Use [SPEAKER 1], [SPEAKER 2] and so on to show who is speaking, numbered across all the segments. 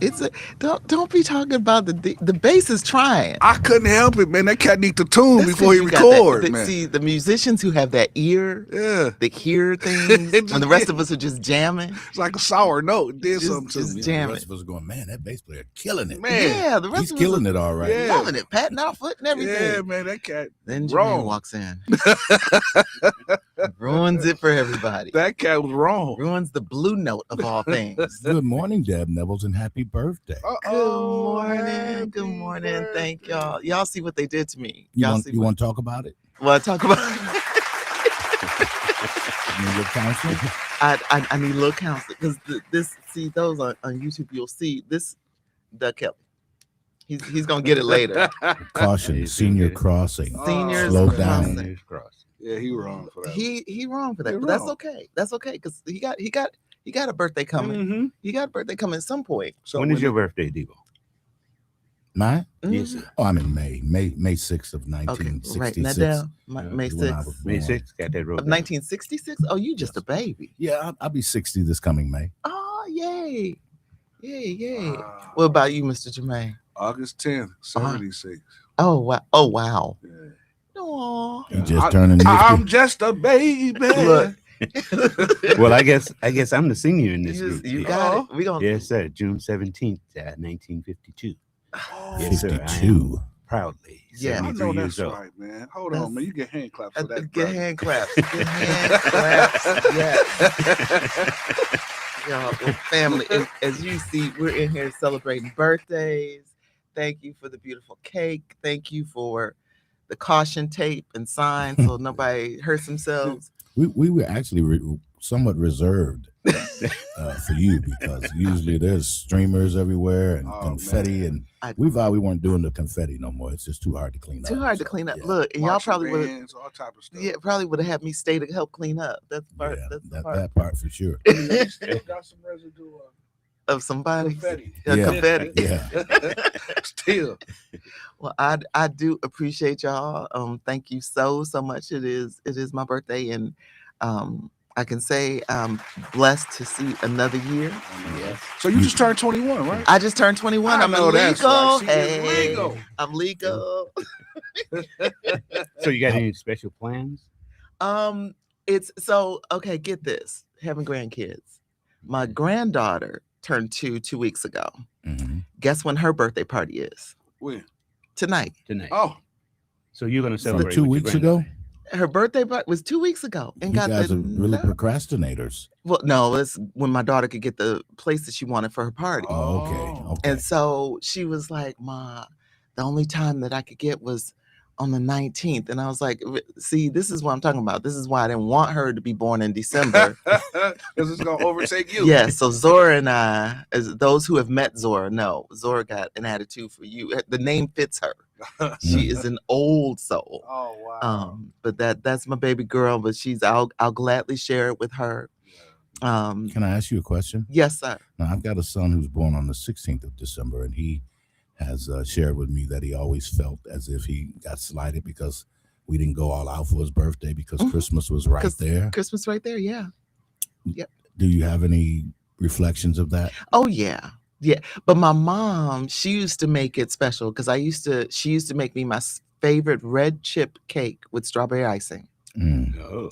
[SPEAKER 1] It's a don't be talking about the bass is trying.
[SPEAKER 2] I couldn't help it, man. That cat need to tune
[SPEAKER 1] That's
[SPEAKER 2] before
[SPEAKER 1] 'cause
[SPEAKER 2] he
[SPEAKER 1] you got that-
[SPEAKER 2] record, man.
[SPEAKER 1] See, the musicians who have that ear,
[SPEAKER 2] Yeah.
[SPEAKER 1] that hear things, when the rest of us are just jamming,
[SPEAKER 2] It's like a sour note. It did something to
[SPEAKER 1] just
[SPEAKER 2] me.
[SPEAKER 1] jam
[SPEAKER 3] The
[SPEAKER 1] it.
[SPEAKER 3] rest of us are going, man, that bass player killing it.
[SPEAKER 2] Man.
[SPEAKER 1] Yeah, the rest
[SPEAKER 3] He's
[SPEAKER 1] of
[SPEAKER 3] killing
[SPEAKER 1] us
[SPEAKER 3] it all right.
[SPEAKER 1] are
[SPEAKER 2] Yeah.
[SPEAKER 1] loving it, patting our foot and everything.
[SPEAKER 2] Yeah, man, that cat
[SPEAKER 1] Then Jermaine
[SPEAKER 2] wrong.
[SPEAKER 1] walks in, ruins it for everybody.
[SPEAKER 2] That cat was wrong.
[SPEAKER 1] Ruins the blue note of all things.
[SPEAKER 3] Good morning, DEB Nevels, and happy birthday.
[SPEAKER 1] Good morning.
[SPEAKER 2] Happy
[SPEAKER 1] Good morning. Thank
[SPEAKER 2] birthday.
[SPEAKER 1] y'all. Y'all see what they did to me.
[SPEAKER 3] You
[SPEAKER 1] Y'all
[SPEAKER 3] want
[SPEAKER 1] see
[SPEAKER 3] you want to talk about it?
[SPEAKER 1] what I talk about?
[SPEAKER 3] You need your counseling?
[SPEAKER 1] I need a little counseling because this see those on YouTube you'll see this Doug Kelly. He's gonna get it later.
[SPEAKER 3] Caution, senior crossing.
[SPEAKER 1] Seniors
[SPEAKER 3] Slow
[SPEAKER 1] crossing.
[SPEAKER 3] down.
[SPEAKER 2] Yeah, he wrong for that.
[SPEAKER 1] He wrong for that,
[SPEAKER 2] He
[SPEAKER 1] but that's
[SPEAKER 2] wrong.
[SPEAKER 1] okay. That's okay because he got a birthday coming.
[SPEAKER 2] Mm-hmm.
[SPEAKER 1] He got a birthday coming at some point.
[SPEAKER 2] So
[SPEAKER 4] When is your birthday, Devo?
[SPEAKER 3] Mine?
[SPEAKER 4] Yes,
[SPEAKER 1] Mhm.
[SPEAKER 4] sir.
[SPEAKER 3] Oh, I'm in May 6th of
[SPEAKER 1] Okay,
[SPEAKER 3] 1966.
[SPEAKER 1] writing that down. May
[SPEAKER 3] when I
[SPEAKER 1] 6th
[SPEAKER 3] was
[SPEAKER 4] May
[SPEAKER 3] born.
[SPEAKER 4] 6th, got that road.
[SPEAKER 1] of 1966. Oh, you just a baby.
[SPEAKER 3] Yeah, I'll be 60 this coming May.
[SPEAKER 1] Oh, yay, yay.
[SPEAKER 2] Wow.
[SPEAKER 1] What about you, Mr. Jermaine?
[SPEAKER 2] August 10th, 76.
[SPEAKER 1] Oh wow. Oh wow.
[SPEAKER 2] Yeah.
[SPEAKER 1] Aw.
[SPEAKER 3] You just turning
[SPEAKER 2] I'm
[SPEAKER 3] 50.
[SPEAKER 2] just a baby.
[SPEAKER 1] Look.
[SPEAKER 4] Well, I guess I'm the senior in this group.
[SPEAKER 1] You
[SPEAKER 4] Yes.
[SPEAKER 1] got it. We gonna
[SPEAKER 4] Yes, sir. June 17th, 1952.
[SPEAKER 2] Oh,
[SPEAKER 4] Yes, sir. I am
[SPEAKER 3] 52.
[SPEAKER 4] Proudly.
[SPEAKER 1] Yeah.
[SPEAKER 2] I
[SPEAKER 4] 73
[SPEAKER 2] know
[SPEAKER 4] years
[SPEAKER 2] that's
[SPEAKER 4] old.
[SPEAKER 2] right, man. Hold on, man. You get hand claps for that.
[SPEAKER 1] get
[SPEAKER 2] brother.
[SPEAKER 1] hand claps. Get hand claps. Yes. Y'all, well, family, as you see, we're in here celebrating birthdays. Thank you for the beautiful cake. Thank you for the caution tape and sign so nobody hurts themselves.
[SPEAKER 3] We were actually somewhat reserved for you because usually there's streamers everywhere and
[SPEAKER 2] Oh,
[SPEAKER 3] confetti,
[SPEAKER 2] man.
[SPEAKER 3] and we weren't doing the confetti no more. It's just too hard to clean up.
[SPEAKER 1] Too hard to
[SPEAKER 3] So,
[SPEAKER 1] clean up.
[SPEAKER 3] yeah.
[SPEAKER 1] Look, and y'all
[SPEAKER 2] Marching
[SPEAKER 1] probably would have,
[SPEAKER 2] bands, all type of stuff.
[SPEAKER 1] yeah, probably would have had me stay to help clean up. That's the part.
[SPEAKER 3] Yeah,
[SPEAKER 1] That's the
[SPEAKER 3] that,
[SPEAKER 1] part
[SPEAKER 3] that part for sure.
[SPEAKER 2] You still got some residue
[SPEAKER 1] of somebody.
[SPEAKER 2] confetti.
[SPEAKER 3] Yeah.
[SPEAKER 1] Confetti.
[SPEAKER 3] Yeah.
[SPEAKER 2] Still.
[SPEAKER 1] Well, I do appreciate y'all. Thank you so much. It is my birthday, and I can say I'm blessed to see another year.
[SPEAKER 2] Yes. So you just turned 21, right?
[SPEAKER 1] I just turned 21.
[SPEAKER 2] I
[SPEAKER 1] I'm
[SPEAKER 2] know
[SPEAKER 1] legal.
[SPEAKER 2] that's right. She is
[SPEAKER 1] Hey,
[SPEAKER 2] legal.
[SPEAKER 1] I'm legal.
[SPEAKER 4] So you got any special plans?
[SPEAKER 1] It's so okay. Get this: having grandkids. My granddaughter turned 2 weeks ago.
[SPEAKER 3] Mhm.
[SPEAKER 1] Guess when her birthday party is?
[SPEAKER 2] When?
[SPEAKER 1] Tonight.
[SPEAKER 4] Tonight.
[SPEAKER 2] Oh,
[SPEAKER 4] So you're going to
[SPEAKER 3] From
[SPEAKER 4] celebrate
[SPEAKER 3] 2
[SPEAKER 4] with your
[SPEAKER 3] weeks ago,
[SPEAKER 4] granddaughter.
[SPEAKER 1] Her birthday was 2 weeks ago, and
[SPEAKER 3] you
[SPEAKER 1] got
[SPEAKER 3] guys
[SPEAKER 1] the
[SPEAKER 3] are really
[SPEAKER 1] no-
[SPEAKER 3] procrastinators.
[SPEAKER 1] well. No, it's when my daughter could get the place that she wanted for her party.
[SPEAKER 3] Oh, okay.
[SPEAKER 1] And so she was like, Ma, the only time that I could get was on the 19th. And I was like, see, this is what I'm talking about. This is why I didn't want her to be born in December.
[SPEAKER 2] because it's gonna overtake you.
[SPEAKER 1] Yes. So Zora and I, as those who have met Zora, know Zora got an attitude for you. The name fits her. She is an old soul.
[SPEAKER 2] Oh wow.
[SPEAKER 1] But that's my baby girl, but I'll gladly share it with her.
[SPEAKER 3] Can I ask you a question?
[SPEAKER 1] Yes, sir.
[SPEAKER 3] Now, I've got a son who's born on the 16th of December, and he has shared with me that he always felt as if he got slighted because we didn't go all out for his birthday because
[SPEAKER 1] Mhm.
[SPEAKER 3] Christmas was right
[SPEAKER 1] 'Cause
[SPEAKER 3] there.
[SPEAKER 1] Christmas right there. Yeah.
[SPEAKER 3] Do you have any reflections of that?
[SPEAKER 1] Oh yeah. Yeah. But my mom, she used to make it special because she used to make me my favorite red chip cake with strawberry icing.
[SPEAKER 3] Mm.
[SPEAKER 4] Oh.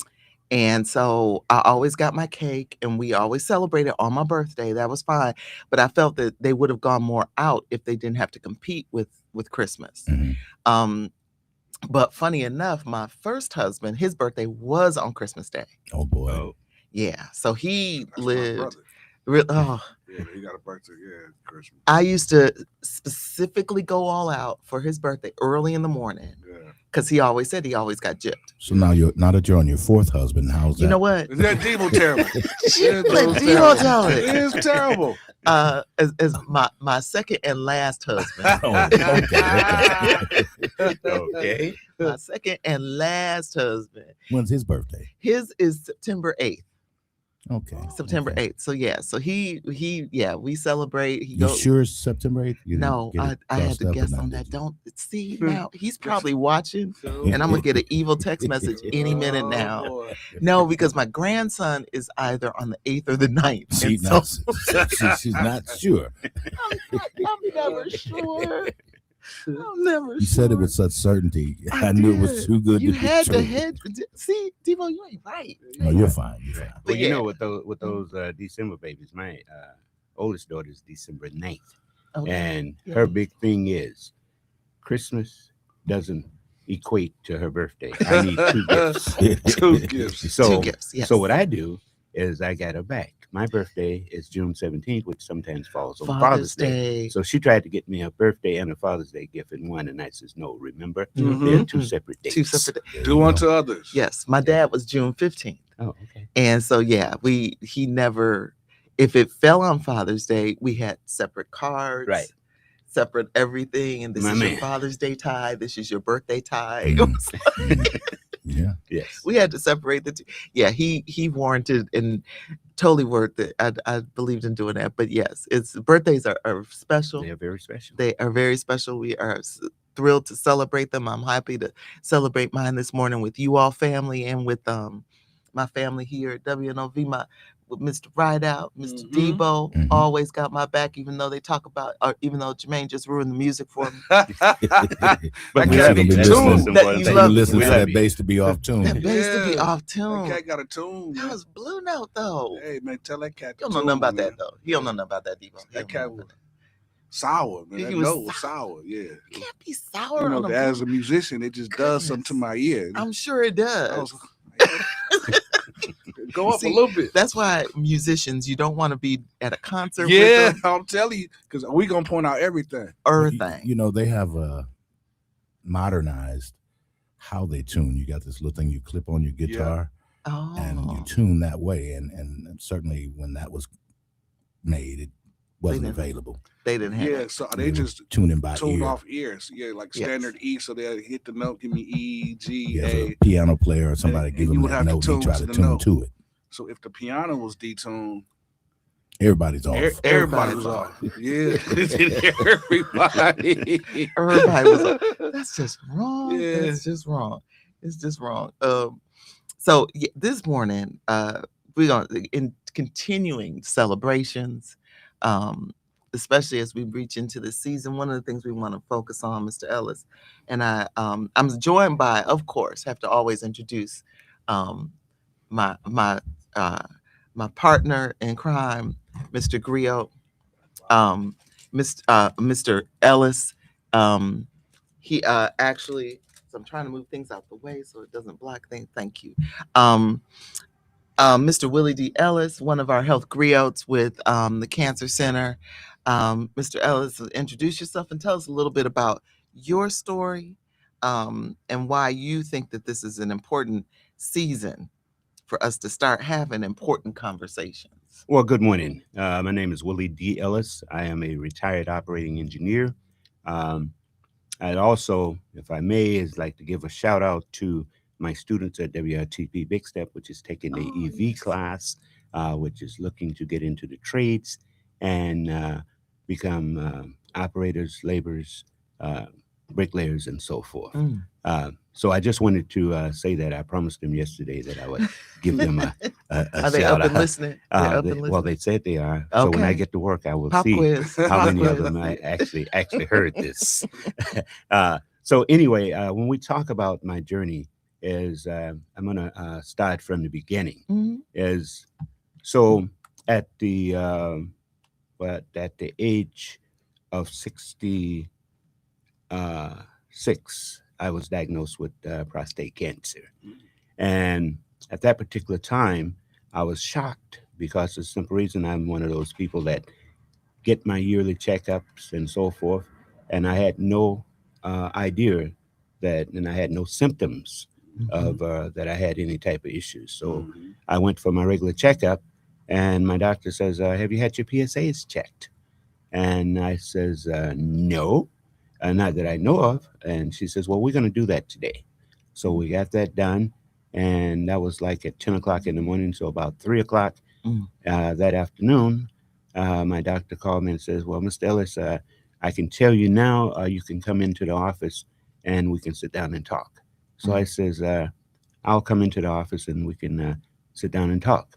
[SPEAKER 1] And so I always got my cake and we always celebrated on my birthday. That was fine. But I felt that they would have gone more out if they didn't have to compete with Christmas.
[SPEAKER 3] Mhm.
[SPEAKER 1] But funny enough, my first husband, his birthday was on Christmas Day.
[SPEAKER 3] Oh boy.
[SPEAKER 4] Oh.
[SPEAKER 1] Yeah. So he
[SPEAKER 2] That's my
[SPEAKER 1] lived.
[SPEAKER 2] brother.
[SPEAKER 1] Oh,
[SPEAKER 2] Yeah, he got a birthday. Yeah, Christmas.
[SPEAKER 1] I used to specifically go all out for his birthday early in the morning
[SPEAKER 2] Yeah.
[SPEAKER 1] because he always said he always got gypped.
[SPEAKER 3] So now that you're on your fourth husband, how's that?
[SPEAKER 1] You know what?
[SPEAKER 2] Is that Devo terrible?
[SPEAKER 1] Let Devo tell
[SPEAKER 2] It
[SPEAKER 1] it.
[SPEAKER 2] is terrible.
[SPEAKER 1] As my second and last husband.
[SPEAKER 3] Oh, okay.
[SPEAKER 4] Okay.
[SPEAKER 1] My second and last husband.
[SPEAKER 3] When's his birthday?
[SPEAKER 1] His is September 8th.
[SPEAKER 3] Okay.
[SPEAKER 1] September
[SPEAKER 3] okay.
[SPEAKER 1] 8th. So yeah, so he we celebrate. He
[SPEAKER 3] You
[SPEAKER 1] goes.
[SPEAKER 3] sure it's September 8th? You didn't
[SPEAKER 1] No,
[SPEAKER 3] get it
[SPEAKER 1] I had
[SPEAKER 3] crossed
[SPEAKER 1] to
[SPEAKER 3] up or
[SPEAKER 1] guess
[SPEAKER 3] not,
[SPEAKER 1] on
[SPEAKER 3] did
[SPEAKER 1] that.
[SPEAKER 3] you?
[SPEAKER 1] Don't see now. He's probably watching,
[SPEAKER 2] So-
[SPEAKER 1] and I'm gonna get an evil text message any minute
[SPEAKER 2] Oh,
[SPEAKER 1] now.
[SPEAKER 2] boy.
[SPEAKER 1] No, because my grandson is either on the 8th or the 9th.
[SPEAKER 3] She,
[SPEAKER 1] And so
[SPEAKER 3] she's not sure.
[SPEAKER 1] I'm never sure. I'm never
[SPEAKER 3] You
[SPEAKER 1] sure.
[SPEAKER 3] said it with such certainty. I knew it was
[SPEAKER 1] did.
[SPEAKER 3] too good
[SPEAKER 1] You
[SPEAKER 3] to be
[SPEAKER 1] had
[SPEAKER 3] true.
[SPEAKER 1] to hedge. See, Devo, you ain't right.
[SPEAKER 3] No, you're fine. You're fine.
[SPEAKER 4] Well,
[SPEAKER 1] But
[SPEAKER 4] you
[SPEAKER 1] yeah.
[SPEAKER 4] know, with those December babies, my oldest daughter is December 9th.
[SPEAKER 1] Okay.
[SPEAKER 4] And
[SPEAKER 1] Yeah.
[SPEAKER 4] her big thing is Christmas doesn't equate to her birthday. I need 2 gifts.
[SPEAKER 2] 2 gifts.
[SPEAKER 4] So,
[SPEAKER 1] 2 gifts. Yes.
[SPEAKER 4] so what I do is I got her back. My birthday is June 17th, which sometimes falls on Father's Day. So she tried to get me a birthday and a Father's Day gift in one, and I says, no, remember, they're 2 separate dates.
[SPEAKER 1] 2 separate days.
[SPEAKER 3] There
[SPEAKER 2] Do
[SPEAKER 3] you
[SPEAKER 2] unto
[SPEAKER 3] go.
[SPEAKER 2] others.
[SPEAKER 1] Yes, my dad was June 15th.
[SPEAKER 4] Oh, okay.
[SPEAKER 1] And so yeah, he never, if it fell on Father's Day, we had separate cards,
[SPEAKER 4] Right.
[SPEAKER 1] separate everything. And this
[SPEAKER 4] My
[SPEAKER 1] is your
[SPEAKER 4] man.
[SPEAKER 1] Father's Day tie. This is your birthday tie.
[SPEAKER 3] Mm. Yeah.
[SPEAKER 4] Yes.
[SPEAKER 1] We had to separate the two. Yeah, he warranted and totally worth it. I believed in doing that. But yes, birthdays are special.
[SPEAKER 4] They are very special.
[SPEAKER 1] They are very special. We are thrilled to celebrate them. I'm happy to celebrate mine this morning with you all family and with my family here at WNOV, with Mr. Rideout, Mr.
[SPEAKER 2] Mhm.
[SPEAKER 1] Debo,
[SPEAKER 3] Mhm.
[SPEAKER 1] always got my back, even though they talk about, even though Jermaine just ruined the music for me.
[SPEAKER 4] But
[SPEAKER 2] I
[SPEAKER 4] we
[SPEAKER 2] can't
[SPEAKER 4] love
[SPEAKER 2] be
[SPEAKER 4] you. That's
[SPEAKER 2] tuned.
[SPEAKER 4] the most
[SPEAKER 1] That
[SPEAKER 4] important
[SPEAKER 1] you
[SPEAKER 4] thing.
[SPEAKER 1] love.
[SPEAKER 3] Listen
[SPEAKER 4] We
[SPEAKER 3] to
[SPEAKER 4] love
[SPEAKER 3] that
[SPEAKER 4] you.
[SPEAKER 3] bass to be off
[SPEAKER 1] That
[SPEAKER 3] tune.
[SPEAKER 1] bass to be
[SPEAKER 2] Yeah.
[SPEAKER 1] off
[SPEAKER 2] That
[SPEAKER 1] tune.
[SPEAKER 2] cat got a tune.
[SPEAKER 1] That
[SPEAKER 2] man.
[SPEAKER 1] was Blue Note though.
[SPEAKER 2] Hey man, tell that cat.
[SPEAKER 1] You
[SPEAKER 2] to
[SPEAKER 1] don't know nothing
[SPEAKER 2] tune,
[SPEAKER 1] about
[SPEAKER 2] man.
[SPEAKER 1] that though. You don't know nothing about that, Debo. You
[SPEAKER 2] That
[SPEAKER 1] don't
[SPEAKER 2] cat
[SPEAKER 1] know
[SPEAKER 2] was
[SPEAKER 1] about that.
[SPEAKER 2] sour, man.
[SPEAKER 1] He
[SPEAKER 2] That
[SPEAKER 1] was
[SPEAKER 2] note was sour. Yeah.
[SPEAKER 1] You can't be sour
[SPEAKER 2] You know,
[SPEAKER 1] on a
[SPEAKER 2] as
[SPEAKER 1] Blue.
[SPEAKER 2] a musician, it just does something to my ear.
[SPEAKER 1] I'm sure it
[SPEAKER 2] I
[SPEAKER 1] does.
[SPEAKER 2] was- Go up
[SPEAKER 1] See,
[SPEAKER 2] a little bit.
[SPEAKER 1] That's why musicians, you don't want to be at a concert
[SPEAKER 2] Yeah,
[SPEAKER 1] with them
[SPEAKER 2] I'm telling you, because we gonna point out everything.
[SPEAKER 1] or
[SPEAKER 3] You-
[SPEAKER 1] thing.
[SPEAKER 3] You know, they have modernized how they tune. You got this little thing you clip on your guitar and you
[SPEAKER 1] Oh,
[SPEAKER 3] tune that way. And certainly when that was made, it wasn't
[SPEAKER 1] didn't.
[SPEAKER 3] available.
[SPEAKER 1] they didn't have
[SPEAKER 2] Yeah,
[SPEAKER 1] it.
[SPEAKER 2] so
[SPEAKER 3] They
[SPEAKER 2] they
[SPEAKER 3] were
[SPEAKER 2] just
[SPEAKER 3] tuning by
[SPEAKER 2] tuned
[SPEAKER 3] ear.
[SPEAKER 2] off ears. Yeah, like
[SPEAKER 1] Yes.
[SPEAKER 2] standard E, so they hit the note, give me E, G,
[SPEAKER 3] You have
[SPEAKER 2] A.
[SPEAKER 3] a piano player or somebody
[SPEAKER 2] and
[SPEAKER 3] give
[SPEAKER 2] you
[SPEAKER 3] them
[SPEAKER 2] would
[SPEAKER 3] that
[SPEAKER 2] have to
[SPEAKER 3] note and
[SPEAKER 2] tune
[SPEAKER 3] they try
[SPEAKER 2] to
[SPEAKER 3] to
[SPEAKER 2] the
[SPEAKER 3] tune
[SPEAKER 2] note.
[SPEAKER 3] to it.
[SPEAKER 2] So if the piano was detuned,
[SPEAKER 3] Everybody's off.
[SPEAKER 2] everybody was off. Yeah, everybody.
[SPEAKER 1] Everybody was like, that's just wrong.
[SPEAKER 2] Yeah.
[SPEAKER 1] That's just wrong. It's just wrong. So yeah, this morning, we're gonna in continuing celebrations, especially as we reach into the season. One of the things we want to focus on, Mr. Ellis, and I'm joined by, of course, have to always introduce my partner in crime, Mr. Griot, Mr. Ellis. He actually, so I'm trying to move things out the way so it doesn't block things. Thank you. Mr. Willie D. Ellis, one of our health griots with the Cancer Center. Mr. Ellis, introduce yourself and tell us a little bit about your story and why you think that this is an important season for us to start having important conversations.
[SPEAKER 4] Well, good morning. My name is Willie D. Ellis. I am a retired operating engineer. I'd also, if I may, is like to give a shout out to my students at WRTP Big Step, which is taking the
[SPEAKER 1] Oh,
[SPEAKER 4] EV
[SPEAKER 1] yes.
[SPEAKER 4] class, which is looking to get into the trades and become operators, laborers, bricklayers, and so forth. So I just wanted to say that I promised them yesterday that I would give them a
[SPEAKER 1] Are they
[SPEAKER 4] shout
[SPEAKER 1] up and
[SPEAKER 4] out.
[SPEAKER 1] listening? They're up and
[SPEAKER 4] Well,
[SPEAKER 1] listening.
[SPEAKER 4] they said they are. So when I
[SPEAKER 1] Okay.
[SPEAKER 4] get to work, I will
[SPEAKER 1] Pop
[SPEAKER 4] see
[SPEAKER 1] quiz.
[SPEAKER 4] how
[SPEAKER 1] Pop
[SPEAKER 4] many of
[SPEAKER 1] quiz.
[SPEAKER 4] them I actually heard this. So anyway, when we talk about my journey, is I'm gonna start from the beginning.
[SPEAKER 1] Mhm.
[SPEAKER 4] Is so at the age of 66, I was diagnosed with prostate cancer, and at that particular time, I was shocked because the simple reason I'm one of those people that get my yearly checkups and so forth, and I had no idea that, and I had no symptoms of that I had any type of issues. So I went for my regular checkup, and my doctor says, "Have you had your PSAs checked?" And I says, "No, not that I know of." And she says, "Well, we're going to do that today." So we got that done, and that was like at 10 o'clock in the morning. So about 3 o'clock, That afternoon, my doctor called me and says, "Well, Mr. Ellis, I can tell you now. You can come into the office and we can sit down and talk." So I says, "I'll come into the office and we can sit down and talk."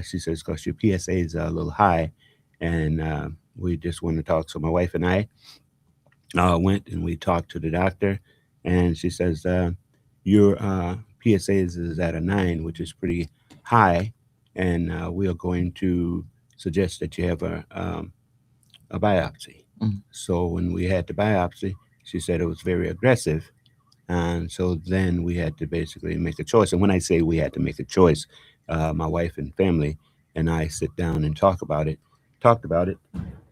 [SPEAKER 4] She says, "Because your PSA is a little high, and we just want to talk." So my wife and I went and we talked to the doctor, and she says, "Your PSA is at a 9, which is pretty high, and we are going to suggest that you have a biopsy." So when we had the biopsy, she said it was very aggressive. And so then we had to basically make a choice. And when I say we had to make a choice, my wife and family and I sit down and talked about it.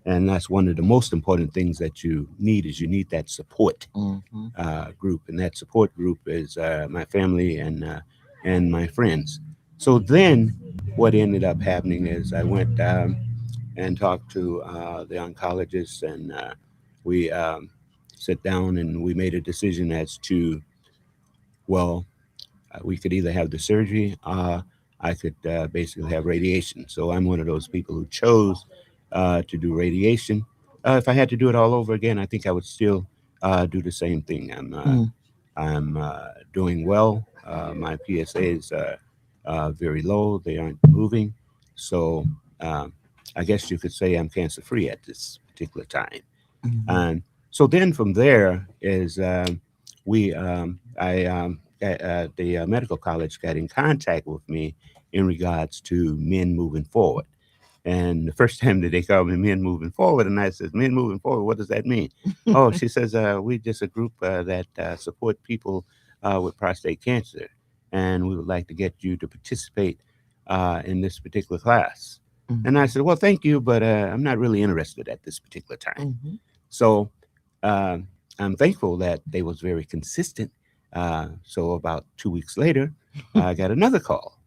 [SPEAKER 4] And that's one of the most important things that you need is you need that support group. And that support group is my family and my friends. So then what ended up happening is I went and talked to the oncologist, and we sit down and we made a decision as to, well, we could either have the surgery, I could basically have radiation. So I'm one of those people who chose to do radiation. If I had to do it all over again, I think I would still do the same thing. I'm doing well. My PSAs are very low. They aren't moving. So I guess you could say I'm cancer free at this particular time. And so then from there is the medical college got in contact with me in regards to men moving forward. And the first time that they called me men moving forward, and I said, "Men moving forward, what does that mean?" "Oh," she says, "we just a group that support people with prostate cancer, and we would like to get you to participate in this particular class." And I said, "Well, thank you, but I'm not really interested at this particular time." So I'm thankful that they was very consistent. So about 2 weeks later, I got another call.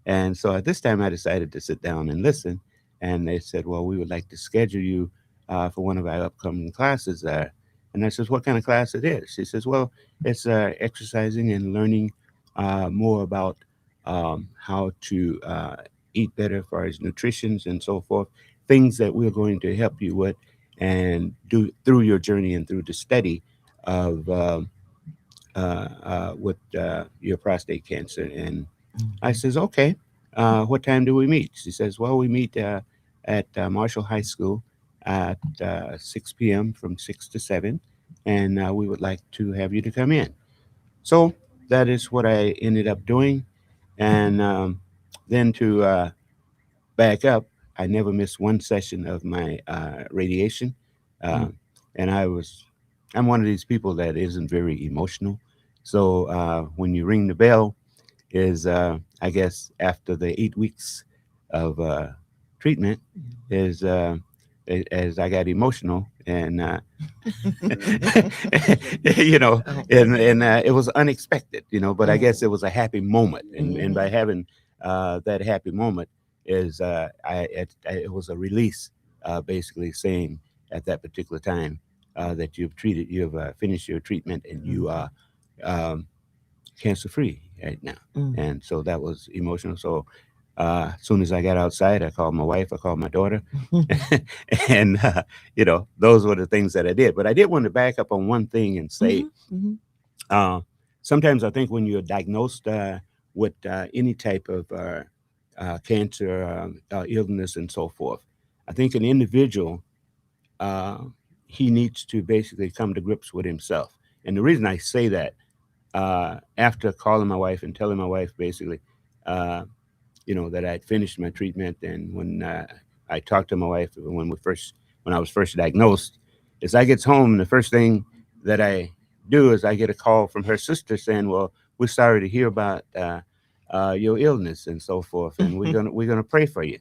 [SPEAKER 4] And so at this time, I decided to sit down and listen. And they said, "Well, we would like to schedule you for one of our upcoming classes." And I says, "What kind of class it is?" She says, "Well, it's exercising and learning more about how to eat better as far as nutrition and so forth, things that we're going to help you with and do through your journey and through the study of with your prostate cancer." And I says, "Okay, what time do we meet?" She says, "Well, we meet at Marshall High School at 6 p.m. from 6 to 7, and we would like to have you to come in." So that is what I ended up doing. And then to back up, I never missed one session of my radiation. And I'm one of these people that isn't very emotional. So when you ring the bell, is I guess after the 8 weeks of treatment, is as I got emotional and you know, and it was unexpected, but I guess it was a happy moment, and by having that happy moment is it was a release, basically saying at that particular time that you've finished your treatment and you are cancer free right now. And so that was emotional. So as soon as I got outside, I called my wife, I called my daughter, and those were the things that I did. But I did want to back up on one thing and say, sometimes I think when you're diagnosed with any type of cancer, illness, and so forth, I think an individual he needs to basically come to grips with himself. And the reason I say that, after calling my wife and telling my wife basically, that I'd finished my treatment, and when I talked to my wife when I was first diagnosed, is I gets home and the first thing that I do is I get a call from her sister saying, "Well, we're sorry to hear about your illness and so forth, and we're gonna pray for you."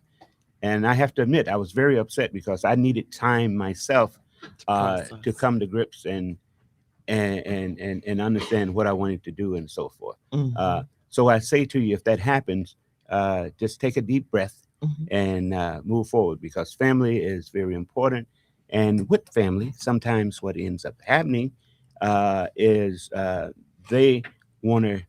[SPEAKER 4] And I have to admit, I was very upset because I needed time myself to come to grips and understand what I wanted to do and so forth. So I say to you, if that happens, just take a deep breath and move forward, because family is very important. And with family, sometimes what ends up happening is they want to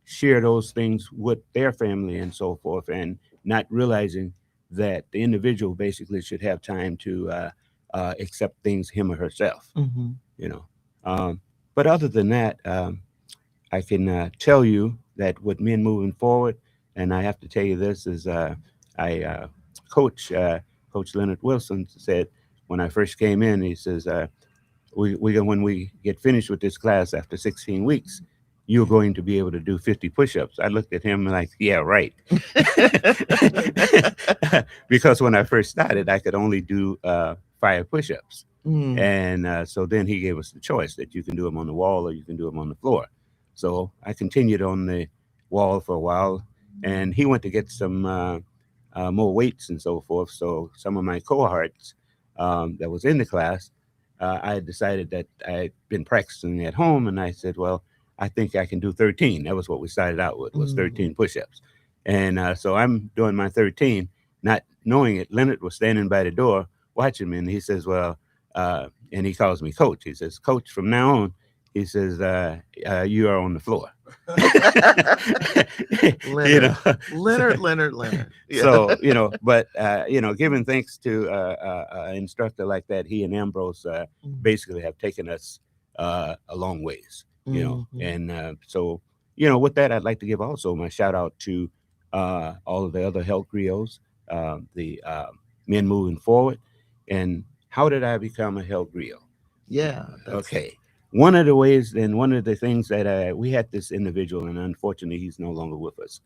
[SPEAKER 4] share those things with their family and so forth. And not realizing that the individual basically should have time to accept things him or herself,
[SPEAKER 1] Mhm.
[SPEAKER 4] you know. But other than that, I can tell you that with men moving forward, and I have to tell you this is I Coach Leonard Wilson said when I first came in, he says we when we get finished with this class after 16 weeks, you're going to be able to do 50 push-ups. I looked at him like, yeah, right. Because when I first started, I could only do 5 push-ups.
[SPEAKER 1] Mm.
[SPEAKER 4] And so then he gave us the choice that you can do them on the wall or you can do them on the floor. So I continued on the wall for a while, and he went to get some more weights and so forth. So some of my cohorts that was in the class, I had decided that I'd been practicing at home, and I said, well, I think I can do 13. That was what we started out with, was 13 push-ups. And so I'm doing my 13, not knowing it. Leonard was standing by the door watching me, and he says, well, and he calls me coach. He says, Coach, from now on, he says, you are on the floor.
[SPEAKER 1] Leonard. Yeah.
[SPEAKER 4] So, but, giving thanks to an instructor like that, he and Ambrose basically have taken us a long ways, And so, with that, I'd like to give also my shout out to all of the other health griots, the men moving forward. And how did I become a health griot?
[SPEAKER 1] Yeah.
[SPEAKER 4] Okay. One of the ways, and one of the things that we had this individual, and unfortunately he's no longer with us,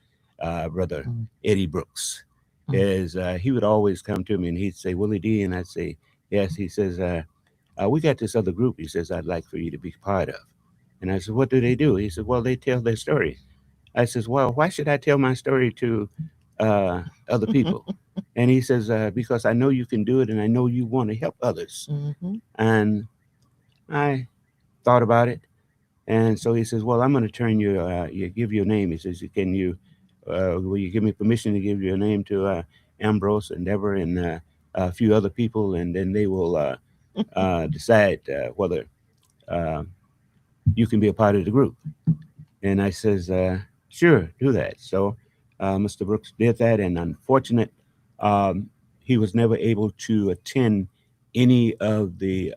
[SPEAKER 4] brother Eddie Brooks, is he would always come to me and he'd say, Willie D, and I'd say, yes. He says, we got this other group, he says, I'd like for you to be part of. And I said, what do they do? He said, well, they tell their story. I says, well, why should I tell my story to other people? And he says, because I know you can do it and I know you want to help others. And I thought about it. And so he says, well, I'm going to turn you give your name. He says, will you give me permission to give your name to Ambrose and Deborah and a few other people? And then they will decide whether you can be a part of the group. And I says, sure, do that. So Mr. Brooks did that. And unfortunate, he was never able to attend any of the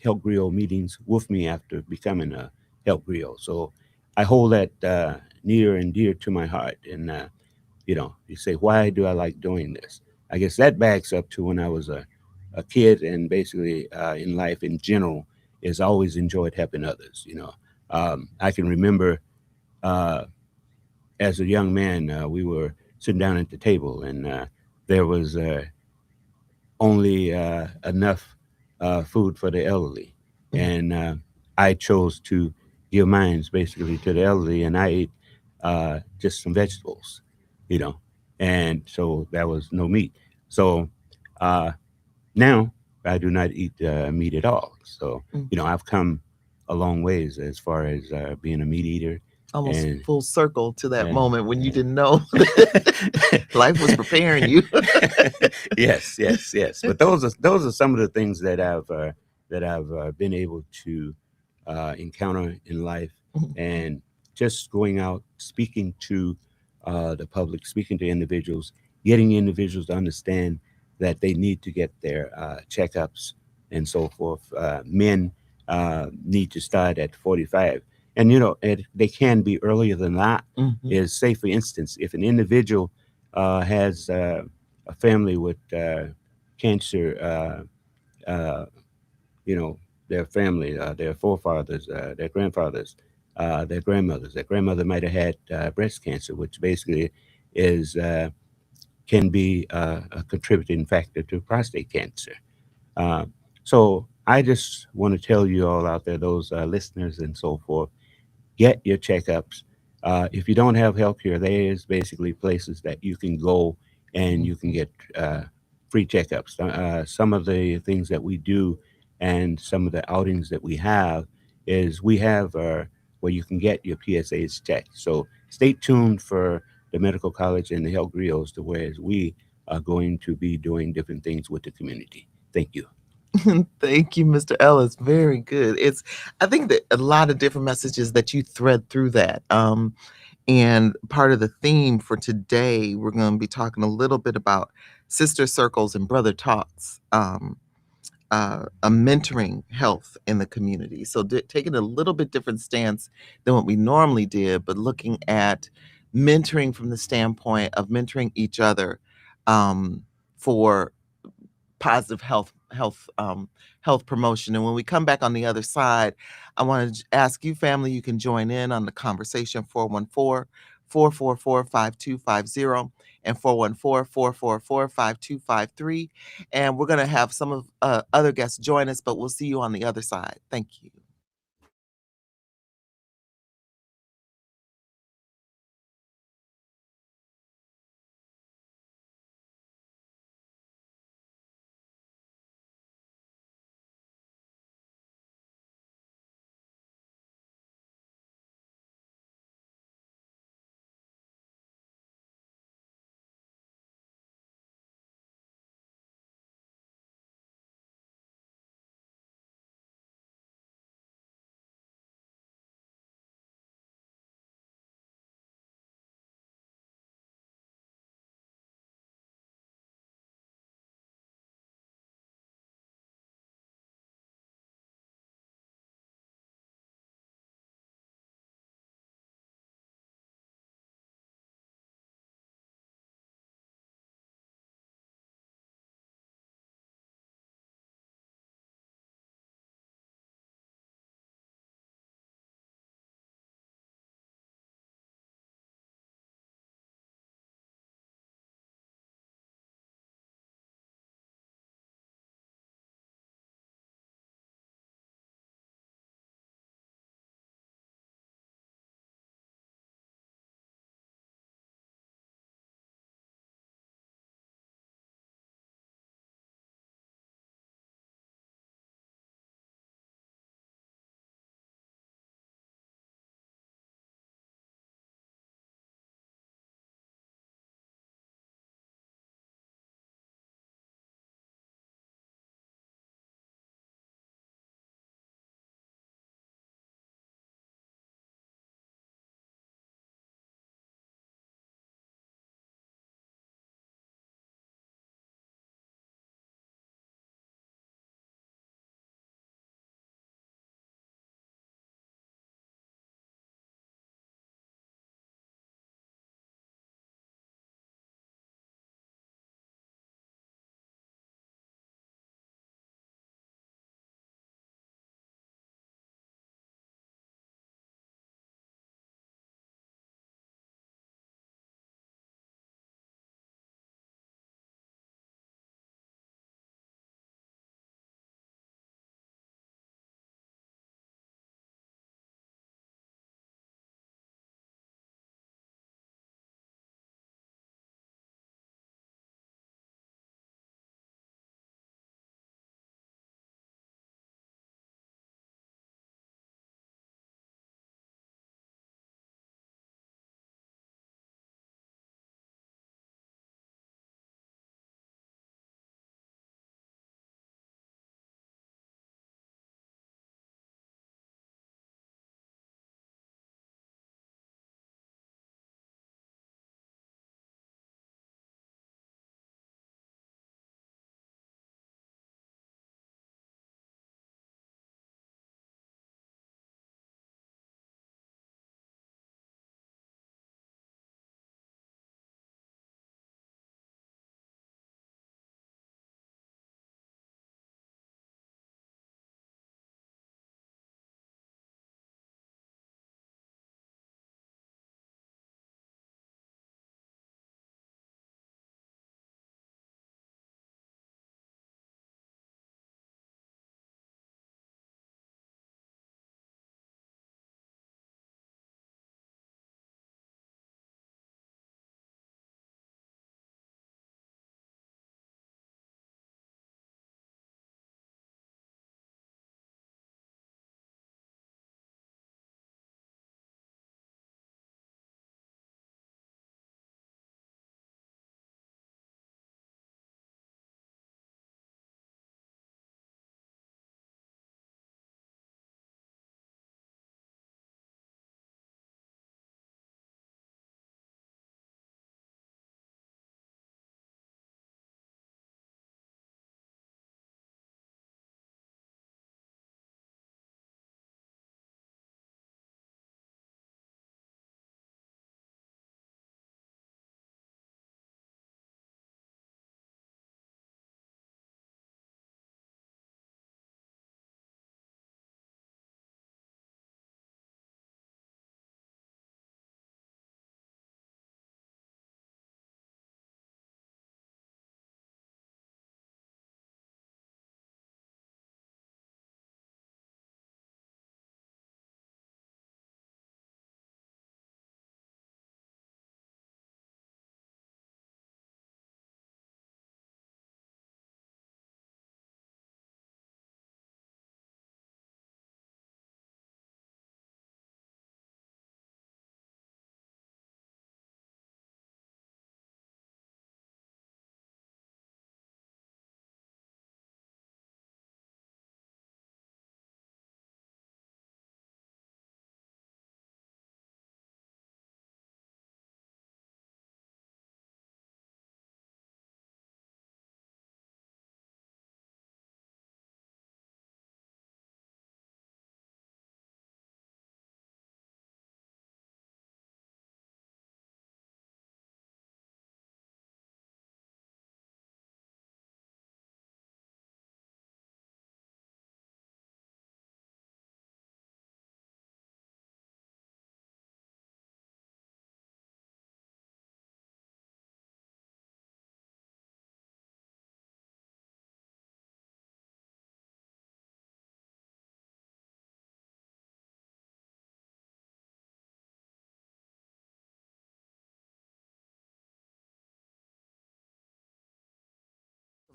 [SPEAKER 4] health griot meetings with me after becoming a health griot. So I hold that near and dear to my heart. And, you say, why do I like doing this? I guess that backs up to when I was a kid and basically in life in general is always enjoyed helping others. I can remember as a young man, we were sitting down at the table and there was only enough food for the elderly. And I chose to give mine basically to the elderly, and I ate just some vegetables, and so there was no meat. So now I do not eat meat at all. So, I've come a long ways as far as being a meat eater.
[SPEAKER 1] Almost
[SPEAKER 4] And-
[SPEAKER 1] full circle to that
[SPEAKER 4] and-
[SPEAKER 1] moment when you
[SPEAKER 4] and-
[SPEAKER 1] didn't know life was preparing you.
[SPEAKER 4] yes. But those are some of the things that I've been able to encounter in life, and just going out, speaking to the public, speaking to individuals, getting individuals to understand that they need to get their checkups and so forth. Men need to start at 45. And, they can be earlier than that. Is say, for instance, if an individual has a family with cancer, their family, their forefathers, their grandfathers, their grandmothers. Their grandmother might have had breast cancer, which basically is can be a contributing factor to prostate cancer. So I just want to tell you all out there, those listeners and so forth, get your checkups. If you don't have health care, there is basically places that you can go and you can get free checkups. Some of the things that we do and some of the outings that we have is we have where you can get your PSAs checked. So stay tuned for the medical college and the health griots, to whereas we are going to be doing different things with the community. Thank you.
[SPEAKER 1] Thank you, Mr. Ellis. Very good. I think that a lot of different messages that you thread through that. And part of the theme for today, we're going to be talking a little bit about sister circles and brother talks, a mentoring health in the community. So taking a little bit different stance than what we normally did, but looking at mentoring from the standpoint of mentoring each other for positive health promotion. And when we come back on the other side, I want to ask you, family, you can join in on the conversation. 414-444-5250 and 414-444-5253. And we're going to have some of other guests join us, but we'll see you on the other side. Thank you.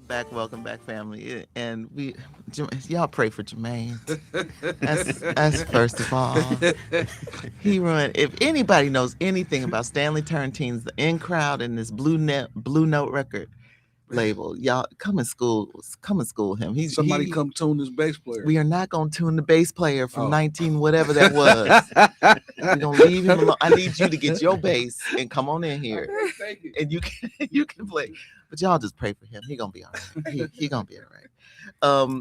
[SPEAKER 1] Welcome back, family. And y'all pray for Jermaine. That's first of all. He run. If anybody knows anything about Stanley Turrentine's The In Crowd and this Blue Note record label, y'all come and school him.
[SPEAKER 2] Somebody come tune this bass player.
[SPEAKER 1] We are not gonna tune the bass player from 19 whatever that was. We're gonna leave him alone. I need you to get your bass and come on in here, and you can play. But y'all just pray for him. He gonna be all right. He gonna be all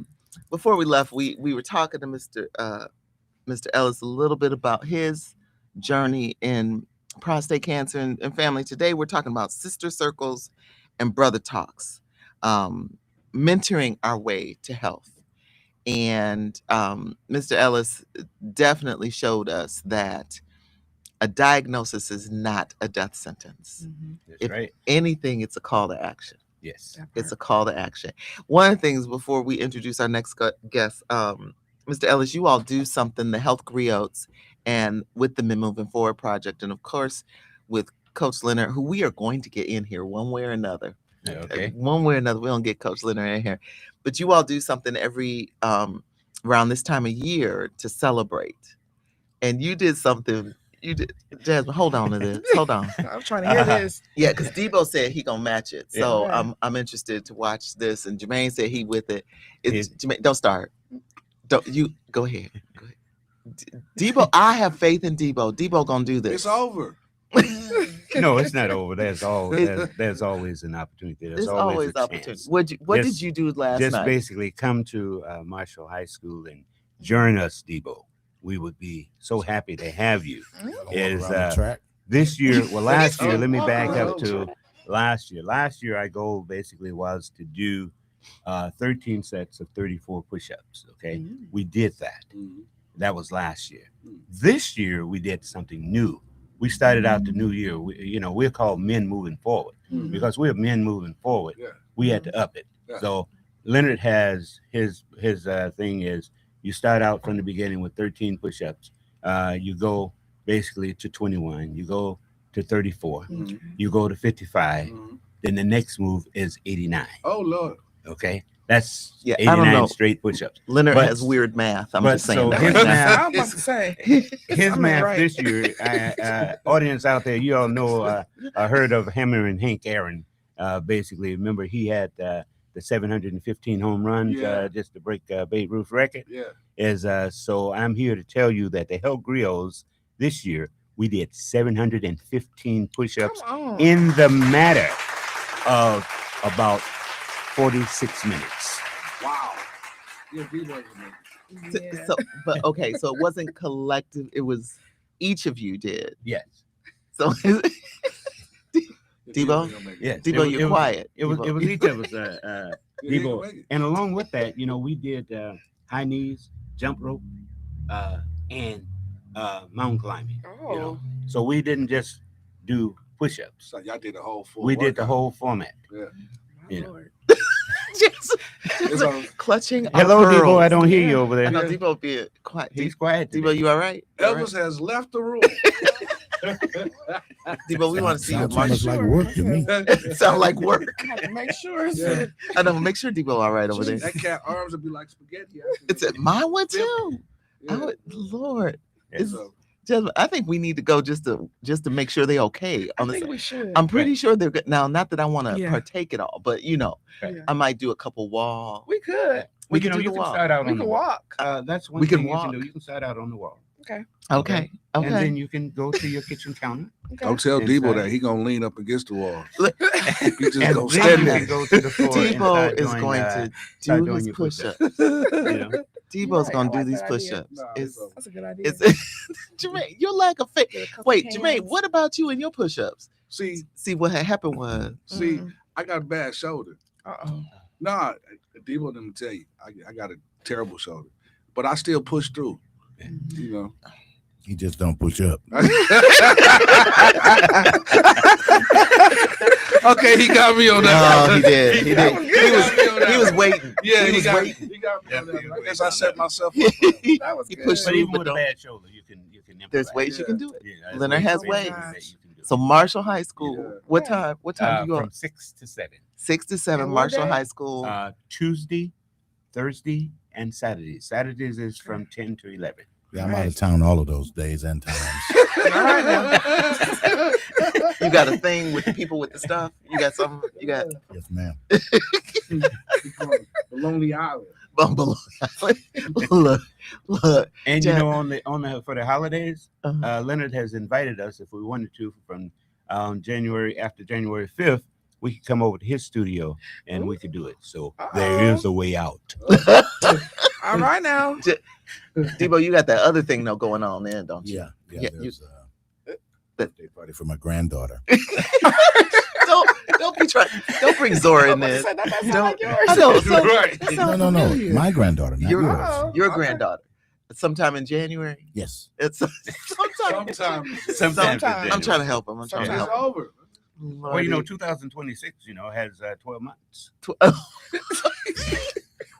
[SPEAKER 1] right. Before we left, we were talking to Mr. Ellis a little bit about his journey in prostate cancer and family. Today we're talking about sister circles and brother talks, mentoring our way to health. And Mr. Ellis definitely showed us that a diagnosis is not a death sentence.
[SPEAKER 4] That's
[SPEAKER 1] If
[SPEAKER 4] right.
[SPEAKER 1] anything, it's a call to action.
[SPEAKER 4] Yes.
[SPEAKER 1] It's a call to action. One of the things before we introduce our next guest, Mr. Ellis, you all do something, the Health Griots, and with the Men Moving Forward Project, and of course with Coach Leonard, who we are going to get in here one way or another.
[SPEAKER 4] Yeah, okay.
[SPEAKER 1] One way or another, we don't get Coach Leonard in here. But you all do something every around this time of year to celebrate. And you did something. You did, Jasmine. Hold on to this. Hold on.
[SPEAKER 5] I'm trying to hear this.
[SPEAKER 1] Yeah, because Debo said he gonna match it. So
[SPEAKER 5] Yeah.
[SPEAKER 1] I'm interested to watch this. And Jermaine said he with it. Jermaine, don't start. Don't you go ahead. Go ahead. Debo, I have faith in Debo. Debo gonna do this.
[SPEAKER 2] It's over.
[SPEAKER 4] No, it's not over. There's always an opportunity. There's always a
[SPEAKER 1] opportunity.
[SPEAKER 4] chance.
[SPEAKER 1] What did
[SPEAKER 4] Just-
[SPEAKER 1] you do last
[SPEAKER 4] Just
[SPEAKER 1] night?
[SPEAKER 4] basically come to Marshall High School and join us, Debo. We would be so happy to have you. Is
[SPEAKER 3] Around the track.
[SPEAKER 4] this year? Well, last year. Let me
[SPEAKER 2] Oh,
[SPEAKER 4] back
[SPEAKER 2] wow.
[SPEAKER 4] up to last year. Last year, our goal basically was to do 13 sets of 34 push-ups. Okay, we did that. That was last year. This year, we did something new. We started out the new year. We're called Men Moving Forward because we're men moving forward.
[SPEAKER 2] Yeah.
[SPEAKER 4] We had to up it.
[SPEAKER 2] Yeah.
[SPEAKER 4] So Leonard has his thing is you start out from the beginning with 13 push-ups. You go basically to 21. You go to 34. You go to 55. Then the next move is 89.
[SPEAKER 2] Oh Lord.
[SPEAKER 4] Okay, that's
[SPEAKER 1] Yeah, I don't
[SPEAKER 4] 89
[SPEAKER 1] know.
[SPEAKER 4] straight push-ups.
[SPEAKER 1] Leonard
[SPEAKER 4] But-
[SPEAKER 1] has weird math. I'm
[SPEAKER 4] but
[SPEAKER 1] just saying
[SPEAKER 4] so
[SPEAKER 1] that
[SPEAKER 4] his
[SPEAKER 1] right now.
[SPEAKER 4] math-
[SPEAKER 5] I'm about to say.
[SPEAKER 4] His
[SPEAKER 5] I'm
[SPEAKER 4] math
[SPEAKER 5] right.
[SPEAKER 4] this year, audience out there, you all know, I heard of Hammer and Hank Aaron. Basically, remember he had the 715 home runs
[SPEAKER 2] Yeah.
[SPEAKER 4] just to break Babe Ruth's record.
[SPEAKER 2] Yeah.
[SPEAKER 4] So I'm here to tell you that the Health Griots this year we did 715 push-ups
[SPEAKER 5] Come on.
[SPEAKER 4] in the matter of about 46 minutes.
[SPEAKER 2] Wow. Yeah, Debo's amazing.
[SPEAKER 5] Yeah.
[SPEAKER 1] So, but okay, so it wasn't collective. It was each of you did.
[SPEAKER 4] Yes.
[SPEAKER 1] So
[SPEAKER 2] Yeah,
[SPEAKER 1] Debo?
[SPEAKER 2] Debo's gonna make it.
[SPEAKER 4] Yes.
[SPEAKER 1] Debo, you're quiet.
[SPEAKER 4] It was
[SPEAKER 1] Debo.
[SPEAKER 4] each of us.
[SPEAKER 2] Yeah, he
[SPEAKER 4] Debo.
[SPEAKER 2] gonna make it.
[SPEAKER 4] And along with that, we did high knees, jump rope, and mountain climbing.
[SPEAKER 5] Oh.
[SPEAKER 4] So we didn't just do push-ups.
[SPEAKER 2] So y'all did the whole full.
[SPEAKER 4] We did the
[SPEAKER 2] workout.
[SPEAKER 4] whole format.
[SPEAKER 2] Yeah.
[SPEAKER 5] My
[SPEAKER 4] You know.
[SPEAKER 5] Lord.
[SPEAKER 1] Just
[SPEAKER 2] It's on-
[SPEAKER 1] clutching. our
[SPEAKER 4] Hello, Debo.
[SPEAKER 1] pearls.
[SPEAKER 4] I don't hear you over
[SPEAKER 1] I
[SPEAKER 4] there.
[SPEAKER 1] know Debo being quiet.
[SPEAKER 4] He's quiet.
[SPEAKER 1] Debo,
[SPEAKER 4] today.
[SPEAKER 1] you all right? You all
[SPEAKER 2] Elvis has left the room.
[SPEAKER 1] right? Debo, we want to see your
[SPEAKER 3] Sounds too much
[SPEAKER 1] march.
[SPEAKER 3] like work to me.
[SPEAKER 1] Sound like work.
[SPEAKER 5] I have to make sure.
[SPEAKER 2] Yeah.
[SPEAKER 1] I know. Make sure Debo all right over there.
[SPEAKER 2] That cat arms would be like spaghetti. after
[SPEAKER 1] It's
[SPEAKER 2] that.
[SPEAKER 1] my one too.
[SPEAKER 2] Yeah.
[SPEAKER 1] Oh, Lord. It's-
[SPEAKER 2] So,
[SPEAKER 1] Jasmine, I think we need to go just to make sure they're okay.
[SPEAKER 5] I
[SPEAKER 1] On
[SPEAKER 5] think
[SPEAKER 1] this,
[SPEAKER 5] we should.
[SPEAKER 1] I'm pretty sure they're good now. Not that I want to
[SPEAKER 5] Yeah.
[SPEAKER 1] partake it all, but
[SPEAKER 5] Yeah.
[SPEAKER 1] I might do a couple wall.
[SPEAKER 5] We could.
[SPEAKER 1] We can do
[SPEAKER 4] you
[SPEAKER 1] the
[SPEAKER 4] can
[SPEAKER 1] wall.
[SPEAKER 4] start out
[SPEAKER 5] We
[SPEAKER 4] on the
[SPEAKER 5] could
[SPEAKER 4] wall.
[SPEAKER 5] walk.
[SPEAKER 4] That's one
[SPEAKER 1] We can
[SPEAKER 4] thing you
[SPEAKER 1] walk.
[SPEAKER 4] can do. You can start out on the wall.
[SPEAKER 1] Okay.
[SPEAKER 4] Okay.
[SPEAKER 1] Okay.
[SPEAKER 4] And then you can go to your kitchen counter.
[SPEAKER 5] Okay.
[SPEAKER 2] don't tell
[SPEAKER 4] Inside.
[SPEAKER 2] Debo that he gonna lean up against the wall.
[SPEAKER 1] Look,
[SPEAKER 2] He just
[SPEAKER 4] And
[SPEAKER 2] go
[SPEAKER 4] then
[SPEAKER 2] stand
[SPEAKER 4] you
[SPEAKER 2] there.
[SPEAKER 4] can go to the floor and
[SPEAKER 1] Debo
[SPEAKER 4] start
[SPEAKER 1] is
[SPEAKER 4] doing,
[SPEAKER 1] going to
[SPEAKER 4] start
[SPEAKER 1] do
[SPEAKER 4] doing
[SPEAKER 1] his
[SPEAKER 4] your
[SPEAKER 1] push-ups.
[SPEAKER 4] push-ups. You know?
[SPEAKER 1] Debo's
[SPEAKER 5] Right,
[SPEAKER 1] gonna
[SPEAKER 5] I
[SPEAKER 1] do
[SPEAKER 5] like
[SPEAKER 1] these
[SPEAKER 5] that idea.
[SPEAKER 1] push-ups.
[SPEAKER 2] Nah,
[SPEAKER 1] It's,
[SPEAKER 2] it's
[SPEAKER 5] That's a good idea.
[SPEAKER 1] it's Jermaine, you're like a fake.
[SPEAKER 5] Get a couple
[SPEAKER 1] Wait,
[SPEAKER 5] cans.
[SPEAKER 1] Jermaine, what about you and your push-ups?
[SPEAKER 2] See,
[SPEAKER 1] See what had happened was
[SPEAKER 2] I got a bad shoulder.
[SPEAKER 5] Uh-oh.
[SPEAKER 2] Nah, Debo didn't tell you. I got a terrible shoulder, but I still push through. You know.
[SPEAKER 3] He just don't push up.
[SPEAKER 2] Okay, he got me on that.
[SPEAKER 1] Oh, he did. He
[SPEAKER 5] That
[SPEAKER 1] did.
[SPEAKER 5] was good.
[SPEAKER 1] He was waiting.
[SPEAKER 2] Yeah,
[SPEAKER 1] he
[SPEAKER 2] he
[SPEAKER 1] was
[SPEAKER 2] got,
[SPEAKER 1] waiting.
[SPEAKER 2] he got me on that. I guess I set myself up.
[SPEAKER 5] That was
[SPEAKER 1] He
[SPEAKER 5] good.
[SPEAKER 1] pushed
[SPEAKER 4] But
[SPEAKER 1] through,
[SPEAKER 4] even
[SPEAKER 1] but
[SPEAKER 4] with a
[SPEAKER 1] don't.
[SPEAKER 4] bad shoulder, you can
[SPEAKER 1] There's
[SPEAKER 4] improvise.
[SPEAKER 1] ways you can do it.
[SPEAKER 4] Yeah, there's
[SPEAKER 1] Leonard has
[SPEAKER 4] ways
[SPEAKER 1] ways.
[SPEAKER 4] that you can do
[SPEAKER 1] So Marshall High School.
[SPEAKER 2] Yeah.
[SPEAKER 1] What
[SPEAKER 5] Yeah.
[SPEAKER 1] time? What time do you go?
[SPEAKER 4] From 6 to 7.
[SPEAKER 1] 6 to 7.
[SPEAKER 5] And what
[SPEAKER 1] Marshall
[SPEAKER 5] day?
[SPEAKER 1] High School.
[SPEAKER 4] Tuesday, Thursday, and Saturdays. Saturdays is from 10 to 11.
[SPEAKER 3] Yeah, I'm out of
[SPEAKER 5] Right.
[SPEAKER 3] town all of those days and times.
[SPEAKER 1] You got a thing with the people with the stuff. You got something. You got
[SPEAKER 3] Yes, ma'am.
[SPEAKER 2] The Lonely Island.
[SPEAKER 1] Bumble. look.
[SPEAKER 4] And
[SPEAKER 1] Jack-
[SPEAKER 4] on the for the holidays,
[SPEAKER 1] Uh-huh.
[SPEAKER 4] Leonard has invited us if we wanted to from after January 5th, we could come over to his studio and we could do it. So there
[SPEAKER 5] Uh-oh.
[SPEAKER 4] is a way out.
[SPEAKER 5] All right now.
[SPEAKER 1] Debo, you got that other thing though going on then, don't you?
[SPEAKER 3] Yeah,
[SPEAKER 1] Yeah,
[SPEAKER 3] there's a
[SPEAKER 1] that-
[SPEAKER 3] birthday party for my granddaughter.
[SPEAKER 1] Don't be trying. Don't bring Zora in this.
[SPEAKER 5] That sound
[SPEAKER 1] Don't-
[SPEAKER 5] like yours.
[SPEAKER 1] I know. So,
[SPEAKER 2] Right.
[SPEAKER 1] that
[SPEAKER 3] No,
[SPEAKER 1] sounds
[SPEAKER 3] no, no.
[SPEAKER 1] familiar.
[SPEAKER 3] My granddaughter, not
[SPEAKER 1] Your-
[SPEAKER 3] yours.
[SPEAKER 5] Oh,
[SPEAKER 1] Your
[SPEAKER 5] okay.
[SPEAKER 1] granddaughter. Sometime in January.
[SPEAKER 3] Yes.
[SPEAKER 1] It's sometime.
[SPEAKER 2] Sometimes.
[SPEAKER 4] Sometimes
[SPEAKER 1] I'm trying to help him. I'm trying to
[SPEAKER 2] It's
[SPEAKER 1] help him.
[SPEAKER 2] over.
[SPEAKER 4] Well, 2026, has 12 months.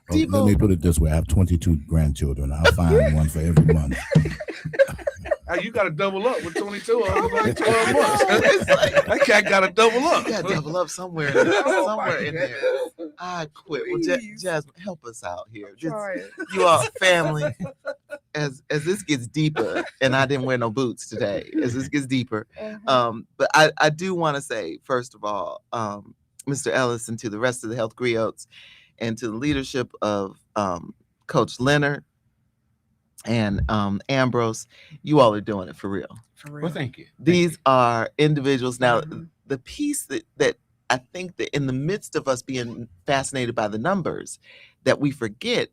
[SPEAKER 3] Well,
[SPEAKER 1] Debo.
[SPEAKER 3] let me put it this way. I have 22 grandchildren. I'll find one for every month.
[SPEAKER 2] Hey, you got to double up with 22 over
[SPEAKER 1] my
[SPEAKER 2] like 12 months.
[SPEAKER 1] It's like-
[SPEAKER 2] That cat got to double up.
[SPEAKER 1] You got to double up somewhere.
[SPEAKER 2] Oh,
[SPEAKER 1] Somewhere
[SPEAKER 2] my
[SPEAKER 1] in there. I quit. Well,
[SPEAKER 5] Please.
[SPEAKER 1] Jasmine, help us out here. This-
[SPEAKER 5] Try it.
[SPEAKER 1] you all family. As this gets deeper, and I didn't wear no boots today. As this gets deeper, but I do want to say first of all, Mr. Ellis, and to the rest of the health griots, and to the leadership of Coach Leonard and Ambrose, you all are doing it for real.
[SPEAKER 5] For real.
[SPEAKER 4] Well, thank you.
[SPEAKER 1] These are individuals. Now,
[SPEAKER 5] Mhm.
[SPEAKER 1] the piece that I think that in the midst of us being fascinated by the numbers, that we forget,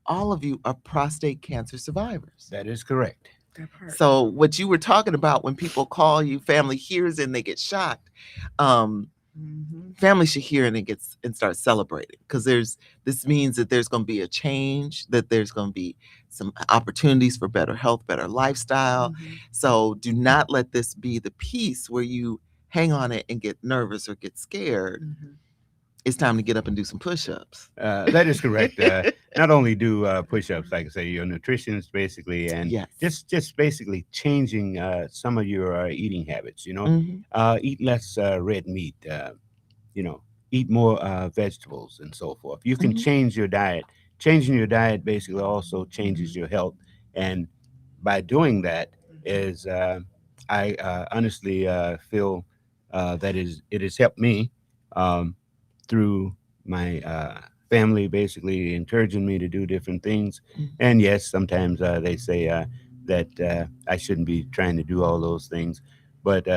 [SPEAKER 1] all of you are prostate cancer survivors.
[SPEAKER 4] That is correct.
[SPEAKER 5] That part.
[SPEAKER 1] So what you were talking about when people call you, family hears and they get shocked.
[SPEAKER 5] Mhm.
[SPEAKER 1] Family should hear and start celebrating, because this means that there's going to be a change, that there's going to be some opportunities for better health, better lifestyle.
[SPEAKER 5] Mhm.
[SPEAKER 1] So do not let this be the piece where you hang on it and get nervous or get scared.
[SPEAKER 5] Mhm.
[SPEAKER 1] It's time to get up and do some push-ups.
[SPEAKER 4] That is correct. Not only do push-ups, like I say, your nutrition is basically, and
[SPEAKER 1] Yes.
[SPEAKER 4] just basically changing some of your eating habits.
[SPEAKER 1] Mhm.
[SPEAKER 4] Eat less red meat. Eat more vegetables and so forth. You can
[SPEAKER 1] Mhm.
[SPEAKER 4] change your diet. Changing your diet basically also changes your health, and by doing that, is I honestly feel that it has helped me through my family basically encouraging me to do different things.
[SPEAKER 1] Mhm.
[SPEAKER 4] And yes, sometimes they say that I shouldn't be trying to do all those things, but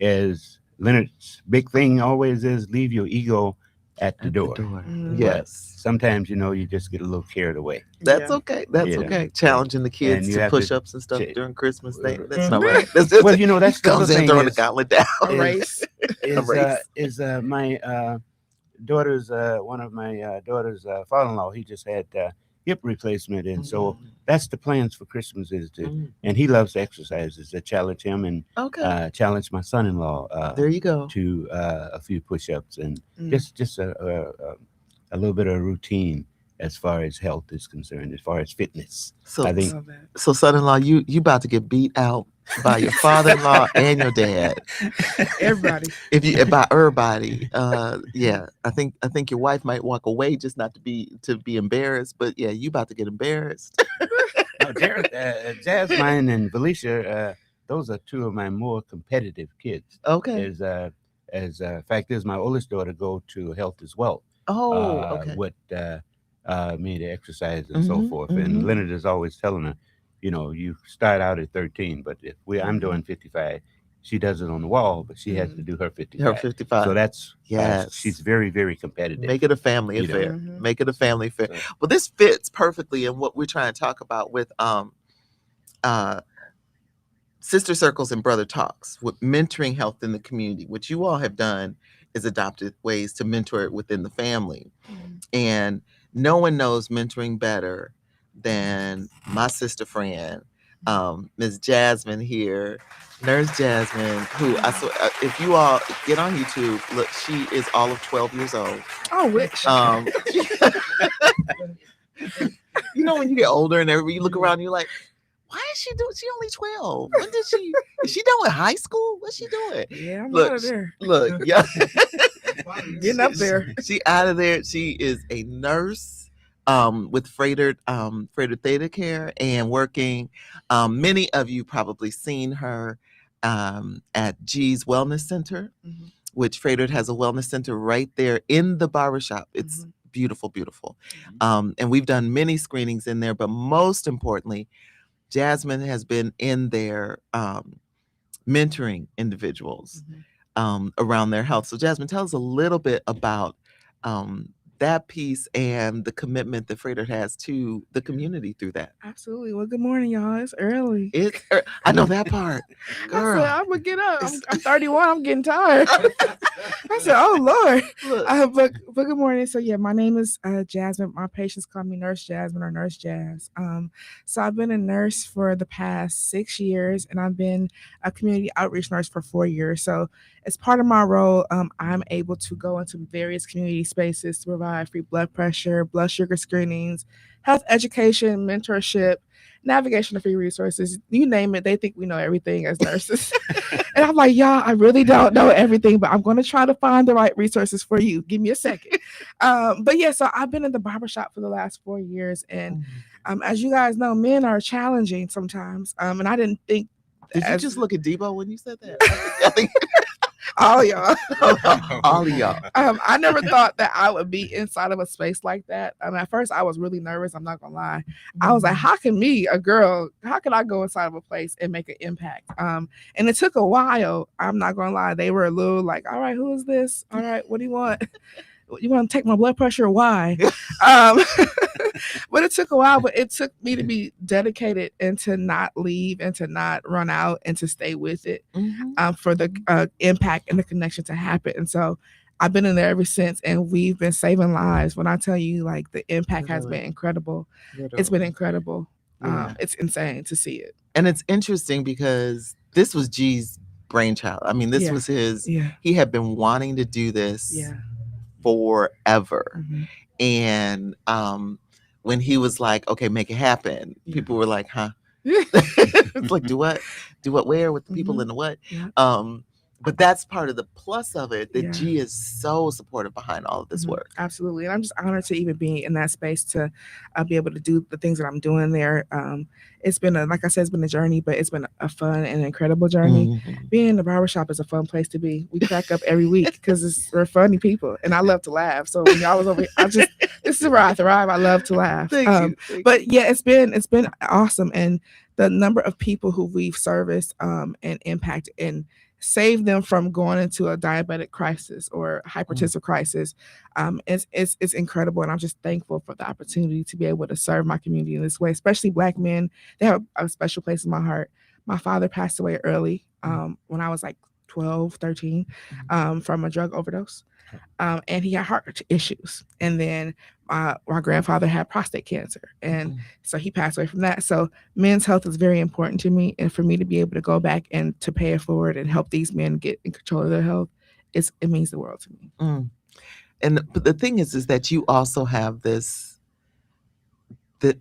[SPEAKER 4] as Leonard's big thing always is, leave your ego at the door.
[SPEAKER 5] Mhm.
[SPEAKER 1] Yes.
[SPEAKER 4] Sometimes you just get a little carried away.
[SPEAKER 1] That's
[SPEAKER 5] Yeah.
[SPEAKER 1] okay. That's
[SPEAKER 4] Yeah.
[SPEAKER 1] okay. Challenging the kids
[SPEAKER 4] you
[SPEAKER 1] to
[SPEAKER 4] have to
[SPEAKER 1] push-ups and stuff
[SPEAKER 4] ch-
[SPEAKER 1] during Christmas. That's
[SPEAKER 5] Mhm.
[SPEAKER 1] not right. That's just,
[SPEAKER 4] Well, that's the
[SPEAKER 1] comes
[SPEAKER 4] other
[SPEAKER 1] in
[SPEAKER 4] thing
[SPEAKER 1] throwing the
[SPEAKER 4] is-
[SPEAKER 1] gauntlet down.
[SPEAKER 5] A race.
[SPEAKER 4] is my daughter's one of my daughter's father-in-law. He just had hip replacement, and so that's the plans for Christmas is to.
[SPEAKER 1] Mhm.
[SPEAKER 4] And he loves to exercise. Is to challenge him and
[SPEAKER 1] Okay.
[SPEAKER 4] challenge my son-in-law
[SPEAKER 1] There you go.
[SPEAKER 4] to a few push-ups and
[SPEAKER 5] Mm.
[SPEAKER 4] just a little bit of routine as far as health is concerned, as far as fitness.
[SPEAKER 1] So,
[SPEAKER 4] I think-
[SPEAKER 5] Love that.
[SPEAKER 1] so son-in-law, you about to get beat out by your father-in-law and your dad.
[SPEAKER 5] Everybody.
[SPEAKER 1] If you by everybody, yeah, I think your wife might walk away just not to be embarrassed, but yeah, you about to get embarrassed.
[SPEAKER 4] No, Jasmine and Felicia, those are two of my more competitive kids.
[SPEAKER 1] Okay.
[SPEAKER 4] As fact is, my oldest daughter go to Health as Well.
[SPEAKER 1] Oh, okay.
[SPEAKER 4] With me to exercise and so
[SPEAKER 1] Mhm,
[SPEAKER 4] forth.
[SPEAKER 1] mhm.
[SPEAKER 4] And Leonard is always telling her, you start out at 13, but if I'm doing 55, she does it on the wall, but she has to do her 55.
[SPEAKER 1] Her 55.
[SPEAKER 4] So that's
[SPEAKER 1] Yes.
[SPEAKER 4] she's very, very competitive.
[SPEAKER 1] Make it a family
[SPEAKER 4] You know.
[SPEAKER 1] affair.
[SPEAKER 5] Mhm.
[SPEAKER 1] Make it a family affair.
[SPEAKER 4] So-
[SPEAKER 1] Well, this fits perfectly in what we're trying to talk about with sister circles and brother talks, with mentoring health in the community. What you all have done is adopted ways to mentor it within the family.
[SPEAKER 5] Mhm.
[SPEAKER 1] And no one knows mentoring better than my sister friend, Ms. Jasmine here, Nurse Jasmine, who I saw. If you all get on YouTube, look, she is all of 12 years old.
[SPEAKER 5] Oh, which?
[SPEAKER 1] You know, when you get older and everybody, you look around, and you're like, why is she doing? She only 12. When did she? Is she done with high school? What's she doing?
[SPEAKER 5] Yeah, I'm
[SPEAKER 1] Look,
[SPEAKER 5] out of there.
[SPEAKER 1] Look, yeah.
[SPEAKER 5] Getting up there.
[SPEAKER 1] She out of there. She is a nurse with Freighter Theta Care and working. Many of you probably seen her at G's Wellness Center,
[SPEAKER 5] Mhm.
[SPEAKER 1] which Freighter has a wellness center right there in the barbershop. It's beautiful, beautiful. And we've done many screenings in there, but most importantly, Jasmine has been in there mentoring individuals around their health. So Jasmine, tell us a little bit about that piece and the commitment that Freighter has to the community through that.
[SPEAKER 5] Absolutely. Well, good morning, y'all. It's early.
[SPEAKER 1] I know that part,
[SPEAKER 5] I
[SPEAKER 1] girl.
[SPEAKER 5] said, I'm gonna get up. I'm 31. I'm getting tired. I said, oh Lord.
[SPEAKER 1] Look,
[SPEAKER 5] But good morning. So yeah, my name is Jasmine. My patients call me Nurse Jasmine or Nurse Jazz. So I've been a nurse for the past 6 years, and I've been a community outreach nurse for 4 years. So as part of my role, I'm able to go into various community spaces to provide free blood pressure, blood sugar screenings, health education, mentorship, navigation of free resources. You name it, they think we know everything as nurses. And I'm like, y'all, I really don't know everything, but I'm going to try to find the right resources for you. Give me a second. But yeah, so I've been in the barbershop for the last 4 years. And as you guys know, men are challenging sometimes. And I didn't think.
[SPEAKER 1] Did you just look at Debo when you said that? I think
[SPEAKER 5] all of y'all.
[SPEAKER 1] all of y'all.
[SPEAKER 5] I never thought that I would be inside of a space like that. At first I was really nervous. I'm not gonna lie. I was like, how can a girl, how can I go inside of a place and make an impact? And it took a while. I'm not gonna lie. They were a little like, all right, who is this? All right, what do you want? You want to take my blood pressure? Why? But it took a while, but it took me to be dedicated and to not leave and to not run out and to stay with it for the impact and the connection to happen. And so I've been in there ever since, and we've been saving lives. When I tell you, like, the impact has been incredible. It's been incredible. It's insane to see it.
[SPEAKER 1] And it's interesting because this was G's brainchild. I mean, this was his. He had been wanting to do this forever. And when he was like, okay, make it happen, people were like, huh? It's like, do what where with the people in the what? But that's part of the plus of it, that G is so supportive behind all of this work.
[SPEAKER 5] Absolutely. And I'm just honored to even be in that space to be able to do the things that I'm doing there. It's been like I said, it's been a journey, but it's been a fun and incredible journey. Being in the barbershop is a fun place to be. We crack up every week because we're funny people, and I love to laugh. So when y'all was over here, this is where I thrive. I love to laugh.
[SPEAKER 1] Thank you.
[SPEAKER 5] But yeah, it's been awesome. And the number of people who we've serviced and impacted and save them from going into a diabetic crisis or hypertensive crisis. It's incredible. And I'm just thankful for the opportunity to be able to serve my community in this way, especially Black men. They have a special place in my heart. My father passed away early when I was like 12, 13 from a drug overdose. And he had heart issues. And then my grandfather had prostate cancer. And so he passed away from that. So men's health is very important to me. And for me to be able to go back and to pay it forward and help these men get in control of their health, it means the world to me.
[SPEAKER 1] But the thing is that you also have this.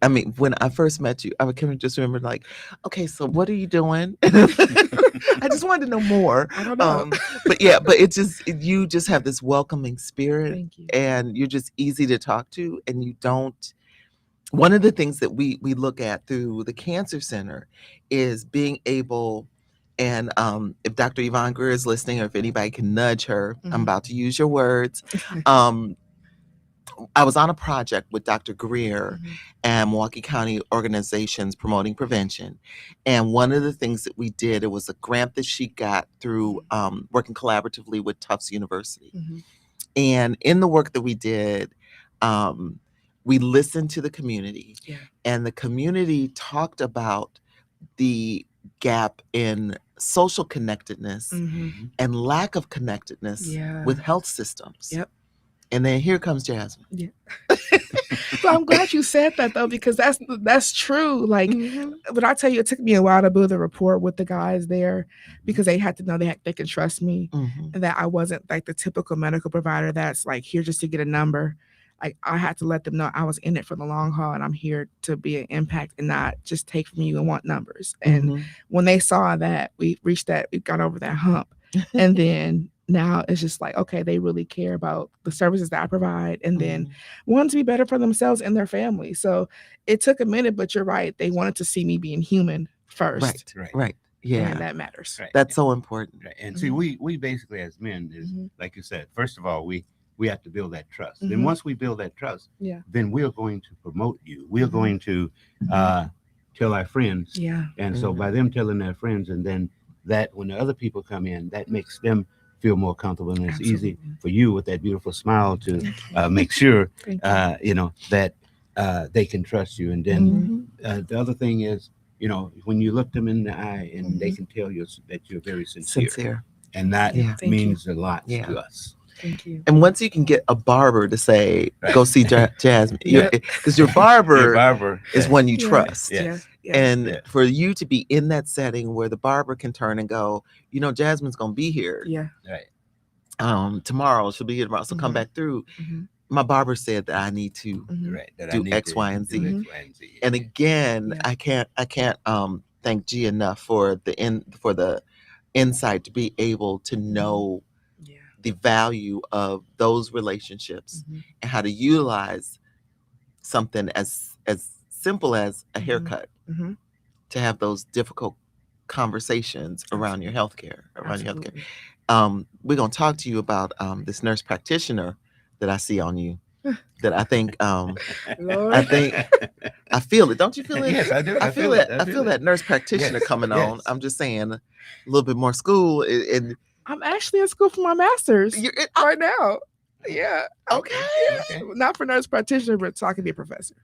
[SPEAKER 1] I mean, when I first met you, I can just remember like, okay, so what are you doing? I just wanted to know more.
[SPEAKER 5] I don't know.
[SPEAKER 1] But you just have this welcoming spirit.
[SPEAKER 5] Thank you.
[SPEAKER 1] And you're just easy to talk to. And you don't, one of the things that we look at through the Cancer Center is being able, and if Dr. Yvonne Greer is listening, or if anybody can nudge her, I'm about to use your words. I was on a project with Dr. Greer and Milwaukee County organizations promoting prevention. And one of the things that we did, it was a grant that she got through working collaboratively with Tufts University. And in the work that we did, we listened to the community, and the community talked about the gap in social connectedness and lack of connectedness with health systems. And then here comes Jasmine.
[SPEAKER 5] So I'm glad you said that, though, because that's true. Like, but I tell you, it took me a while to build a rapport with the guys there, because they had to know they could trust me, and that I wasn't like the typical medical provider that's like here just to get a number. like I had to let them know I was in it for the long haul and I'm here to be an impact and not just take from you and want numbers. And
[SPEAKER 1] Mhm.
[SPEAKER 5] when they saw that, we got over that hump. And then now it's just like, okay, they really care about the services that I provide and then want to be better for themselves and their family. So it took a minute, but you're right. They wanted to see me being human first.
[SPEAKER 1] Right. Yeah.
[SPEAKER 5] And that matters.
[SPEAKER 4] Right.
[SPEAKER 1] That's so important.
[SPEAKER 4] Right. And see, we basically as men is like you said, first of all, we have to build that trust. Then once we build that trust, then we're going to promote you. We're going to tell our friends.
[SPEAKER 5] Yeah.
[SPEAKER 4] And so by them telling their friends, and then that when the other people come in, that makes them feel more comfortable, and it's easy for you with that beautiful smile to make sure that they can trust you. And then the other thing is, when you look them in the eye and they can tell you that you're very sincere. And that means a lot to us.
[SPEAKER 5] Thank you.
[SPEAKER 1] And once you can get a barber to say, go see Jasmine, because your barber is one you trust.
[SPEAKER 4] Yes.
[SPEAKER 1] And for you to be in that setting where the barber can turn and go, Jasmine's going to be here.
[SPEAKER 5] Yeah.
[SPEAKER 4] Right.
[SPEAKER 1] Tomorrow, she'll be here tomorrow. So come back through. My barber said that I need to do X, Y, and Z. And again, I can't thank G enough for the insight to be able to know the value of those relationships and how to utilize something as simple as a haircut to have those difficult conversations around your healthcare. We're gonna talk to you about this nurse practitioner that I see on you. That I think I feel it. Don't you feel it?
[SPEAKER 4] Yes, I do.
[SPEAKER 1] I feel it. I feel that nurse practitioner coming on. I'm just saying a little bit more school and
[SPEAKER 5] I'm actually in school for my master's right now. Yeah.
[SPEAKER 1] Okay.
[SPEAKER 5] Not for nurse practitioner, but so I can be a professor.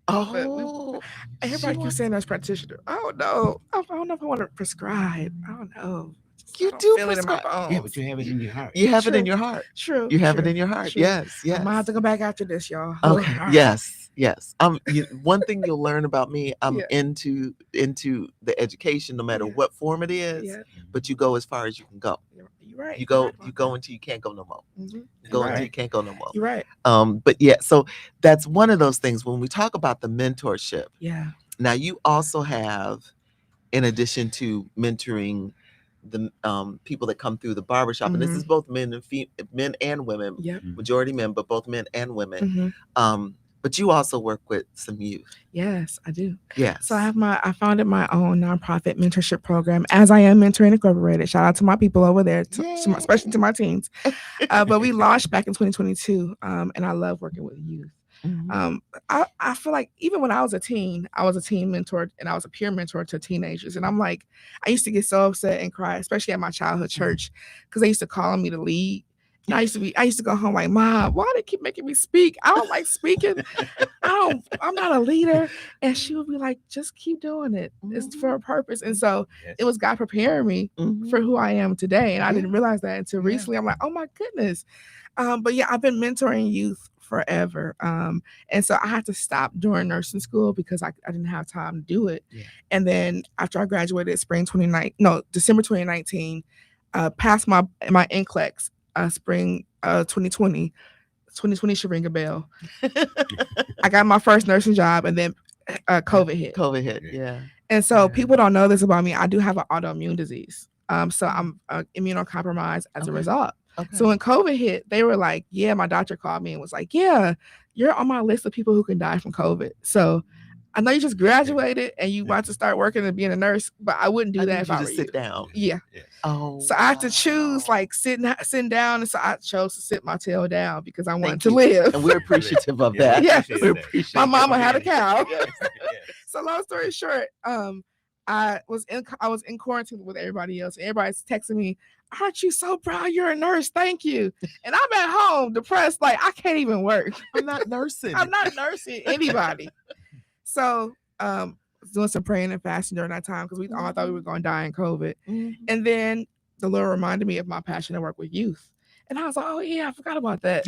[SPEAKER 1] Oh,
[SPEAKER 5] Everybody keeps saying nurse practitioner. I don't know. I don't know if I want to prescribe. I don't know.
[SPEAKER 1] You
[SPEAKER 5] I don't
[SPEAKER 1] do
[SPEAKER 5] feel it in my
[SPEAKER 1] prescribe.
[SPEAKER 5] bones.
[SPEAKER 4] Yeah, but you have it in your heart.
[SPEAKER 1] You have it in
[SPEAKER 5] True.
[SPEAKER 1] your heart.
[SPEAKER 5] True.
[SPEAKER 1] You have it
[SPEAKER 5] true,
[SPEAKER 1] in your heart.
[SPEAKER 5] true.
[SPEAKER 1] Yes.
[SPEAKER 5] I might have to go back after this, y'all.
[SPEAKER 1] Okay.
[SPEAKER 5] All right.
[SPEAKER 1] Yes. One thing you'll learn about me, I'm
[SPEAKER 5] Yeah.
[SPEAKER 1] into the education, no matter what form it is.
[SPEAKER 5] Yeah.
[SPEAKER 1] But you go as far as you can go.
[SPEAKER 5] You're right.
[SPEAKER 1] You go until you can't go no more.
[SPEAKER 5] Mhm.
[SPEAKER 1] You go
[SPEAKER 5] You're
[SPEAKER 1] until
[SPEAKER 5] right.
[SPEAKER 1] you can't go no more.
[SPEAKER 5] You're right.
[SPEAKER 1] But yeah, so that's one of those things when we talk about the mentorship.
[SPEAKER 5] Yeah.
[SPEAKER 1] Now you also have, in addition to mentoring the people that come through the barbershop, and this is both men and women,
[SPEAKER 5] Yep.
[SPEAKER 1] majority men, but both men and women.
[SPEAKER 5] Mhm.
[SPEAKER 1] But you also work with some youth.
[SPEAKER 5] Yes, I do.
[SPEAKER 1] Yes.
[SPEAKER 5] So I founded my own nonprofit mentorship program, As I Am Mentoring Incorporated. Shout out to my people over there, especially to my teens. But we launched back in 2022, and I love working with youth. I feel like even when I was a teen mentor, and I was a peer mentor to teenagers. And I'm like, I used to get so upset and cry, especially at my childhood church, because they used to call on me to lead. And I used to go home like, Mom, why do they keep making me speak? I don't like speaking. I'm not a leader. And she would be like, just keep doing it. It's for a purpose. And so it was God preparing me for who I am today. And I didn't realize that until recently. I'm like, oh my goodness. But yeah, I've been mentoring youth forever. And so I had to stop during nursing school because I didn't have time to do it. Yeah. And then after I graduated December 2019, passed my NCLEX, spring 2020 should ring a bell. I got my first nursing job, and then COVID hit.
[SPEAKER 1] Yeah.
[SPEAKER 5] And so people don't know this about me. I do have an autoimmune disease. So I'm immunocompromised as a result. Okay. So when COVID hit, they were like, yeah, my doctor called me and was like, yeah, you're on my list of people who can die from COVID. So I know you just graduated and you want to start working and being a nurse, but I wouldn't do that if I were you.
[SPEAKER 1] Sit down.
[SPEAKER 5] Yeah.
[SPEAKER 1] Oh.
[SPEAKER 5] So I had to choose like sitting down, and so I chose to sit my tail down because I wanted to live.
[SPEAKER 1] And we're appreciative of that.
[SPEAKER 5] Yes.
[SPEAKER 1] We're appreciative.
[SPEAKER 5] My mama had a cow. So long story short, I was in quarantine with everybody else. And everybody's texting me, aren't you so proud you're a nurse? Thank you. And I'm at home depressed, like I can't even work.
[SPEAKER 1] I'm not nursing.
[SPEAKER 5] I'm not nursing anybody. So doing some praying and fasting during that time because we all thought we were going to die in COVID. And then the Lord reminded me of my passion to work with youth. And I was like, oh yeah, I forgot about that.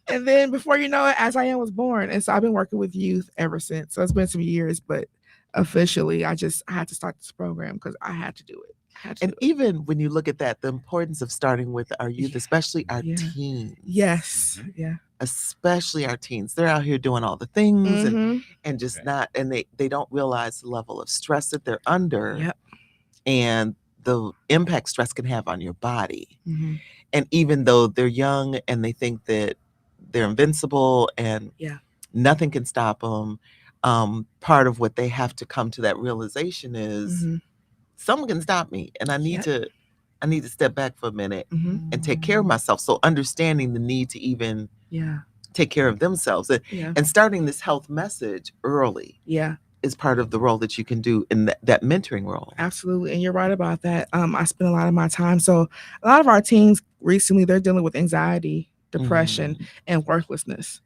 [SPEAKER 5] And then before you know it, As I Am was born. And so I've been working with youth ever since. So it's been some years, but officially I had to start this program because I had to do it.
[SPEAKER 1] And even when you look at that, the importance of starting with our youth, especially our teens.
[SPEAKER 5] Yes. Yeah.
[SPEAKER 1] especially our teens. They're out here doing all the things
[SPEAKER 5] Mhm.
[SPEAKER 1] and just
[SPEAKER 4] Right.
[SPEAKER 1] not, and they don't realize the level of stress that they're under
[SPEAKER 5] Yep.
[SPEAKER 1] and the impact stress can have on your body.
[SPEAKER 5] Mhm.
[SPEAKER 1] And even though they're young and they think that they're invincible and
[SPEAKER 5] Yeah.
[SPEAKER 1] nothing can stop them, part of what they have to come to that realization is
[SPEAKER 5] Mhm.
[SPEAKER 1] someone can stop me, and I need
[SPEAKER 5] Yep.
[SPEAKER 1] to step back for a minute
[SPEAKER 5] Mhm.
[SPEAKER 1] and take care of myself. So understanding the need to even
[SPEAKER 5] Yeah.
[SPEAKER 1] take care of themselves
[SPEAKER 5] Yeah.
[SPEAKER 1] and starting this health message early
[SPEAKER 5] Yeah.
[SPEAKER 1] is part of the role that you can do in that mentoring role.
[SPEAKER 5] Absolutely. And you're right about that. I spend a lot of my time. So a lot of our teens recently, they're dealing with anxiety, depression, and worthlessness.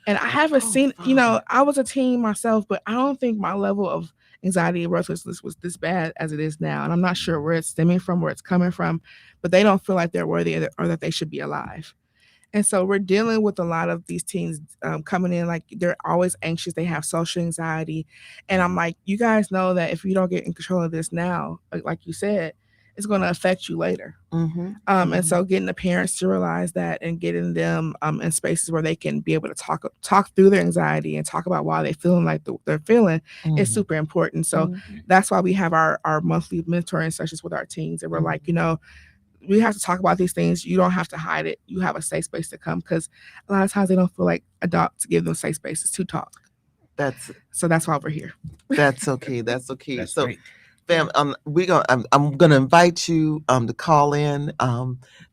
[SPEAKER 5] And I haven't
[SPEAKER 1] Oh,
[SPEAKER 5] seen,
[SPEAKER 1] Father.
[SPEAKER 5] I was a teen myself, but I don't think my level of anxiety and worthlessness was this bad as it is now. And I'm not sure where it's stemming from, where it's coming from, but they don't feel like they're worthy or that they should be alive. And so we're dealing with a lot of these teens coming in, like they're always anxious. They have social anxiety. And I'm like, you guys know that if you don't get in control of this now, like you said, it's going to affect you later. And so getting the parents to realize that and getting them in spaces where they can be able to talk through their anxiety and talk about why they're feeling like they're feeling is super important. So that's why we have our monthly mentoring sessions with our teens. And we're like, we have to talk about these things. You don't have to hide it. You have a safe space to come because a lot of times they don't feel like adults give them safe spaces to talk. So that's why we're here.
[SPEAKER 1] That's okay. That's okay.
[SPEAKER 4] That's
[SPEAKER 1] So,
[SPEAKER 4] great.
[SPEAKER 1] fam, I'm gonna invite you to call in,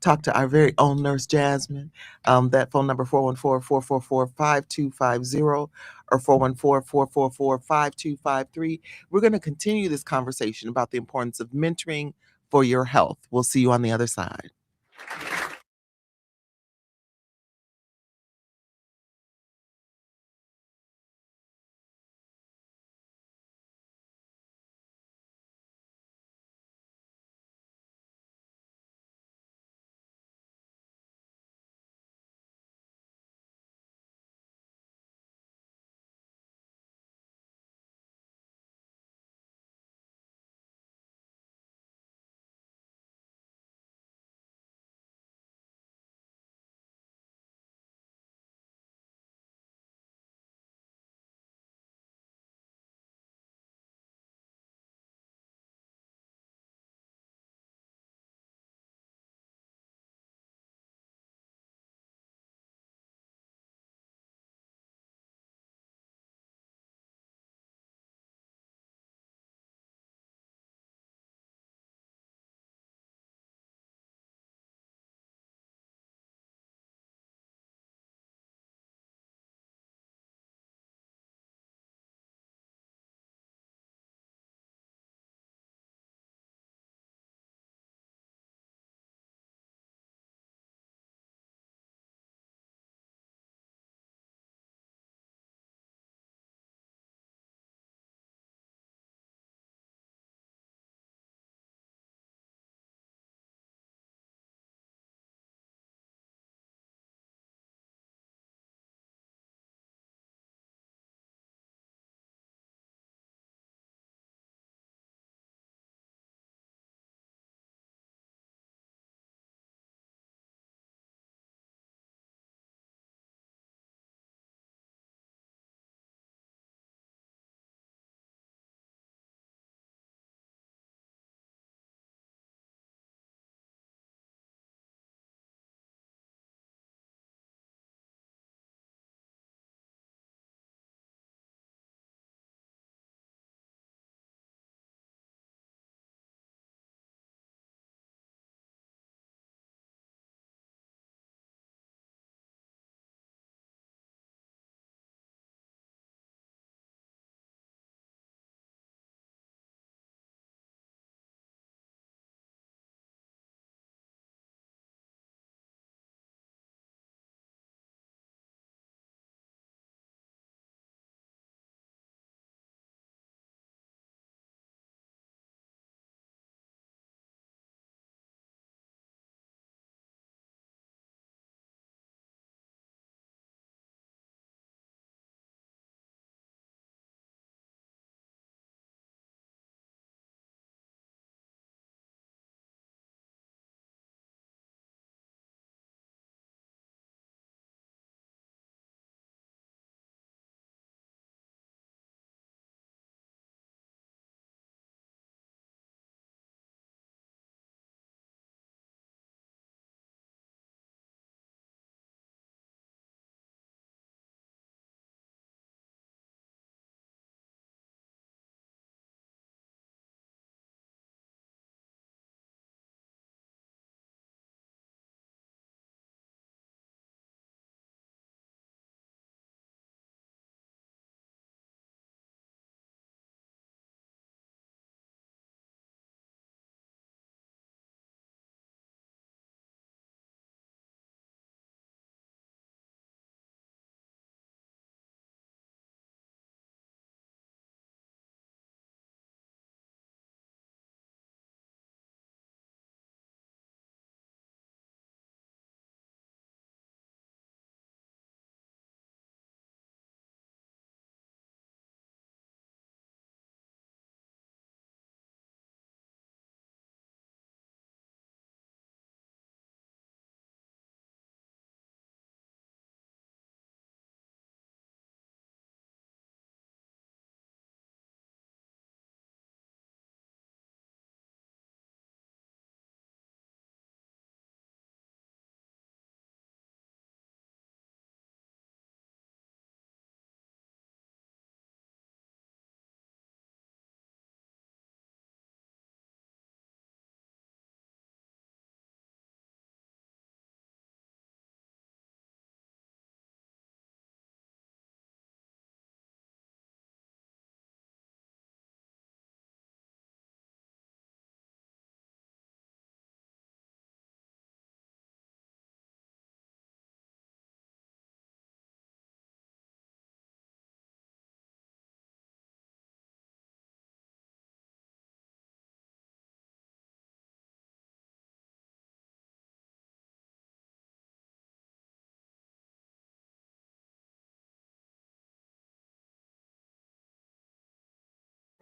[SPEAKER 1] talk to our very own nurse Jasmine. That phone number 414-444-5250 or 414-444-5253. We're gonna continue this conversation about the importance of mentoring for your health. We'll see you on the other side.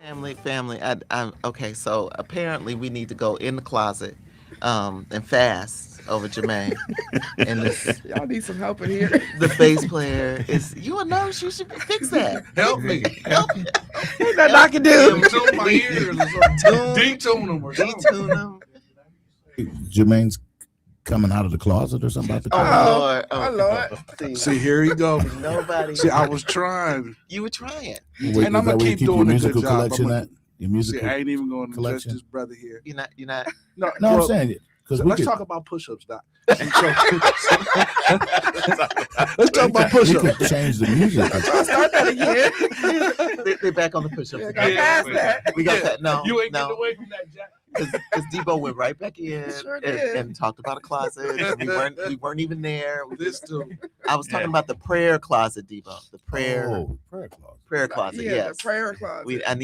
[SPEAKER 1] Family. I'm okay. So apparently we need to go in the closet, and fast over Jermaine. And this,
[SPEAKER 5] Y'all need some help in here.
[SPEAKER 1] the bass player is. You a nurse? You should fix that.
[SPEAKER 2] Help me.
[SPEAKER 1] Help me.
[SPEAKER 5] Ain't nothing I can do.
[SPEAKER 2] Tune my ears or something. Detune them or something.
[SPEAKER 1] Detune them.
[SPEAKER 3] Jermaine's coming out of the closet or something about the
[SPEAKER 1] Oh
[SPEAKER 3] closet?
[SPEAKER 1] Lord.
[SPEAKER 5] Oh, Lord.
[SPEAKER 2] See, here he go.
[SPEAKER 1] Nobody.
[SPEAKER 2] See, I was trying.
[SPEAKER 1] You were trying.
[SPEAKER 3] Wait,
[SPEAKER 2] And
[SPEAKER 3] is
[SPEAKER 2] I'ma
[SPEAKER 3] that where you
[SPEAKER 2] keep
[SPEAKER 3] keep your
[SPEAKER 2] doing a good
[SPEAKER 3] musical
[SPEAKER 2] job.
[SPEAKER 3] collection
[SPEAKER 2] I'ma-
[SPEAKER 3] at? Your
[SPEAKER 2] See,
[SPEAKER 3] musical
[SPEAKER 2] I ain't even going to judge
[SPEAKER 3] collection?
[SPEAKER 2] this brother here.
[SPEAKER 1] You're not.
[SPEAKER 3] No,
[SPEAKER 2] well,
[SPEAKER 3] I'm saying it because
[SPEAKER 2] so
[SPEAKER 3] we
[SPEAKER 2] let's
[SPEAKER 3] could,
[SPEAKER 2] talk about push-ups, Doc. And so- let's talk about
[SPEAKER 3] we
[SPEAKER 2] push-ups.
[SPEAKER 3] could change the music.
[SPEAKER 5] I'll start that again.
[SPEAKER 1] They're back on the push-ups.
[SPEAKER 5] Yeah,
[SPEAKER 1] again.
[SPEAKER 5] got past that.
[SPEAKER 1] We got that. No,
[SPEAKER 2] You ain't getting
[SPEAKER 1] no.
[SPEAKER 2] away from that, Jack.
[SPEAKER 1] Because Debo went right back in
[SPEAKER 5] Sure
[SPEAKER 1] and,
[SPEAKER 5] did.
[SPEAKER 1] and talked about a closet. And we weren't even there.
[SPEAKER 2] This too.
[SPEAKER 1] I was talking about the prayer closet, Debo. The prayer
[SPEAKER 3] Prayer closet.
[SPEAKER 1] closet.
[SPEAKER 5] Yeah,
[SPEAKER 1] Yes.
[SPEAKER 5] the prayer closet.
[SPEAKER 1] I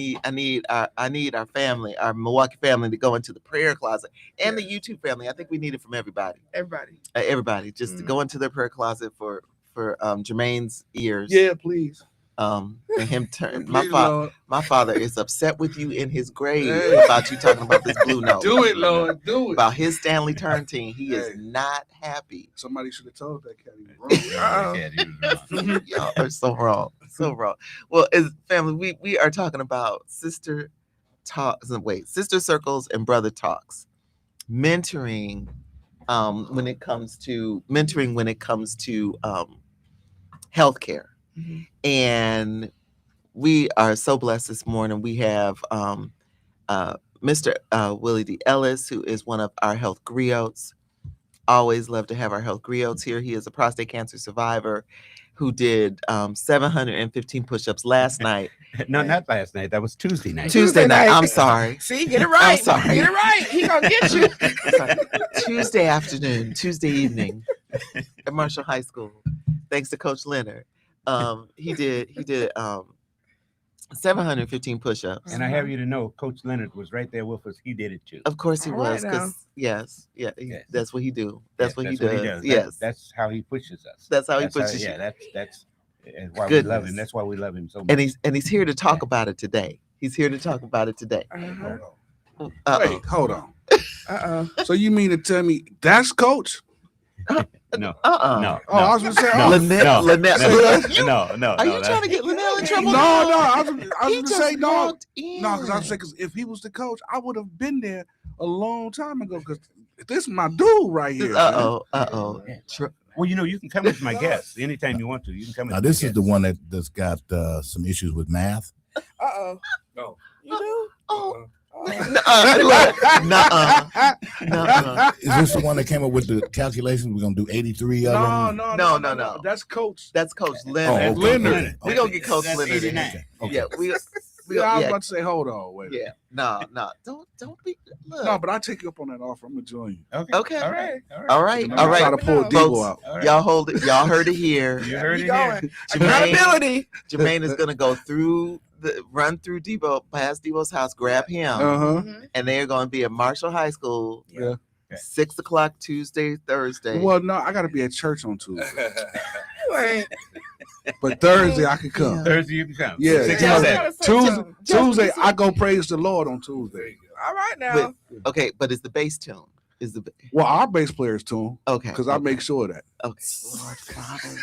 [SPEAKER 1] need our family, our Milwaukee family, to go into the prayer closet, and the YouTube family. I think we need it from everybody.
[SPEAKER 5] Everybody.
[SPEAKER 1] Just to go into their prayer closet for Jermaine's ears.
[SPEAKER 2] Yeah, please.
[SPEAKER 1] And him turn.
[SPEAKER 2] Please, Lord.
[SPEAKER 1] My father is upset with you in his grave
[SPEAKER 2] Hey.
[SPEAKER 1] about you talking about this blue note.
[SPEAKER 2] Do it, Lord. Do it.
[SPEAKER 1] About his Stanley Turntine. He is
[SPEAKER 2] Hey.
[SPEAKER 1] not happy.
[SPEAKER 2] Somebody should have told that cat he was wrong.
[SPEAKER 1] Y'all are so wrong. So wrong. Well, as family, we are talking about sister talks. Sister circles and brother talks. Mentoring when it comes to healthcare.
[SPEAKER 5] Mhm.
[SPEAKER 1] And we are so blessed this morning. We have Mr. Willie D. Ellis, who is one of our health griots. Always love to have our health griots here. He is a prostate cancer survivor who did 715 push-ups last night.
[SPEAKER 4] No, not last night. That was Tuesday night.
[SPEAKER 1] Tuesday night.
[SPEAKER 5] night.
[SPEAKER 1] I'm sorry.
[SPEAKER 5] See, get it right.
[SPEAKER 1] sorry.
[SPEAKER 5] Get it right. He gonna get you.
[SPEAKER 1] Sorry. Tuesday afternoon, Tuesday evening at Marshall High School. Thanks to Coach Leonard. He did 715 push-ups.
[SPEAKER 4] And I have you to know, Coach Leonard was right there with us. He did it too.
[SPEAKER 1] Of course he
[SPEAKER 5] All right
[SPEAKER 1] was, because
[SPEAKER 4] Yes.
[SPEAKER 1] that's what he do. That's what he
[SPEAKER 4] That's
[SPEAKER 1] does.
[SPEAKER 4] That-
[SPEAKER 1] Yes,
[SPEAKER 4] that's how he pushes us.
[SPEAKER 1] that's how he pushes you.
[SPEAKER 4] Yeah, that's why we love
[SPEAKER 1] Goodness.
[SPEAKER 4] him. That's why we love him so much.
[SPEAKER 1] And he's here to talk about it today. He's here to talk about it today.
[SPEAKER 5] Uh-huh.
[SPEAKER 2] Wait, hold on.
[SPEAKER 5] Uh-oh.
[SPEAKER 2] So you mean to tell me that's Coach?
[SPEAKER 4] no,
[SPEAKER 1] Uh-uh.
[SPEAKER 4] no,
[SPEAKER 2] Oh, I was gonna say,
[SPEAKER 4] no,
[SPEAKER 2] oh,
[SPEAKER 1] Lynette-
[SPEAKER 4] no,
[SPEAKER 1] Lynette-
[SPEAKER 4] no.
[SPEAKER 1] Are you trying to get Linnell in trouble?
[SPEAKER 2] no, I was
[SPEAKER 1] He
[SPEAKER 2] gonna
[SPEAKER 1] just
[SPEAKER 2] say no.
[SPEAKER 1] walked in.
[SPEAKER 2] No, because I was saying, because if he was the coach, I would have been there a long time ago. Because this is my dude right here.
[SPEAKER 1] Uh-oh.
[SPEAKER 4] Well, you can come as my guest anytime you want to. You can come.
[SPEAKER 3] Now
[SPEAKER 4] as
[SPEAKER 3] this
[SPEAKER 4] my
[SPEAKER 3] is the
[SPEAKER 4] guest.
[SPEAKER 3] one that's got some issues with math.
[SPEAKER 5] Uh-oh.
[SPEAKER 2] No.
[SPEAKER 5] You do?
[SPEAKER 1] Oh,
[SPEAKER 5] Oh.
[SPEAKER 1] nuh-uh.
[SPEAKER 3] Is this the one that came up with the calculations? We're gonna do 83 of them.
[SPEAKER 2] No. That's Coach.
[SPEAKER 1] That's Coach
[SPEAKER 3] Oh,
[SPEAKER 1] Leonard.
[SPEAKER 3] okay.
[SPEAKER 2] Leonard.
[SPEAKER 1] We gonna get Coach
[SPEAKER 4] That's
[SPEAKER 1] Leonard in
[SPEAKER 4] 89.
[SPEAKER 1] here.
[SPEAKER 3] Okay.
[SPEAKER 1] Yeah, we
[SPEAKER 2] Yeah, I was
[SPEAKER 1] yeah,
[SPEAKER 2] about to say, hold on, wait.
[SPEAKER 1] yeah. No. Don't be. Look.
[SPEAKER 2] No, but I take you up on that offer. I'm gonna join you.
[SPEAKER 1] Okay.
[SPEAKER 4] All right.
[SPEAKER 1] All right.
[SPEAKER 2] I'm
[SPEAKER 1] All
[SPEAKER 2] gonna try
[SPEAKER 1] right.
[SPEAKER 2] to pull
[SPEAKER 5] Folks,
[SPEAKER 2] Debo out.
[SPEAKER 4] All right.
[SPEAKER 1] Y'all hold it. Y'all heard it here.
[SPEAKER 4] You heard
[SPEAKER 5] We
[SPEAKER 4] it here.
[SPEAKER 5] going.
[SPEAKER 1] Jermaine,
[SPEAKER 5] Accountability.
[SPEAKER 1] Jermaine is gonna go run through Debo, past Debo's house, grab him,
[SPEAKER 2] Uh-huh.
[SPEAKER 5] Mhm.
[SPEAKER 1] and they're gonna be at Marshall High School.
[SPEAKER 2] Yeah.
[SPEAKER 1] 6:00 Tuesday, Thursday.
[SPEAKER 2] Well, no, I gotta be at church on Tuesday,
[SPEAKER 5] You ain't.
[SPEAKER 2] but Thursday I can come.
[SPEAKER 4] Thursday you can come.
[SPEAKER 2] Yeah,
[SPEAKER 4] 6
[SPEAKER 2] yeah.
[SPEAKER 4] and
[SPEAKER 5] Yeah.
[SPEAKER 4] 7.
[SPEAKER 2] Tuesday I go praise the Lord on Tuesday.
[SPEAKER 5] All right now.
[SPEAKER 1] Okay, but it's the bass tune.
[SPEAKER 2] Well, our bass players tune
[SPEAKER 1] Okay?
[SPEAKER 2] because I make sure of that.
[SPEAKER 1] Okay. Lord Father.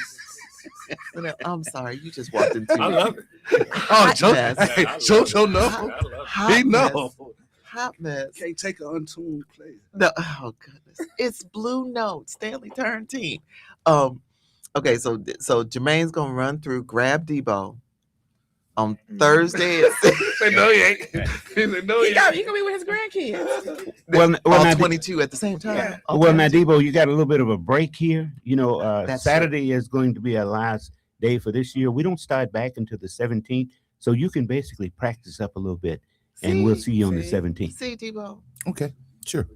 [SPEAKER 1] I'm sorry, you just walked into.
[SPEAKER 6] I love it.
[SPEAKER 2] Oh,
[SPEAKER 1] Hot
[SPEAKER 2] Joe,
[SPEAKER 1] mess.
[SPEAKER 2] hey, Joe, no,
[SPEAKER 6] I love it.
[SPEAKER 1] Hot
[SPEAKER 2] he
[SPEAKER 1] mess.
[SPEAKER 2] know.
[SPEAKER 1] Hot mess.
[SPEAKER 2] Can't take an untuned player.
[SPEAKER 1] No, oh goodness, it's Blue Note, Stanley Turntine. Okay, so Jermaine's gonna run through, grab Debo on Thursday.
[SPEAKER 2] Say no, you ain't. He said no,
[SPEAKER 5] He
[SPEAKER 2] you ain't.
[SPEAKER 5] gonna be with his grandkids.
[SPEAKER 4] Well,
[SPEAKER 1] all
[SPEAKER 4] now,
[SPEAKER 1] 22 at the same time.
[SPEAKER 5] Yeah.
[SPEAKER 1] All
[SPEAKER 4] well, now,
[SPEAKER 1] 22.
[SPEAKER 4] Debo, you got a little bit of a break here.
[SPEAKER 1] That's
[SPEAKER 4] Saturday is going to be our last day for this year. We don't start back until the 17th, so you can basically practice up a little bit, and we'll see you on the
[SPEAKER 5] see.
[SPEAKER 4] 17th.
[SPEAKER 1] See, Debo.
[SPEAKER 3] Okay, sure.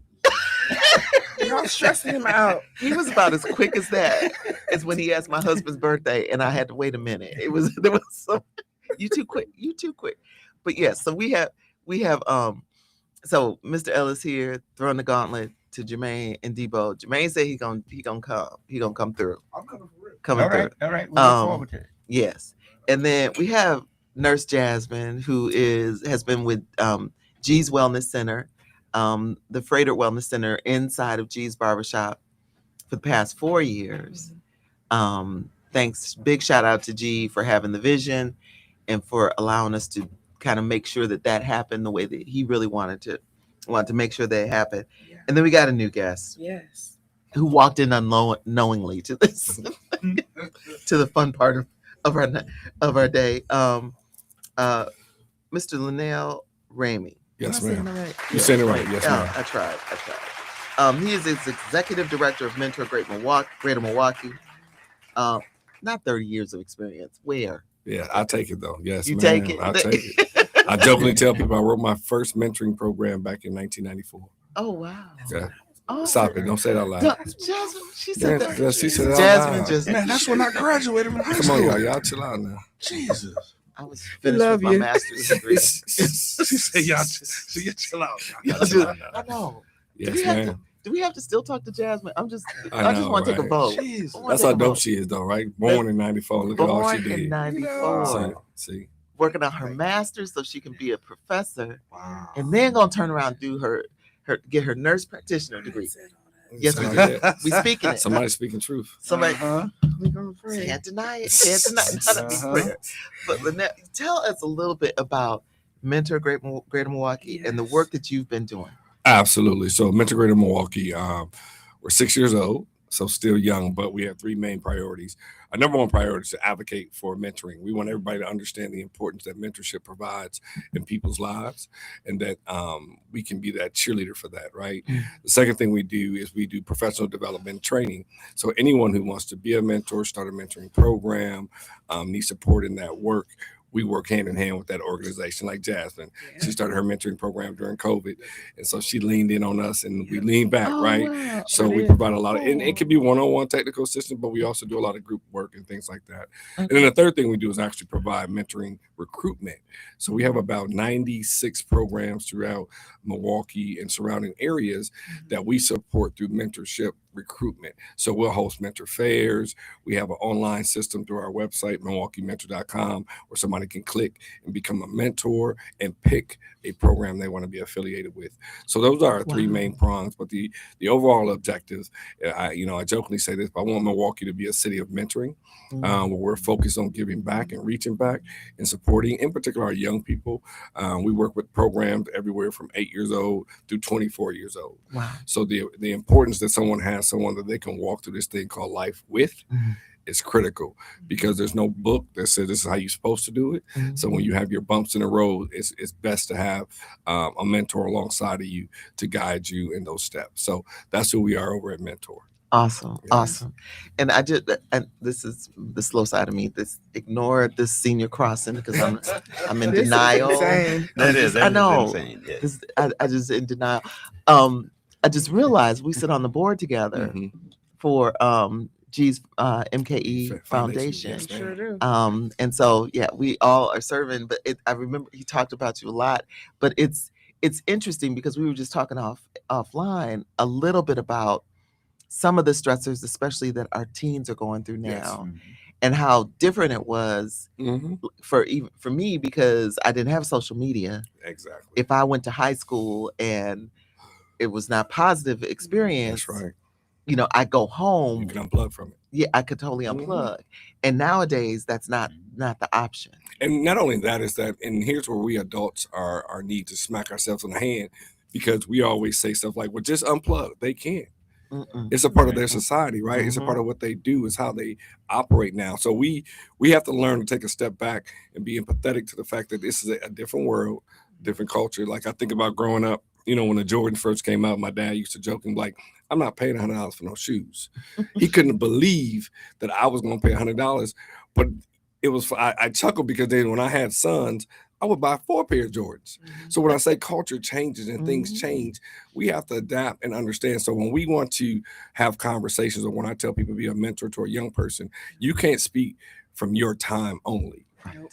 [SPEAKER 5] Y'all stressing him out.
[SPEAKER 1] He was about as quick as that as when he asked my husband's birthday, and I had to wait a minute. There was some. You too quick. But yes, so we have so Mr. Ellis here throwing the gauntlet to Jermaine and Debo. Jermaine said he gonna come through.
[SPEAKER 2] I'm coming for real.
[SPEAKER 1] Coming
[SPEAKER 4] All
[SPEAKER 1] through.
[SPEAKER 4] right, all right. We'll
[SPEAKER 1] Um,
[SPEAKER 4] look forward to it.
[SPEAKER 1] Yes. And then we have Nurse Jasmine, who has been with G's Wellness Center, the Freighter Wellness Center inside of G's Barbershop for the past 4 years. Thanks, big shout out to G for having the vision and for allowing us to kind of make sure that happened the way that he really wanted to make sure that it happened.
[SPEAKER 5] Yeah.
[SPEAKER 1] And then we got a new guest
[SPEAKER 5] Yes.
[SPEAKER 1] who walked in unknowingly to this to the fun part of our day. Mr. Linnell Ramey.
[SPEAKER 6] Yes,
[SPEAKER 5] Am I saying
[SPEAKER 6] ma'am.
[SPEAKER 5] it right?
[SPEAKER 6] You said it right. Yes,
[SPEAKER 1] Yeah,
[SPEAKER 6] ma'am.
[SPEAKER 1] I tried. He is executive director of Mentor Greater Milwaukee. Not 30 years of experience. Where?
[SPEAKER 6] Yeah, I take it though. Yes,
[SPEAKER 1] You
[SPEAKER 6] ma'am.
[SPEAKER 1] take it?
[SPEAKER 6] I take it. I jokingly tell people I wrote my first mentoring program back in 1994.
[SPEAKER 1] Oh, wow.
[SPEAKER 6] Yeah.
[SPEAKER 1] Oh,
[SPEAKER 6] Stop it. Don't say it out loud.
[SPEAKER 1] Jasmine, she said that.
[SPEAKER 6] Yeah, she said it out
[SPEAKER 1] Jasmine
[SPEAKER 6] loud.
[SPEAKER 1] just.
[SPEAKER 2] Man, that's when I graduated from high
[SPEAKER 6] Come
[SPEAKER 2] school.
[SPEAKER 6] on, y'all. Y'all chill out now.
[SPEAKER 2] Jesus.
[SPEAKER 1] I was finished
[SPEAKER 5] love
[SPEAKER 1] with my
[SPEAKER 5] you.
[SPEAKER 1] master's degree.
[SPEAKER 2] She said, y'all chill out.
[SPEAKER 1] Y'all just- I know.
[SPEAKER 6] Yes,
[SPEAKER 1] we have to-
[SPEAKER 6] ma'am.
[SPEAKER 1] Do we have to still talk to Jasmine? I just
[SPEAKER 6] know,
[SPEAKER 1] want to take a
[SPEAKER 6] right?
[SPEAKER 1] vote.
[SPEAKER 2] Jesus.
[SPEAKER 1] I wanna
[SPEAKER 6] That's
[SPEAKER 1] take
[SPEAKER 6] how
[SPEAKER 1] a
[SPEAKER 6] dope
[SPEAKER 1] vote.
[SPEAKER 6] she is, though, right? Born in '94. Look at all she
[SPEAKER 1] Born in
[SPEAKER 6] did.
[SPEAKER 1] '94,
[SPEAKER 6] See,
[SPEAKER 1] working on her master's so she can be a professor,
[SPEAKER 2] Wow.
[SPEAKER 1] and then gonna turn around and do get her nurse practitioner degree. Yes, we
[SPEAKER 6] Somebody-
[SPEAKER 1] did. We speaking it.
[SPEAKER 6] Somebody speaking truth.
[SPEAKER 1] Somebody
[SPEAKER 5] We gonna pray.
[SPEAKER 1] can't deny it. Can't deny it. Not to be prayer. But Lynette, tell us a little bit about Mentor Greater Milwaukee and the work that you've been doing.
[SPEAKER 6] Absolutely. So, Mentor Greater Milwaukee, we're 6 years old, so still young, but we have three main priorities. Our number one priority is to advocate for mentoring. We want everybody to understand the importance that mentorship provides in people's lives, and that we can be that cheerleader for that, right? The second thing we do is we do professional development training. So anyone who wants to be a mentor, start a mentoring program, needs support in that work, we work hand in hand with that organization. Like Jasmine, she started her mentoring program during COVID, and so she leaned in on us, and we leaned back, right?
[SPEAKER 1] Wow.
[SPEAKER 6] So we provide a lot of, and it can be one-on-one technical assistance, but we also do a lot of group work and things like that. And then the third thing we do is actually provide mentoring recruitment. So we have about 96 programs throughout Milwaukee and surrounding areas that we support through mentorship recruitment. So we'll host mentor fairs. We have an online system through our website, MilwaukeeMentor.com, where somebody can click and become a mentor and pick a program they want to be affiliated with. So those are our three
[SPEAKER 1] Wow.
[SPEAKER 6] main prongs. But the overall objectives, I jokingly say this, but I want Milwaukee to be a city of mentoring, where we're focused on giving back and reaching back and supporting, in particular, our young people. We work with programs everywhere from 8 years old through 24 years old.
[SPEAKER 1] Wow.
[SPEAKER 6] So the importance that someone has someone that they can walk through this thing called life with is critical, because there's no book that says this is how you're supposed to do it. So when you have your bumps in the road, it's best to have a mentor alongside of you to guide you in those steps. So that's who we are over at Mentor.
[SPEAKER 1] Awesome.
[SPEAKER 6] Yeah.
[SPEAKER 1] Awesome. And and this is the slow side of me. Ignore this senior crossing because I'm in
[SPEAKER 5] This is
[SPEAKER 1] denial.
[SPEAKER 5] insane.
[SPEAKER 4] That is
[SPEAKER 1] I know.
[SPEAKER 4] insane. Yeah.
[SPEAKER 1] I just in denial. I just realized we sit on the board together for G's MKE Foundation.
[SPEAKER 6] Yes, ma'am.
[SPEAKER 5] Sure do.
[SPEAKER 1] And so yeah, we all are serving. But I remember he talked about you a lot. But it's interesting because we were just talking offline a little bit about some of the stressors, especially that our teens are going through now, and how different it was for me, because I didn't have social media.
[SPEAKER 6] Exactly.
[SPEAKER 1] If I went to high school and it was not positive experience,
[SPEAKER 6] That's right.
[SPEAKER 1] I go home.
[SPEAKER 6] You can unplug from it.
[SPEAKER 1] Yeah, I could totally unplug. And nowadays, that's not the option.
[SPEAKER 6] And not only that is that, and here's where we adults are need to smack ourselves in the hand, because we always say stuff like, well, just unplug. They can't. It's a part of their society, right? It's a part of what they do, is how they operate now. So we have to learn to take a step back and be empathetic to the fact that this is a different world, different culture. Like I think about growing up, when the Jordan first came out, my dad used to joke and be like, I'm not paying $100 for no shoes. He couldn't believe that I was going to pay $100. But it was, I chuckled because then when I had sons, I would buy 4 pair of Jordans. So when I say culture changes and things change, we have to adapt and understand. So when we want to have conversations, or when I tell people to be a mentor to a young person, you can't speak from your time only. You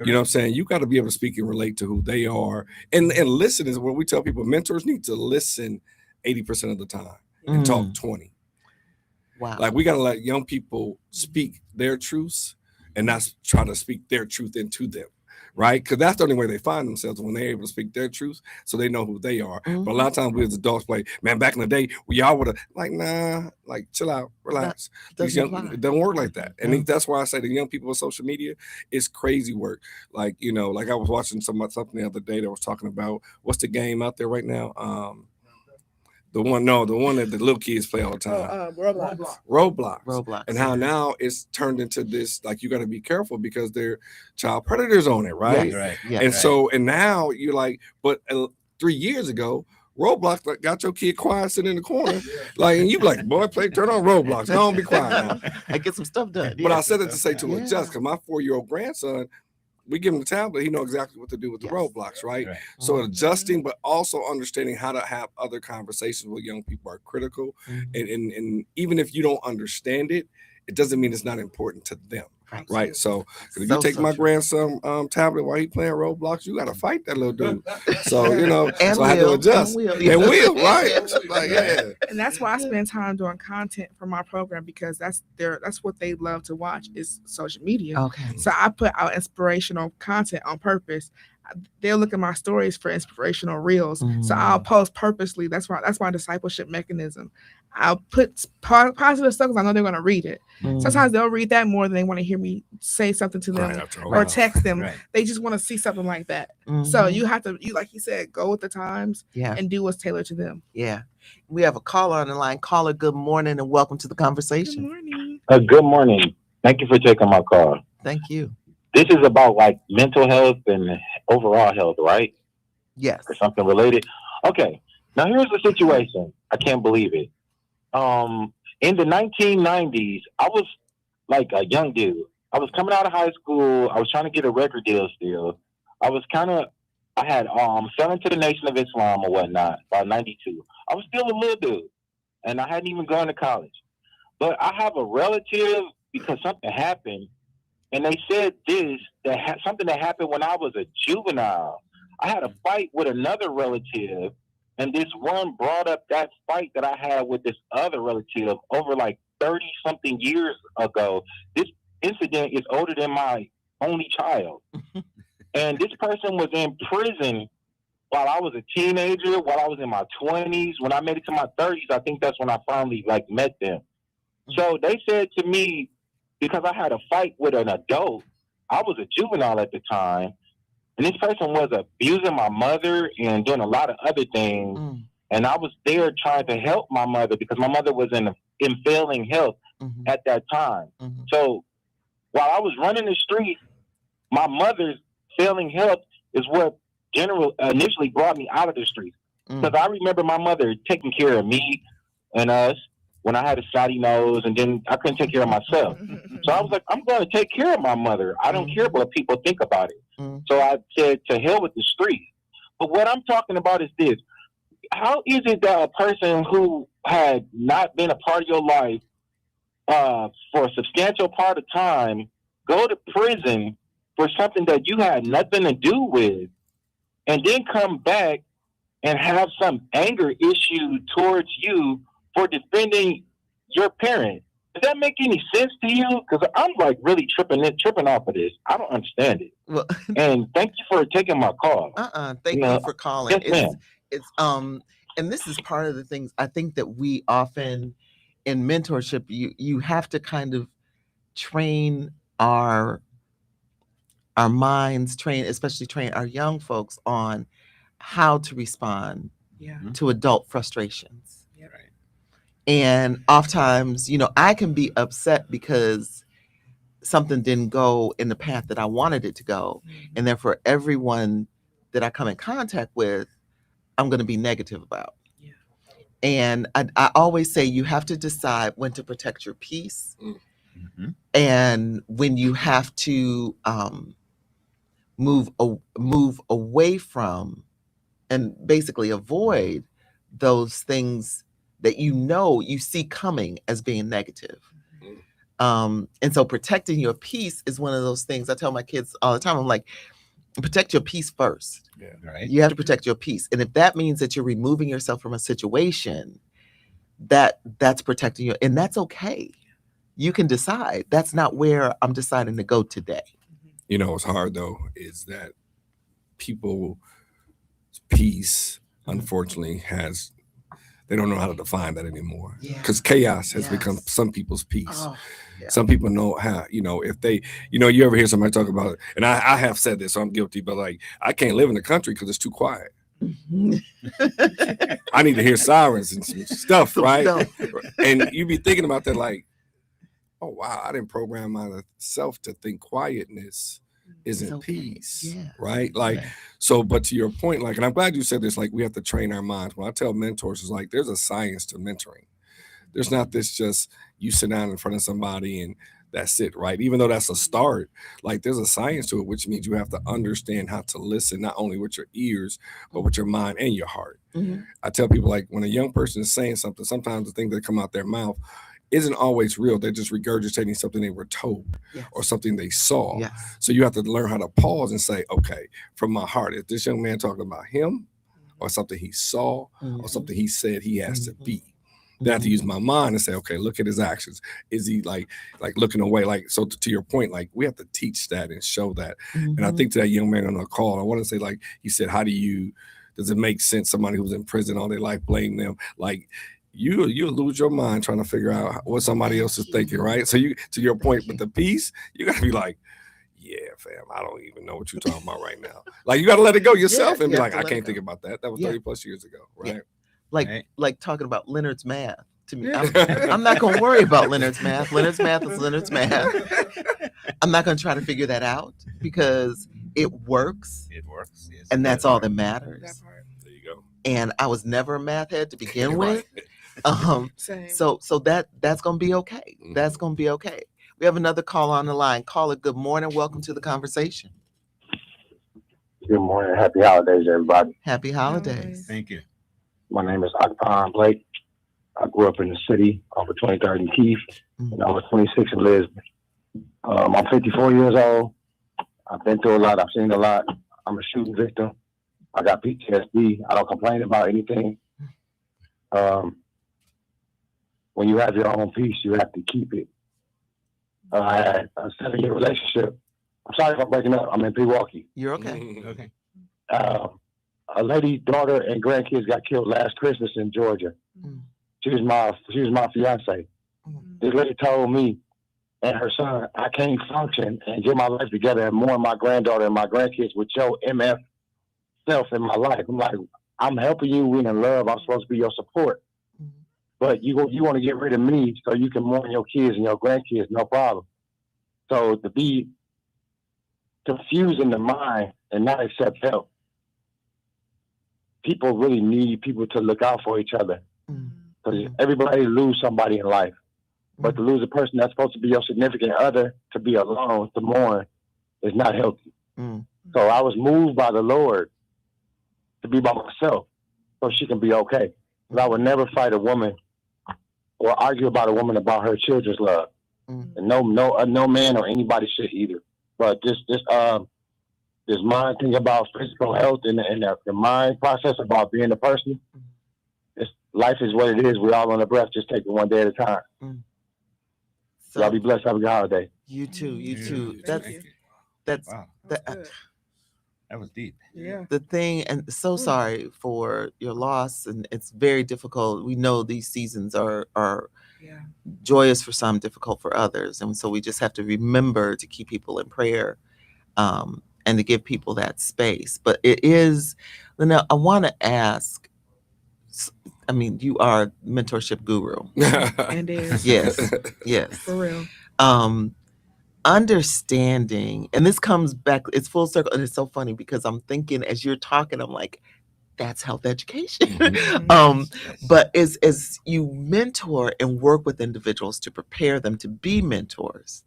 [SPEAKER 6] know what I'm saying? You got to be able to speak and relate to who they are. And listen is what we tell people. Mentors need to listen 80% of the time and talk 20.
[SPEAKER 1] Wow.
[SPEAKER 6] Like we got to let young people speak their truths and not try to speak their truth into them. right? Because that's the only way they find themselves, when they're able to speak their truth, so they know who they are. But a lot of times we as adults play, man, back in the day, we all would have, like, nah, like, chill out, relax. These young, it don't work like that. And that's why I say the young people on social media, it's crazy work. Like, you know, like I was watching something the other day that was talking about, what's the game out there right now? The one that the little kids play all the time. Roblox. And how now it's turned into this, like, you got to be careful because they're child predators on it, right?
[SPEAKER 3] Right.
[SPEAKER 1] Yeah.
[SPEAKER 6] And so, and now you're like, but 3 years ago, Roblox like, got your kid quiet sitting in the corner, like, and you be like, boy, turn on Roblox, don't be quiet now.
[SPEAKER 1] I get some stuff done.
[SPEAKER 6] But I said it to say to adjust, because my 4-year-old grandson, we give him the tablet, he know exactly what to do with the Roblox, right? So adjusting, but also understanding how to have other conversations with young people are critical. And even if you don't understand it, it doesn't mean it's not important to them. Right. So if you take my grandson tablet while he playing Roblox, you got to fight that little dude. So, you know, so I have to adjust. And will, right? Like, yeah.
[SPEAKER 5] And that's why I spend time doing content for my program, because that's what they love to watch is social media.
[SPEAKER 1] Okay.
[SPEAKER 5] So I put out inspirational content on purpose. They'll look at my stories for inspirational reels. So I'll post purposely. That's my discipleship mechanism. I'll put positive stuff because I know they're going to read it. Sometimes they'll read that more than they want to hear me say something to them or text them. They just want to see something like that. So you have to, like you said, go with the times and do what's tailored to them.
[SPEAKER 1] Yeah. We have a caller on the line. Caller, good morning and welcome to the conversation.
[SPEAKER 5] Good morning.
[SPEAKER 7] Good morning. Thank you for taking my call.
[SPEAKER 1] Thank you.
[SPEAKER 7] This is about like mental health and overall health, right?
[SPEAKER 1] Yes.
[SPEAKER 7] Or something related. Okay. Now here's the situation. I can't believe it. In the 1990s, I was like a young dude. I was coming out of high school. I was trying to get a record deal still. I had selling to the Nation of Islam or whatnot, about 92. I was still a little dude, and I hadn't even gone to college. But I have a relative, because something happened, and they said something that happened when I was a juvenile. I had a fight with another relative, and this one brought up that fight that I had with this other relative over like 30-something years ago. This incident is older than my only child. And this person was in prison while I was a teenager, while I was in my 20s. When I made it to my 30s, I think that's when I finally like met them. So they said to me, because I had a fight with an adult, I was a juvenile at the time, and this person was abusing my mother and doing a lot of other things. And I was there trying to help my mother because my mother was in failing health at that time. So while I was running the street, my mother's failing health is what initially brought me out of the streets. Because I remember my mother taking care of me and us when I had a snotty nose, and then I couldn't take care of myself. So I was like, I'm going to take care of my mother. I don't care what people think about it. So I said, to hell with the streets. But what I'm talking about is this. How is it that a person who had not been a part of your life for a substantial part of time go to prison for something that you had nothing to do with, and then come back and have some anger issue towards you for defending your parent? Does that make any sense to you? Because I'm like really tripping off of this. I don't understand it.
[SPEAKER 1] Well,
[SPEAKER 7] and thank you for taking my call.
[SPEAKER 1] Thank you for calling.
[SPEAKER 7] Yes,
[SPEAKER 1] it's and this is part of the things I think that we often in mentorship, you have to kind of train our minds, especially train our young folks on how to respond to adult frustrations. And oftentimes, I can be upset because something didn't go in the path that I wanted it to go. And therefore, everyone that I come in contact with, I'm going to be negative about. And I always say you have to decide when to protect your peace and when you have to move away from and basically avoid those things that you see coming as being negative. And so protecting your peace is one of those things I tell my kids all the time. I'm like, protect your peace first. You have to protect your peace. And if that means that you're removing yourself from a situation, that's protecting you. And that's okay. You can decide. That's not where I'm deciding to go today.
[SPEAKER 6] You know, what's hard though is that people's peace, unfortunately, they don't know how to define that anymore. Because chaos has become some people's peace.
[SPEAKER 1] Oh, yeah.
[SPEAKER 6] Some people know how, you know, if they, you know, you ever hear somebody talk about it, and I have said this, so I'm guilty, but like, I can't live in the country because it's too quiet. I need to hear sirens and some stuff, right? And you be thinking about that like, oh, wow, I didn't program myself to think quietness isn't
[SPEAKER 1] okay.
[SPEAKER 6] peace,
[SPEAKER 1] Yeah.
[SPEAKER 6] right? Like, so, but to your point, like, and I'm glad you said this, like, we have to train our minds. When I tell mentors, it's like, there's a science to mentoring. There's not this just you sit down in front of somebody and that's it, right? Even though that's a start, like there's a science to it, which means you have to understand how to listen, not only with your ears, but with your mind and your heart.
[SPEAKER 1] Mm-hmm.
[SPEAKER 6] I tell people, like, when a young person is saying something, sometimes the things that come out their mouth isn't always real. They're just regurgitating something they were told or something they saw.
[SPEAKER 1] Yes.
[SPEAKER 6] So you have to learn how to pause and say, okay, from my heart, is this young man talking about him or something he saw or something he said he has to be? Then I have to use my mind and say, okay, look at his actions. Is he like looking away? Like, so to your point, like we have to teach that and show that. And I think to that young man on the call, I want to say, like, he said, does it make sense somebody who's in prison all their life, blame them? Like, you lose your mind trying to figure out what somebody else is thinking, right? So you, to your point, with the peace, you got to be like, yeah, fam, I don't even know what you're talking about right now. Like, you got to let it go yourself and be like, I can't think about that. That was 30 plus years ago, right?
[SPEAKER 1] Like talking about Leonard's math. To me, I'm not going to worry about Leonard's math. Leonard's math is Leonard's math. I'm not going to try to figure that out because it works.
[SPEAKER 3] It works. Yes,
[SPEAKER 1] and that's all that matters.
[SPEAKER 6] There you go.
[SPEAKER 1] And I was never a math head to begin with.
[SPEAKER 5] Same.
[SPEAKER 1] So that's going to be okay. That's going to be okay. We have another call on the line. Caller, good morning. Welcome to the conversation.
[SPEAKER 8] Good morning. Happy holidays, everybody.
[SPEAKER 1] Happy holidays.
[SPEAKER 3] Thank you.
[SPEAKER 8] My name is Akpan Blake. I grew up in the city over 23rd and Keith, and I was 26 in Lisbon. I'm 54 years old. I've been through a lot. I've seen a lot. I'm a shooting victim. I got PTSD. I don't complain about anything. When you have your own peace, you have to keep it. I had a 7-year relationship. I'm sorry if I'm breaking up. I'm in Pewaukee.
[SPEAKER 1] You're okay.
[SPEAKER 3] Okay.
[SPEAKER 8] A lady, daughter, and grandkids got killed last Christmas in Georgia. She was my fiance. This lady told me and her son, I can't function and get my life together and mourn my granddaughter and my grandkids with your MF self in my life. I'm like, I'm helping you. We in love. I'm supposed to be your support. But you want to get rid of me so you can mourn your kids and your grandkids, no problem. So to be confused in the mind and not accept help, people really need people to look out for each other. Because everybody lose somebody in life. But to lose a person that's supposed to be your significant other, to be alone, to mourn, is not healthy. So I was moved by the Lord to be by myself so she can be okay. But I would never fight a woman or argue about a woman about her children's love. And no man or anybody should either. But this mind thing about physical health and the mind process about being a person, life is what it is. We're all on a breath, just take it one day at a time. So y'all be blessed. Have a good holiday.
[SPEAKER 1] You too. You too. That's
[SPEAKER 3] Wow. That was deep.
[SPEAKER 5] Yeah.
[SPEAKER 1] the thing. And so sorry for your loss. And it's very difficult. We know these seasons are joyous for some, difficult for others. And so we just have to remember to keep people in prayer and to give people that space. But it is, Linnell, I want to ask, I mean, you are mentorship guru.
[SPEAKER 5] And is.
[SPEAKER 1] Yes.
[SPEAKER 5] For real.
[SPEAKER 1] Understanding, and this comes back, it's full circle. And it's so funny because I'm thinking as you're talking, I'm like, that's health education. But as you mentor and work with individuals to prepare them to be mentors,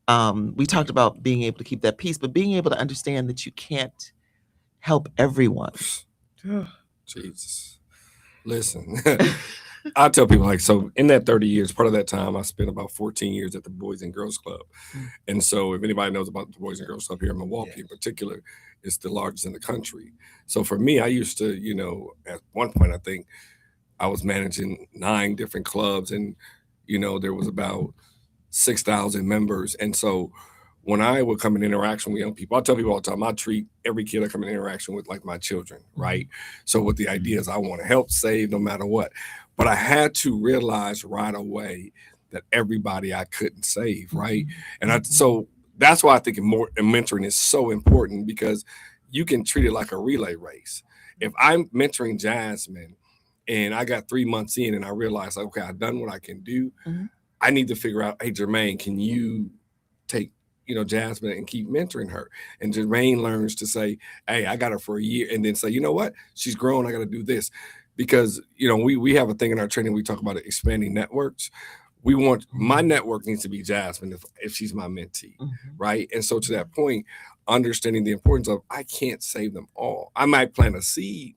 [SPEAKER 1] we talked about being able to keep that peace, but being able to understand that you can't help everyone.
[SPEAKER 6] Jesus. Listen, I tell people, like, so in that 30 years, part of that time, I spent about 14 years at the Boys and Girls Club. And so if anybody knows about the Boys and Girls Club here in Milwaukee in particular, it's the largest in the country. So for me, I used to, you know, at one point, I think I was managing 9 different clubs and, you know, there was about 6,000 members. And so when I would come in interaction with young people, I tell people all the time, I treat every kid I come in interaction with like my children, right? So what the idea is, I want to help save no matter what. But I had to realize right away that everybody I couldn't save, right? And so that's why I think mentoring is so important, because you can treat it like a relay race. If I'm mentoring Jasmine and I got 3 months in and I realize, okay, I've done what I can do, I need to figure out, hey, Jermaine, can you take, Jasmine and keep mentoring her? And Jermaine learns to say, hey, I got her for a year, and then say, you know what? She's grown. I got to do this. Because, we have a thing in our training, we talk about expanding networks. We want, my network needs to be Jasmine if she's my mentee, right? And so to that point, understanding the importance of, I can't save them all. I might plant a seed.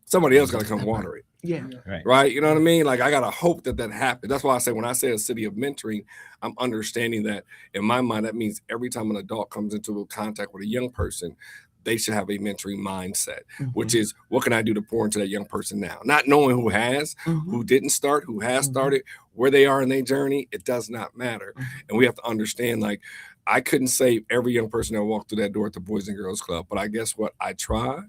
[SPEAKER 6] Somebody else got to come water it.
[SPEAKER 5] Yeah.
[SPEAKER 6] Right. You know what I mean? Like, I got to hope that happens. That's why I say, when I say a city of mentoring, I'm understanding that in my mind, that means every time an adult comes into contact with a young person, they should have a mentoring mindset, which is, what can I do to pour into that young person now? Not knowing who has, who didn't start, who has started, where they are in their journey. It does not matter. And we have to understand, like, I couldn't save every young person that walked through that door at the Boys and Girls Club, but I guess what? I tried.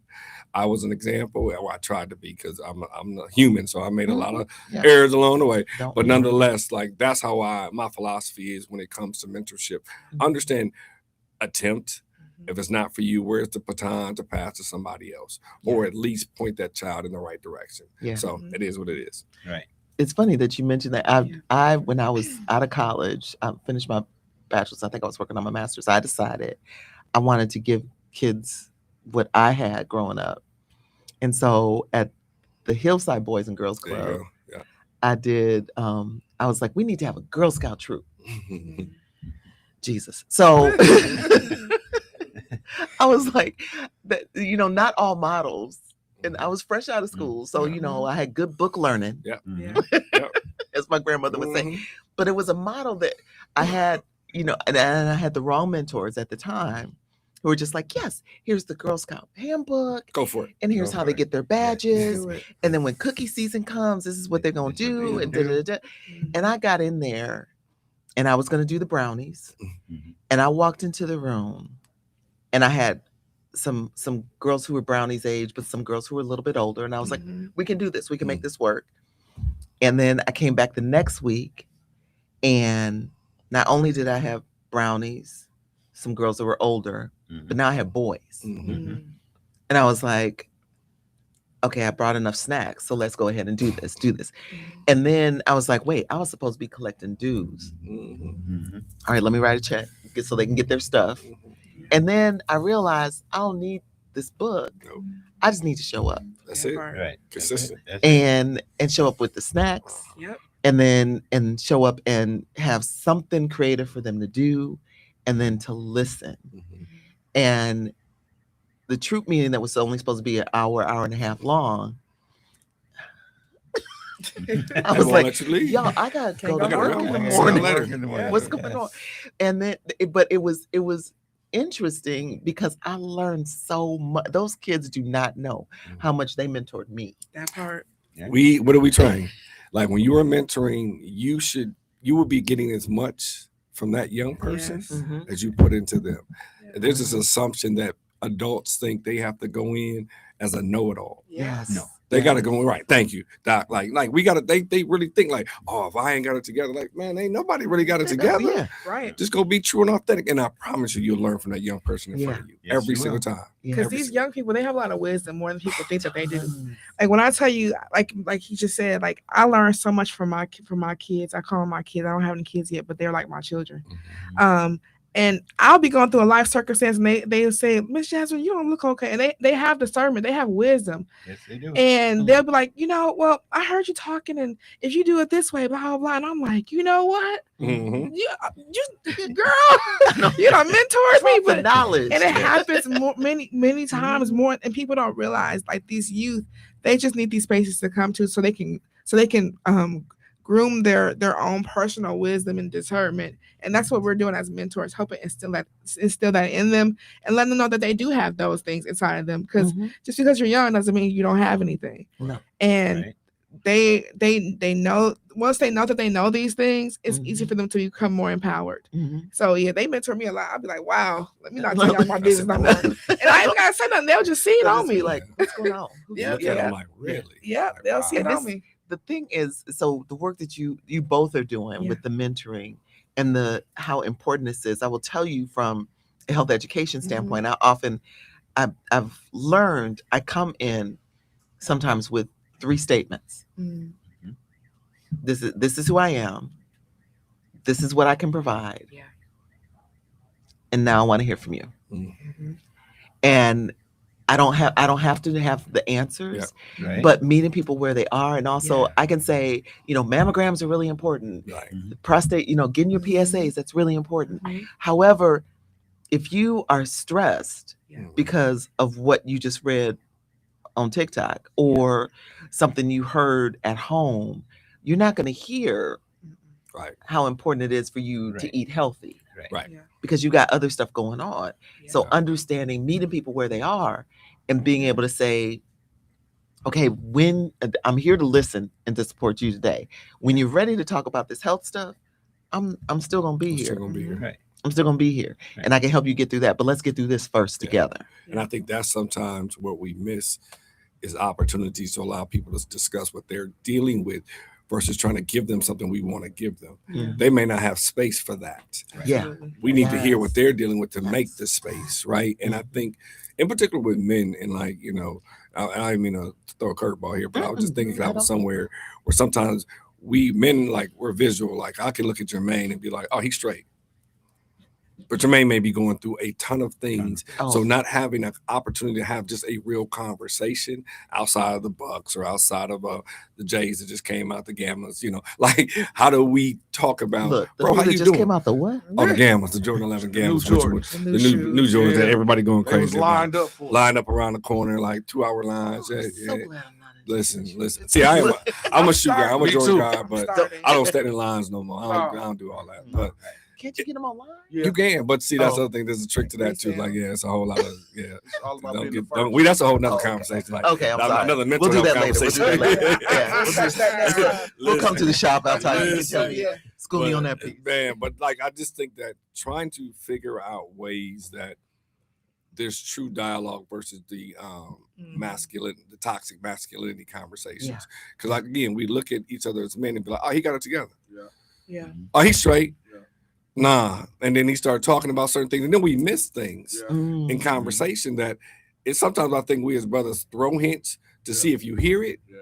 [SPEAKER 6] I was an example. Well, I tried to be, because I'm a human, so I made a lot of errors along the way. But nonetheless, like, that's how my philosophy is when it comes to mentorship. Understand, attempt. If it's not for you, where's the baton to pass to somebody else, or at least point that child in the right direction? So it is what it is.
[SPEAKER 4] Right.
[SPEAKER 1] It's funny that you mentioned that. I when I was out of college, I finished my bachelor's. I think I was working on my master's. I decided I wanted to give kids what I had growing up, and so at the Hillside Boys and Girls Club, I did. I was like, we need to have a Girl Scout troop. Jesus. So I was like, that, not all models. And I was fresh out of school. So, I had good book learning. As my grandmother would say. But it was a model that I had, and I had the wrong mentors at the time who were just like, yes, here's the Girl Scout handbook.
[SPEAKER 6] Go for it.
[SPEAKER 1] And here's how they get their badges. And then when cookie season comes, this is what they're going to do. And And I got in there and I was going to do the brownies. And I walked into the room. And I had some girls who were brownies age, but some girls who were a little bit older. And I was like, we can do this. We can make this work. And then I came back the next week. And not only did I have brownies, some girls that were older, but now I have boys. And I was like, okay, I brought enough snacks. So let's go ahead and do this. And then I was like, wait, I was supposed to be collecting dues. All right, let me write a check so they can get their stuff. And then I realized I don't need this book. I just need to show up.
[SPEAKER 6] That's it. Right. Consistent.
[SPEAKER 1] And show up with the snacks. And then show up and have something creative for them to do, and then to listen. And the troop meeting that was only supposed to be an hour and a half long. I was like, y'all, I gotta go to work in the morning. What's going on? And then, but it was interesting because I learned so much. Those kids do not know how much they mentored me.
[SPEAKER 5] That part.
[SPEAKER 6] What are we trying? Like, when you are mentoring, you would be getting as much from that young person as you put into them. There's this assumption that adults think they have to go in as a know-it-all.
[SPEAKER 1] No.
[SPEAKER 6] They gotta go right. Thank you, Doc. Like we gotta. They really think like, oh, if I ain't got it together, like, man, ain't nobody really got it together.
[SPEAKER 5] Right.
[SPEAKER 6] Just go be true and authentic, and I promise you'll learn from that young person in front of you every single time.
[SPEAKER 5] Because these young people, they have a lot of wisdom, more than people think that they do. Like, when I tell you, like he just said, like, I learned so much from my kids. I call them my kids. I don't have any kids yet, but they're like my children. And I'll be going through a life circumstance, and they'll say, Miss Jasmine, you don't look okay. And they have discernment, they have wisdom.
[SPEAKER 4] Yes, they do.
[SPEAKER 5] And they'll be like, well, I heard you talking, and if you do it this way, blah, blah, blah. And I'm like, you know what? You girl, mentors me, but knowledge. And it happens many times more, and people don't realize, like, these youth, they just need these spaces to come to so they can groom their own personal wisdom and discernment. And that's what we're doing as mentors, helping instill that in them and let them know that they do have those things inside of them. Because just because you're young doesn't mean you don't have anything.
[SPEAKER 1] No.
[SPEAKER 5] And they know once they know that they know these things, it's easy for them to become more empowered. So yeah, they mentor me a lot. I'll be like, wow, let me not tell y'all my business no more. And I ain't gotta say nothing. They'll just see it on me.
[SPEAKER 1] Like, what's going on?
[SPEAKER 5] Yeah,
[SPEAKER 6] Look at them like, really?
[SPEAKER 5] Yeah,
[SPEAKER 6] Like,
[SPEAKER 5] they'll see it
[SPEAKER 1] And
[SPEAKER 5] on me.
[SPEAKER 1] the thing is, so the work that you both are doing with the mentoring and the how important this is, I will tell you from a health education standpoint, I've learned, I come in sometimes with 3 statements. This is who I am. This is what I can provide.
[SPEAKER 5] Yeah.
[SPEAKER 1] And now I want to hear from you. And I don't have to have the answers,
[SPEAKER 4] Right.
[SPEAKER 1] but meeting people where they are. And also
[SPEAKER 5] Yeah.
[SPEAKER 1] I can say, mammograms are really important.
[SPEAKER 6] Right.
[SPEAKER 1] Prostate, getting your PSAs, that's really important. However, if you are stressed because of what you just read on TikTok or something you heard at home, you're not going to hear how important it is for you to eat healthy.
[SPEAKER 6] Right.
[SPEAKER 5] Yeah.
[SPEAKER 1] Because you got other stuff going on.
[SPEAKER 5] Yeah.
[SPEAKER 1] So understanding, meeting people where they are and being able to say, okay, when I'm here to listen and to support you today, when you're ready to talk about this health stuff, I'm still going to be
[SPEAKER 6] I'm
[SPEAKER 1] here.
[SPEAKER 6] still gonna be here.
[SPEAKER 4] Right.
[SPEAKER 1] I'm still going to be here and I can help you get through that. But let's get through this first together.
[SPEAKER 6] And I think that's sometimes what we miss is opportunities to allow people to discuss what they're dealing with versus trying to give them something we want to give them. They may not have space for that.
[SPEAKER 1] Yeah.
[SPEAKER 6] We need to hear what they're dealing with to make the space, right? And I think, in particular with men, and I didn't mean to throw a curveball here, but I was just thinking I was somewhere where sometimes we men, like, we're visual. Like, I can look at Jermaine and be like, oh, he's straight. But Jermaine may be going through a ton of things. So not having an opportunity to have just a real conversation outside of the Bucks or outside of the Jays that just came out, the Gammas, like, how do we talk about,
[SPEAKER 1] Look,
[SPEAKER 6] bro, how
[SPEAKER 1] that
[SPEAKER 6] you
[SPEAKER 1] just
[SPEAKER 6] doing?
[SPEAKER 1] came out the what?
[SPEAKER 6] Oh, the Gammas, the Jordan 11 Gammas.
[SPEAKER 2] Jordans.
[SPEAKER 6] The new Jordans that everybody going
[SPEAKER 2] They was
[SPEAKER 6] crazy about.
[SPEAKER 2] lined up
[SPEAKER 6] Around the corner, like 2-hour lines.
[SPEAKER 1] I'm
[SPEAKER 6] Yeah,
[SPEAKER 1] so
[SPEAKER 6] yeah.
[SPEAKER 1] glad I'm not in
[SPEAKER 6] Listen.
[SPEAKER 1] this.
[SPEAKER 6] See, I'm a shoe guy. I'm a
[SPEAKER 2] Me
[SPEAKER 6] Jordan
[SPEAKER 2] too.
[SPEAKER 6] guy, but I don't stand in lines no more. I don't do all that. But
[SPEAKER 1] Can't you get them online?
[SPEAKER 6] you can. But see, that's the other thing. There's a trick to that too. Like, it's a whole lot of
[SPEAKER 2] It's all about
[SPEAKER 6] Don't
[SPEAKER 2] being
[SPEAKER 6] get,
[SPEAKER 2] the
[SPEAKER 6] don't,
[SPEAKER 2] first.
[SPEAKER 6] that's a whole nother
[SPEAKER 1] Okay.
[SPEAKER 6] conversation. Like,
[SPEAKER 1] Okay, I'm sorry.
[SPEAKER 6] another mental
[SPEAKER 1] We'll do
[SPEAKER 6] health
[SPEAKER 1] that later. We'll do
[SPEAKER 6] conversation.
[SPEAKER 1] that later. Yeah,
[SPEAKER 5] We'll touch that next time.
[SPEAKER 1] We'll come to the shop. I'll tell you. You can
[SPEAKER 6] Listen.
[SPEAKER 1] tell me. School me on that piece.
[SPEAKER 6] Man, but like, I just think that trying to figure out ways that there's true dialogue versus the the toxic masculinity conversations. Because like, again, we look at each other as men and be like, oh, he got it together.
[SPEAKER 5] Yeah.
[SPEAKER 6] Oh, he's straight.
[SPEAKER 2] Yeah.
[SPEAKER 6] Nah. And then he started talking about certain things. And then we miss things
[SPEAKER 2] Yeah.
[SPEAKER 6] in conversation that it's sometimes I think we as brothers throw hints to see if you hear it.
[SPEAKER 2] Yeah.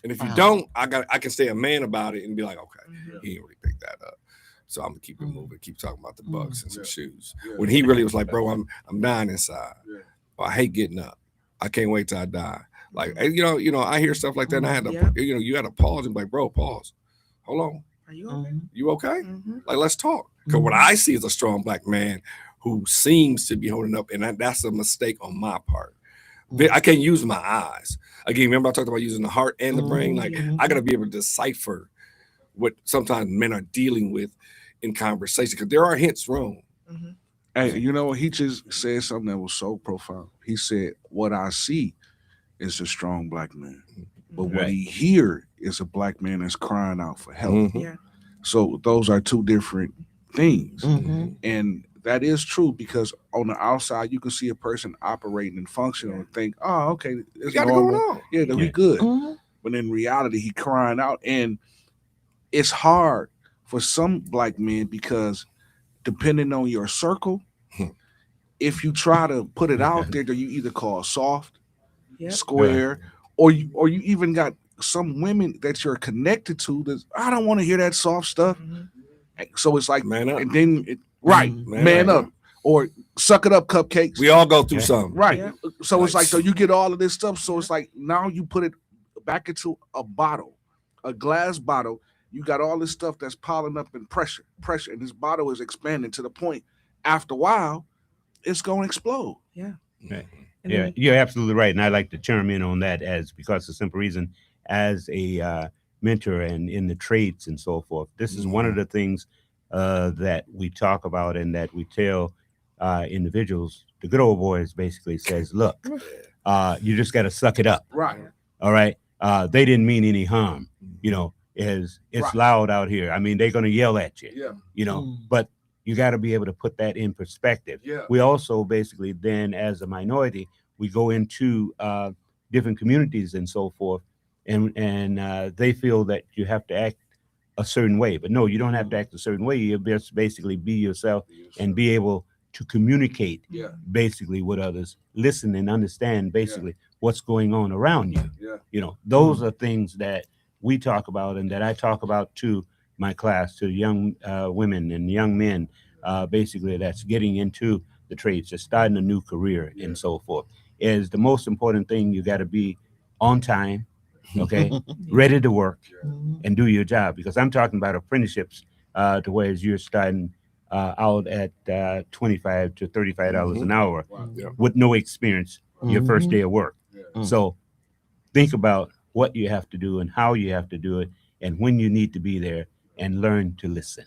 [SPEAKER 6] And if you don't, I can stay a man about it and be like, okay,
[SPEAKER 2] Yeah.
[SPEAKER 6] he didn't really pick that up. So I'm gonna keep it moving, keep talking about the Bucks and some shoes.
[SPEAKER 2] Yeah.
[SPEAKER 6] When he really was like, bro, I'm dying inside.
[SPEAKER 2] Yeah.
[SPEAKER 6] Well, I hate getting up. I can't wait till I die. Like, and, I hear stuff like that, and I had to,
[SPEAKER 5] Yeah.
[SPEAKER 6] you got to pause and be like, bro, pause. Hold on,
[SPEAKER 5] Are you okay?
[SPEAKER 6] you okay?
[SPEAKER 5] Mm-hmm.
[SPEAKER 6] Like, let's talk. Because what I see is a strong black man who seems to be holding up, and that's a mistake on my part. I can't use my eyes. Again, remember I talked about using the heart and the brain. Like, I got to be able to decipher what sometimes men are dealing with in conversation, because there are hints wrong.
[SPEAKER 5] Mm-hmm.
[SPEAKER 2] Hey, you know what? He just said something that was so profound. He said, what I see is a strong black man. But what
[SPEAKER 4] Right.
[SPEAKER 2] he hear is a black man that's crying out for help.
[SPEAKER 5] Yeah.
[SPEAKER 2] So those are two different things.
[SPEAKER 1] Mm-hmm.
[SPEAKER 2] And that is true, because on the outside, you can see a person operating and functioning and think, oh, okay,
[SPEAKER 6] You
[SPEAKER 2] it's
[SPEAKER 6] got to
[SPEAKER 2] normal.
[SPEAKER 6] go on.
[SPEAKER 2] Yeah, we good.
[SPEAKER 1] Mm-hmm.
[SPEAKER 2] But in reality, he crying out. And it's hard for some black men, because depending on your circle, if you try to put it out there, you either call soft,
[SPEAKER 5] Yep.
[SPEAKER 2] square, or you even got some women that you're connected to that I don't want to hear that soft stuff.
[SPEAKER 5] Mm-hmm.
[SPEAKER 2] So it's like,
[SPEAKER 6] Man up.
[SPEAKER 2] and then right,
[SPEAKER 1] Mhm.
[SPEAKER 2] man up, or suck it up, cupcakes.
[SPEAKER 6] We all go through something.
[SPEAKER 2] Right.
[SPEAKER 5] Yeah.
[SPEAKER 2] So it's
[SPEAKER 6] Like-
[SPEAKER 2] like, so you get all of this stuff. So it's like, now you put it back into a bottle, a glass bottle. You got all this stuff that's piling up in pressure, and this bottle is expanding to the point, after a while, it's going to explode.
[SPEAKER 5] And
[SPEAKER 4] Yeah,
[SPEAKER 5] then-
[SPEAKER 4] you're absolutely right. And I like to chime in on that because of the simple reason, as a mentor and in the trades and so forth, this is one of the things that we talk about and that we tell individuals. The good old boys basically says, look, you just got to suck it up.
[SPEAKER 2] Right.
[SPEAKER 4] All right. They didn't mean any harm. is it's
[SPEAKER 2] Right.
[SPEAKER 4] loud out here. I mean, they're going to yell at you,
[SPEAKER 2] Yeah.
[SPEAKER 4] you know, but you got to be able to put that in perspective.
[SPEAKER 2] Yeah.
[SPEAKER 4] We also basically then, as a minority, we go into different communities and so forth, and they feel that you have to act a certain way, but no, you don't have to act a certain way. You just basically be yourself and be able to communicate
[SPEAKER 2] Yeah.
[SPEAKER 4] basically with others, listen and understand basically what's going on around you.
[SPEAKER 2] Yeah.
[SPEAKER 4] You know, those are things that we talk about and that I talk about to my class, to young women and young men, basically that's getting into the trades, just starting a new career and so forth. Is the most important thing. You got to be on time, okay, ready to work and do your job, because I'm talking about apprenticeships to where you're starting out at $25 to $35 an hour with no experience your first day of work. So think about what you have to do and how you have to do it and when you need to be there, and learn to listen.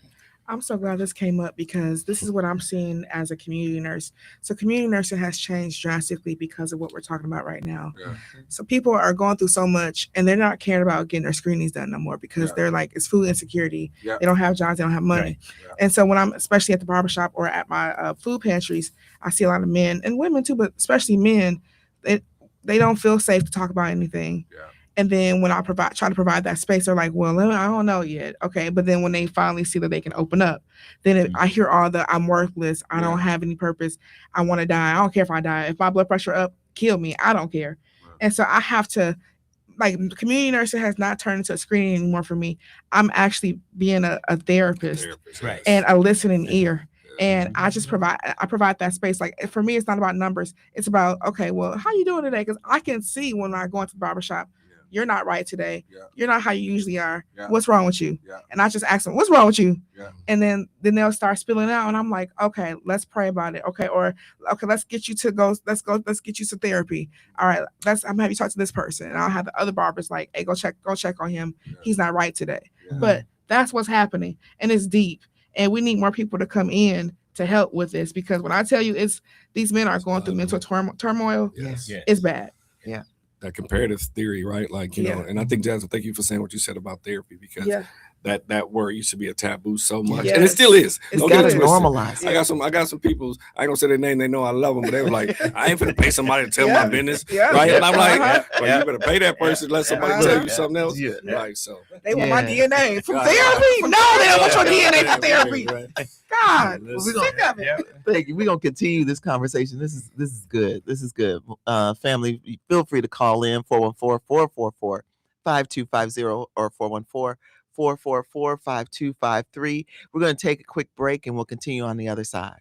[SPEAKER 5] I'm so glad this came up because this is what I'm seeing as a community nurse. So community nursing has changed drastically because of what we're talking about right now.
[SPEAKER 2] Yeah.
[SPEAKER 5] So people are going through so much and they're not caring about getting their screenings done no more because they're like, it's food insecurity.
[SPEAKER 2] Yeah.
[SPEAKER 5] They don't have jobs, they don't have money.
[SPEAKER 4] Right.
[SPEAKER 2] Yeah.
[SPEAKER 5] And so when I'm especially at the barbershop or at my food pantries, I see a lot of men and women too, but especially men, they don't feel safe to talk about anything.
[SPEAKER 2] Yeah.
[SPEAKER 5] And then when I try to provide that space, they're like, well, I don't know yet. Okay. But then when they finally see that they can open up, then I hear all the, I'm worthless. I don't have any purpose. I want to die. I don't care if I die. If my blood pressure up, kill me. I don't care.
[SPEAKER 2] Right.
[SPEAKER 5] And so I have to, like, community nursing has not turned into a screening anymore for me. I'm actually being a therapist
[SPEAKER 4] Right.
[SPEAKER 5] and a listening ear. And I provide that space. Like, for me, it's not about numbers. It's about, okay, well, how you doing today? Because I can see when I go into the barbershop, you're not right today.
[SPEAKER 2] Yeah.
[SPEAKER 5] You're not how you usually are.
[SPEAKER 2] Yeah.
[SPEAKER 5] What's wrong with you?
[SPEAKER 2] Yeah.
[SPEAKER 5] And I just ask them, what's wrong with you?
[SPEAKER 2] Yeah.
[SPEAKER 5] And then they'll start spilling out. And I'm like, okay, let's pray about it. Okay. Or, okay, let's get you some therapy. All right. I'm gonna have you talk to this person. And I'll have the other barbers like, hey, go check on him.
[SPEAKER 2] Yeah.
[SPEAKER 5] He's not right today.
[SPEAKER 2] Yeah.
[SPEAKER 5] But that's what's happening. And it's deep. And we need more people to come in to help with this, because when I tell you these men are going through mental turmoil,
[SPEAKER 2] Yes.
[SPEAKER 5] it's bad.
[SPEAKER 6] That comparative theory, right? Like, you know, and I think, Jasmine, thank you for saying what you said about therapy, because that word used to be a taboo so much, and it still is.
[SPEAKER 5] It's
[SPEAKER 6] Don't get it
[SPEAKER 5] still
[SPEAKER 6] twisted.
[SPEAKER 1] normalized.
[SPEAKER 6] I got some people. I ain't gonna say their name. They know I love them, but they were like, I ain't finna pay somebody to tell my business, right? And I'm like, well, you better pay that person. Let somebody tell you something else, right? So
[SPEAKER 5] They want my DNA from therapy. No, they don't want your DNA from therapy. God,
[SPEAKER 1] Well, sick of it. Thank you. We're gonna continue this conversation. This is good. This is good. Family, feel free to call in 414-444-5250 or 414-444-5253. We're gonna take a quick break and we'll continue on the other side.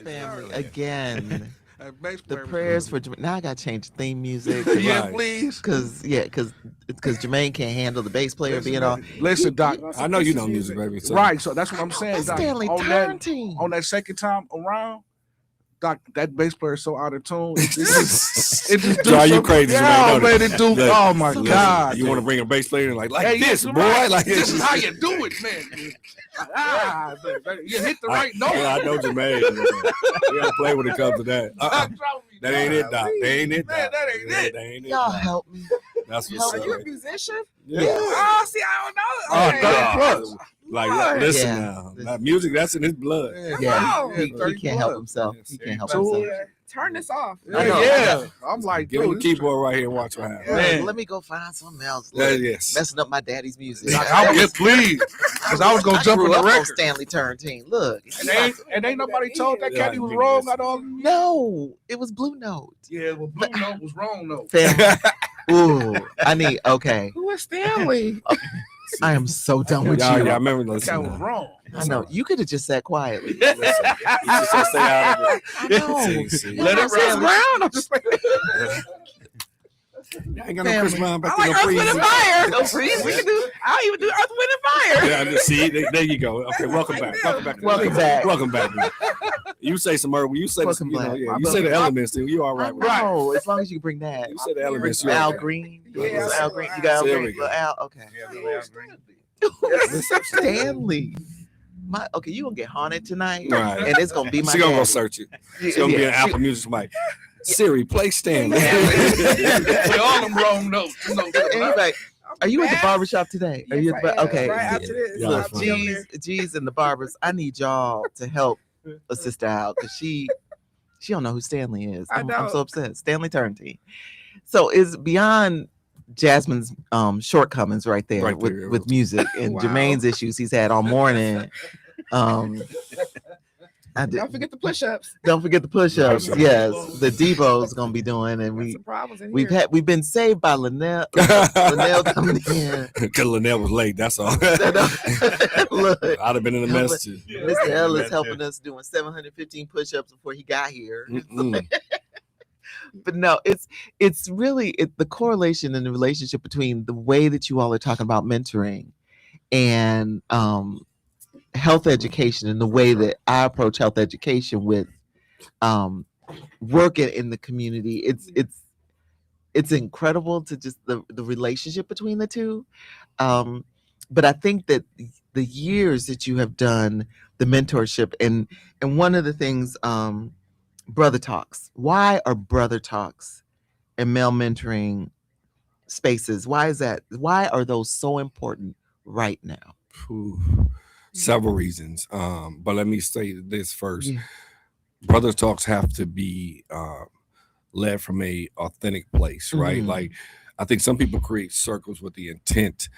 [SPEAKER 1] Family again.
[SPEAKER 2] Bass
[SPEAKER 1] The
[SPEAKER 2] player was
[SPEAKER 1] prayers
[SPEAKER 2] good.
[SPEAKER 1] for Jermaine. Now I got to change the theme music.
[SPEAKER 2] Yeah,
[SPEAKER 6] Right.
[SPEAKER 2] please.
[SPEAKER 1] Because Jermaine can't handle the bass player being on.
[SPEAKER 2] Listen, Doc.
[SPEAKER 6] I know you know music, baby. So.
[SPEAKER 2] Right, so that's what I'm saying.
[SPEAKER 1] That's
[SPEAKER 2] Doc.
[SPEAKER 1] Stanley
[SPEAKER 2] on
[SPEAKER 1] Turntine.
[SPEAKER 2] that second time around, Doc, that bass player is so out of tune. It just
[SPEAKER 6] Drive you crazy,
[SPEAKER 2] Yeah,
[SPEAKER 6] Jermaine, don't
[SPEAKER 2] man,
[SPEAKER 6] it?
[SPEAKER 2] it do.
[SPEAKER 6] Look,
[SPEAKER 2] Oh my
[SPEAKER 6] Listen,
[SPEAKER 2] God!
[SPEAKER 6] you want to bring a bass player in like
[SPEAKER 2] Hey,
[SPEAKER 6] this,
[SPEAKER 2] yeah,
[SPEAKER 6] boy?
[SPEAKER 2] right.
[SPEAKER 6] Like
[SPEAKER 2] This is how you do it, man. You hit the right note.
[SPEAKER 6] Yeah, I know Jermaine. You don't play when it comes to that. That ain't it, Doc. That ain't it,
[SPEAKER 2] Man,
[SPEAKER 6] Doc.
[SPEAKER 2] that ain't it.
[SPEAKER 6] That ain't it.
[SPEAKER 1] Y'all
[SPEAKER 6] Doc.
[SPEAKER 1] help me.
[SPEAKER 6] That's what's
[SPEAKER 5] Are
[SPEAKER 6] up.
[SPEAKER 5] you a musician?
[SPEAKER 6] Yeah.
[SPEAKER 5] Oh, see, I don't know.
[SPEAKER 6] Oh,
[SPEAKER 5] Okay.
[SPEAKER 2] 30 plus.
[SPEAKER 6] Like,
[SPEAKER 5] Lord.
[SPEAKER 6] listen
[SPEAKER 1] Yeah.
[SPEAKER 6] now. That music, that's in his blood.
[SPEAKER 1] Yeah,
[SPEAKER 5] on.
[SPEAKER 1] he
[SPEAKER 2] 30
[SPEAKER 1] can't help
[SPEAKER 2] plus.
[SPEAKER 1] himself.
[SPEAKER 6] Yes.
[SPEAKER 1] He can't help
[SPEAKER 2] So-
[SPEAKER 1] himself.
[SPEAKER 5] Yeah. Turn this off.
[SPEAKER 1] I know.
[SPEAKER 2] Yeah. I'm like,
[SPEAKER 6] Give him the
[SPEAKER 2] dude,
[SPEAKER 6] keyboard right here and watch what happens.
[SPEAKER 2] Man.
[SPEAKER 1] Let me go find something else.
[SPEAKER 6] Yeah,
[SPEAKER 1] Look,
[SPEAKER 6] yes.
[SPEAKER 1] messing up my daddy's music.
[SPEAKER 2] Doc, I was pleased because I was gonna jump on
[SPEAKER 1] grew
[SPEAKER 2] the
[SPEAKER 1] up on
[SPEAKER 2] record.
[SPEAKER 1] Stanley Turntine. Look,
[SPEAKER 2] And ain't nobody told that
[SPEAKER 6] Yeah,
[SPEAKER 2] cat he was
[SPEAKER 6] I
[SPEAKER 2] wrong
[SPEAKER 6] agree.
[SPEAKER 2] at all.
[SPEAKER 1] no, it was Blue Note.
[SPEAKER 2] Yeah, well, Blue Note was wrong though.
[SPEAKER 1] Family. Ooh, I need. Okay,
[SPEAKER 5] Who is Stanley?
[SPEAKER 1] I am so done with
[SPEAKER 6] Y'all,
[SPEAKER 1] you.
[SPEAKER 6] y'all remember
[SPEAKER 2] That
[SPEAKER 6] listen.
[SPEAKER 2] cat was wrong.
[SPEAKER 1] I know you could have just sat quietly.
[SPEAKER 6] Listen, you just gotta stay out of it.
[SPEAKER 1] I know.
[SPEAKER 6] See.
[SPEAKER 1] You
[SPEAKER 2] Let
[SPEAKER 1] know
[SPEAKER 2] it
[SPEAKER 1] what I'm saying?
[SPEAKER 5] Round. I'm just like,
[SPEAKER 6] I ain't got no Chris Brown back
[SPEAKER 5] I like
[SPEAKER 6] to no
[SPEAKER 5] Earth, Wind, and
[SPEAKER 6] freeze.
[SPEAKER 5] Fire.
[SPEAKER 1] No freeze.
[SPEAKER 5] We can do. I'll even do Earth, Wind, and Fire.
[SPEAKER 6] Yeah, see, there you go. Okay, welcome back. Welcome back.
[SPEAKER 1] Welcome back.
[SPEAKER 6] Welcome back. You say some Earth. You say
[SPEAKER 1] Welcome
[SPEAKER 6] you know,
[SPEAKER 1] back.
[SPEAKER 6] yeah. You say the elements, then you all right with that.
[SPEAKER 1] No, as long as you bring that.
[SPEAKER 6] You say the elements.
[SPEAKER 1] Bring
[SPEAKER 6] You
[SPEAKER 1] some
[SPEAKER 6] all
[SPEAKER 1] Al
[SPEAKER 6] right.
[SPEAKER 1] Green.
[SPEAKER 5] Yeah,
[SPEAKER 1] Some
[SPEAKER 5] I
[SPEAKER 1] Al
[SPEAKER 5] see.
[SPEAKER 1] Green. You got Al
[SPEAKER 6] There
[SPEAKER 1] Green.
[SPEAKER 6] we go.
[SPEAKER 1] Little Al. Okay. Stanley. Okay, you gonna get haunted tonight,
[SPEAKER 6] Right.
[SPEAKER 1] and it's gonna be my.
[SPEAKER 6] She gonna go
[SPEAKER 1] daddy.
[SPEAKER 6] search it. She's gonna be an
[SPEAKER 1] Yeah,
[SPEAKER 6] Apple Music mic. Siri, play Stanley.
[SPEAKER 2] With all them wrong notes. You know,
[SPEAKER 1] Anyway, are you at the barbershop today? Are you at the okay?
[SPEAKER 5] Right after this.
[SPEAKER 6] Yeah,
[SPEAKER 1] Look,
[SPEAKER 6] that's fine.
[SPEAKER 1] G's and the barbers. I need y'all to help a sister out because she don't know who Stanley is.
[SPEAKER 5] I
[SPEAKER 1] I'm
[SPEAKER 5] don't.
[SPEAKER 1] so upset. Stanley Turntine. So is beyond Jasmine's shortcomings right there
[SPEAKER 6] Right
[SPEAKER 1] with
[SPEAKER 6] there.
[SPEAKER 1] with music and
[SPEAKER 5] Wow.
[SPEAKER 1] Jermaine's issues he's had all morning. I did,
[SPEAKER 5] Don't forget the push-ups.
[SPEAKER 1] don't forget the push-ups.
[SPEAKER 6] Push-ups.
[SPEAKER 1] Yes, the Debo's gonna be doing, and
[SPEAKER 5] Got some problems in
[SPEAKER 1] we've
[SPEAKER 5] here.
[SPEAKER 1] we've been saved by Linnell. Linnell coming in.
[SPEAKER 6] Because Linnell was late. That's all.
[SPEAKER 1] Look,
[SPEAKER 6] I'd have been in a mess too.
[SPEAKER 1] Mr. Ellis helping us doing 715 push-ups before he got here.
[SPEAKER 6] Mm-mm.
[SPEAKER 1] But no, it's really the correlation and the relationship between the way that you all are talking about mentoring and health education and the way that I approach health education with working in the community. It's incredible to just the relationship between the two. But I think that the years that you have done the mentorship and one of the things, brother talks. Why are brother talks and male mentoring spaces? Why is that? Why are those so important right now?
[SPEAKER 6] Whew. Several reasons. But let me say this first.
[SPEAKER 1] Yeah.
[SPEAKER 6] Brother talks have to be led from a authentic place, right?
[SPEAKER 1] Mhm.
[SPEAKER 6] Like I think some people create circles with the intent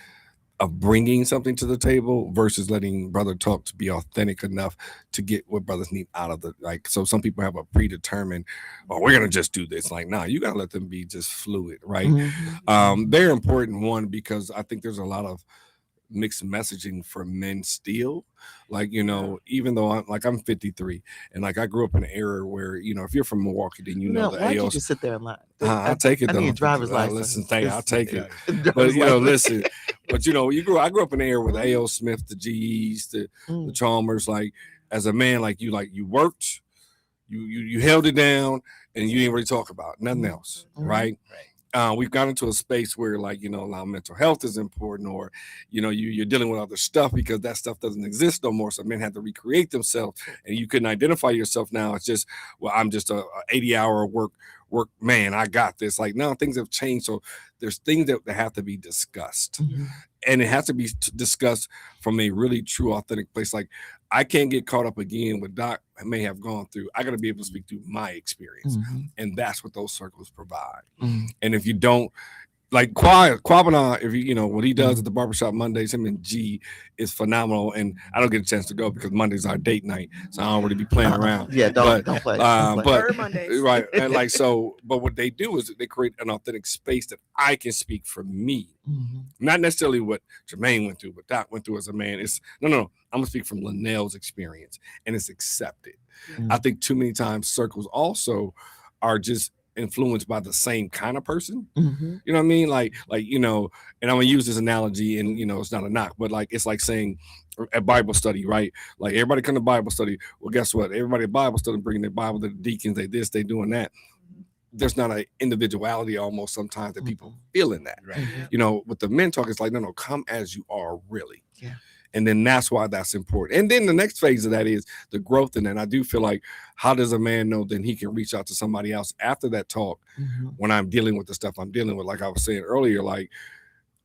[SPEAKER 6] of bringing something to the table versus letting brother talks be authentic enough to get what brothers need out of the like. So some people have a predetermined, oh, we're gonna just do this. Like, nah, you gotta let them be just fluid, right?
[SPEAKER 1] Mhm.
[SPEAKER 6] They're important, one, because I think there's a lot of mixed messaging for men still. Like, you know, even though I'm 53 and like I grew up in an era where, you know, if you're from Milwaukee, then you know the
[SPEAKER 1] why don't you
[SPEAKER 6] AOs.
[SPEAKER 1] just sit there and lie?
[SPEAKER 6] I'll take it
[SPEAKER 1] I
[SPEAKER 6] though.
[SPEAKER 1] need a driver's license.
[SPEAKER 6] Listen, thank you. I'll take it.
[SPEAKER 1] Driver's
[SPEAKER 6] But you know,
[SPEAKER 1] license.
[SPEAKER 6] listen. But you know, I grew up in an era with A.O. Smith, the GEs, the
[SPEAKER 1] Mm.
[SPEAKER 6] Chalmers. Like as a man, like you worked, you held it down, and you didn't really talk about nothing else,
[SPEAKER 1] Mhm.
[SPEAKER 6] right? We've gotten into a space where, like, you know, a lot of mental health is important, or, you know, you're dealing with other stuff because that stuff doesn't exist no more. So men have to recreate themselves, and you couldn't identify yourself now. It's just, well, I'm just a 80-hour work man. I got this. Like, no, things have changed. So there's things that have to be discussed,
[SPEAKER 1] Mhm.
[SPEAKER 6] and it has to be discussed from a really true, authentic place. Like, I can't get caught up again with Doc may have gone through. I got to be able to speak through my experience,
[SPEAKER 1] Mhm.
[SPEAKER 6] and that's what those circles provide.
[SPEAKER 1] Mhm.
[SPEAKER 6] And if you don't, like Quabana, if you know what he does at the barbershop Mondays, him and G is phenomenal. And I don't get a chance to go because Monday's our date night, so I don't really be playing around.
[SPEAKER 1] Yeah, don't play. Don't play.
[SPEAKER 5] Third Mondays.
[SPEAKER 6] Right, and like so, but what they do is they create an authentic space that I can speak for me, not necessarily what Jermaine went through, but Doc went through as a man. It's no. I'm gonna speak from Linnell's experience, and it's accepted. I think too many times circles also are just influenced by the same kind of person. You know what I mean? Like you know, and I'm gonna use this analogy, and you know, it's not a knock, but like it's like saying a Bible study, right? Like everybody come to Bible study. Well, guess what? Everybody at Bible study bringing their Bible to the deacons. They this, they doing that. There's not an individuality almost sometimes that people feel in that. Right. You know, with the men talk, it's like no, come as you are, really.
[SPEAKER 1] Yeah.
[SPEAKER 6] And then that's why that's important. And then the next phase of that is the growth in that. And I do feel like, how does a man know then he can reach out to somebody else after that talk when I'm dealing with the stuff I'm dealing with? Like I was saying earlier, like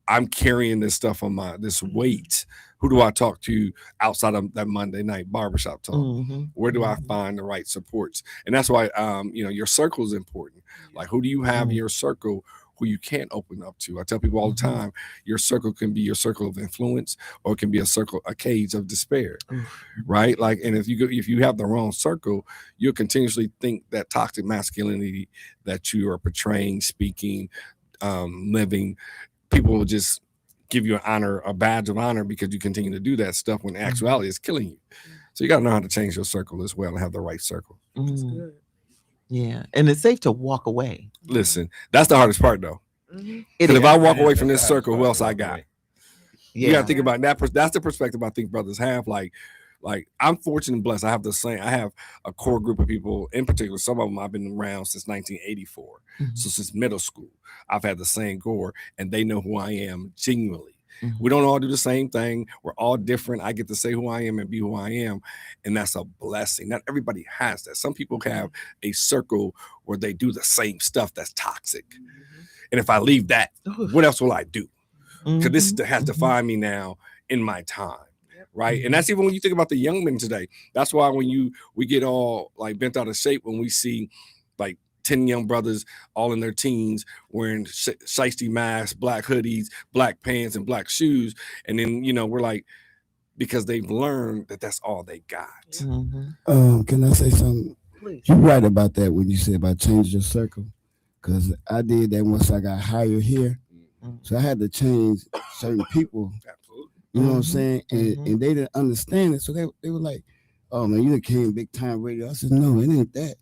[SPEAKER 6] I'm carrying this stuff on this weight. Who do I talk to outside of that Monday night barbershop talk? Where do I find the right supports? And that's why, you know, your circle is important. Like who do you have in your circle who you can't open up to? I tell people all the time, your circle can be your circle of influence, or it can be a cage of despair, right? Like, and if you have the wrong circle, you'll continuously think that toxic masculinity that you are portraying, speaking, living, people will just give you a badge of honor because you continue to do that stuff when actuality is killing you. So you got to know how to change your circle as well and have the right circle.
[SPEAKER 5] That's good.
[SPEAKER 1] Yeah, and it's safe to walk away.
[SPEAKER 6] Listen, that's the hardest part though. Because if I walk away from this circle, who else I got? You got to think about that. That's the perspective I think brothers have. Like I'm fortunate and blessed. I have a core group of people in particular. Some of them I've been around since 1984. So since middle school, I've had the same core, and they know who I am genuinely. We don't all do the same thing. We're all different. I get to say who I am and be who I am. And that's a blessing. Not everybody has that. Some people have a circle where they do the same stuff that's toxic. And if I leave that, what else will I do? Because this has defined me now in my time. Right. And that's even when you think about the young men today. That's why when we get all like bent out of shape when we see like 10 young brothers all in their teens wearing shiesty masks, black hoodies, black pants, and black shoes. And then, you know, we're like, because they've learned that that's all they got.
[SPEAKER 9] Can I say something? Please. You're right about that when you said about changing your circle. Because I did that once I got hired here. So I had to change certain people.
[SPEAKER 6] Absolutely.
[SPEAKER 9] You know what I'm saying? And they didn't understand it. So they were like, oh, man, you came big time radio. I said, no, it ain't that.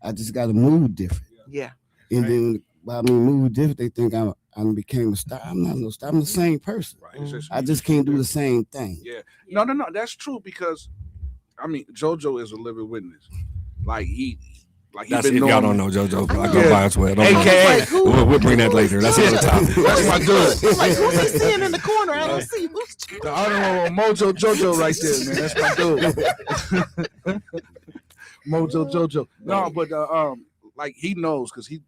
[SPEAKER 9] I just got to move different.
[SPEAKER 1] Yeah.
[SPEAKER 9] And then by me move different, they think I became a star. I'm not no star. I'm the same person.
[SPEAKER 2] Right.
[SPEAKER 9] I just can't do the same thing.
[SPEAKER 2] Yeah. No. That's true because, I mean, JoJo is a living witness. Like
[SPEAKER 6] That's if y'all don't know JoJo, I go by as well.
[SPEAKER 2] AKA,
[SPEAKER 6] we'll bring that later. That's another topic.
[SPEAKER 2] That's my dude.
[SPEAKER 1] Like who's he seeing in the corner? I don't see who's
[SPEAKER 2] the honorable Mojo JoJo right there, man. That's my dude. Mojo JoJo. No, but like he knows because he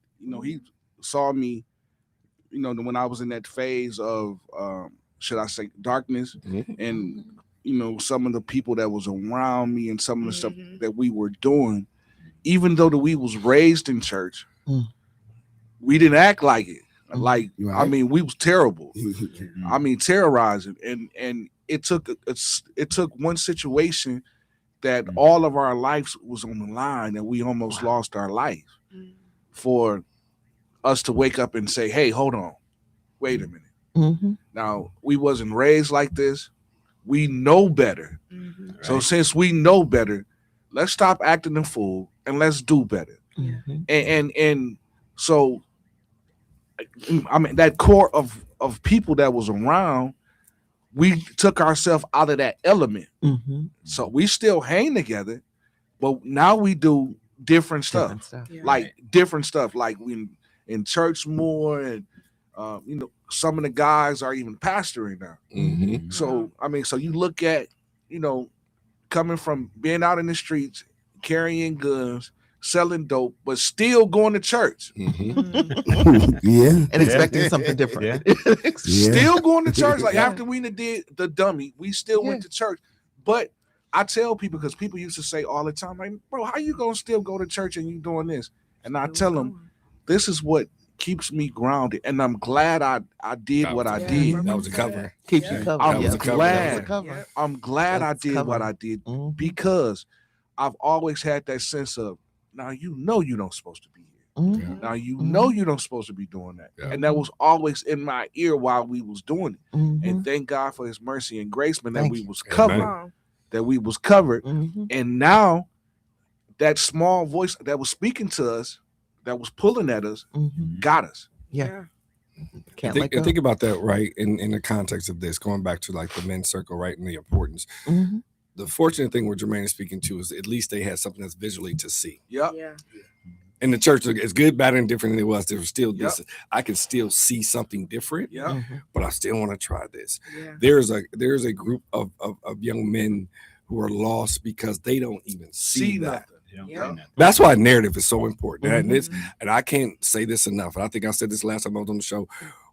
[SPEAKER 2] saw me, when I was in that phase of should I say darkness, and some of the people that was around me and some of the stuff that we were doing. Even though we was raised in church, we didn't act like it. Like, right. I mean, we was terrible. I mean, terrorizing. And it took one situation that all of our lives was on the line and we almost lost our life for us to wake up and say, hey, hold on, wait a minute. Now, we wasn't raised like this. We know better. So since we know better, let's stop acting the fool and let's do better. And so, I mean, that core of people that was around, we took ourselves out of that element. So we still hang together, but now we do different stuff. Different stuff. Like we in church more, and some of the guys are even pastoring now. So I mean, so you look at coming from being out in the streets, carrying guns, selling dope, but still going to church.
[SPEAKER 1] And expecting something different.
[SPEAKER 2] Still going to church. Like after we did the dummy, we still went to church. But I tell people, because people used to say all the time, like, bro, how you gonna still go to church and you doing this? And I tell them, this is what keeps me grounded, and I'm glad I did what I did.
[SPEAKER 6] That was a cover.
[SPEAKER 1] Keeps you covered.
[SPEAKER 2] I'm
[SPEAKER 1] Yeah.
[SPEAKER 2] glad.
[SPEAKER 1] That was a cover.
[SPEAKER 2] I'm glad I
[SPEAKER 1] That's
[SPEAKER 2] did what
[SPEAKER 1] covered.
[SPEAKER 2] I did
[SPEAKER 1] Mhm.
[SPEAKER 2] because I've always had that sense of, now you know you don't supposed to be here.
[SPEAKER 1] Mhm.
[SPEAKER 2] Now you know you don't supposed to be doing that.
[SPEAKER 6] Yeah.
[SPEAKER 2] And that was always in my ear while we was doing it.
[SPEAKER 1] Mhm.
[SPEAKER 2] And thank God for his mercy and grace, man, that
[SPEAKER 1] Thank
[SPEAKER 2] we
[SPEAKER 1] you.
[SPEAKER 2] was
[SPEAKER 6] Amen.
[SPEAKER 2] covered. That we was covered.
[SPEAKER 1] Mhm.
[SPEAKER 2] And now that small voice that was speaking to us, that was pulling at us,
[SPEAKER 1] Mhm.
[SPEAKER 2] got us.
[SPEAKER 1] Yeah.
[SPEAKER 6] And
[SPEAKER 1] Can't let
[SPEAKER 6] think,
[SPEAKER 1] go.
[SPEAKER 6] and think about that, right? In the context of this, going back to like the men's circle, right, and the importance.
[SPEAKER 1] Mhm.
[SPEAKER 6] The fortunate thing where Jermaine is speaking to is at least they had something that's visually to see.
[SPEAKER 2] Yep.
[SPEAKER 6] In the church, it's good, bad, and different than it was. There was still
[SPEAKER 2] Yep.
[SPEAKER 6] this. I can still see something different,
[SPEAKER 2] Yep.
[SPEAKER 1] Mhm.
[SPEAKER 6] but I still want to try this. There's a group of young men who are lost because they don't even see that.
[SPEAKER 2] Yep.
[SPEAKER 6] That's why narrative is so important. And
[SPEAKER 1] Mhm.
[SPEAKER 6] it's, and I can't say this enough. And I think I said this last time I was on the show.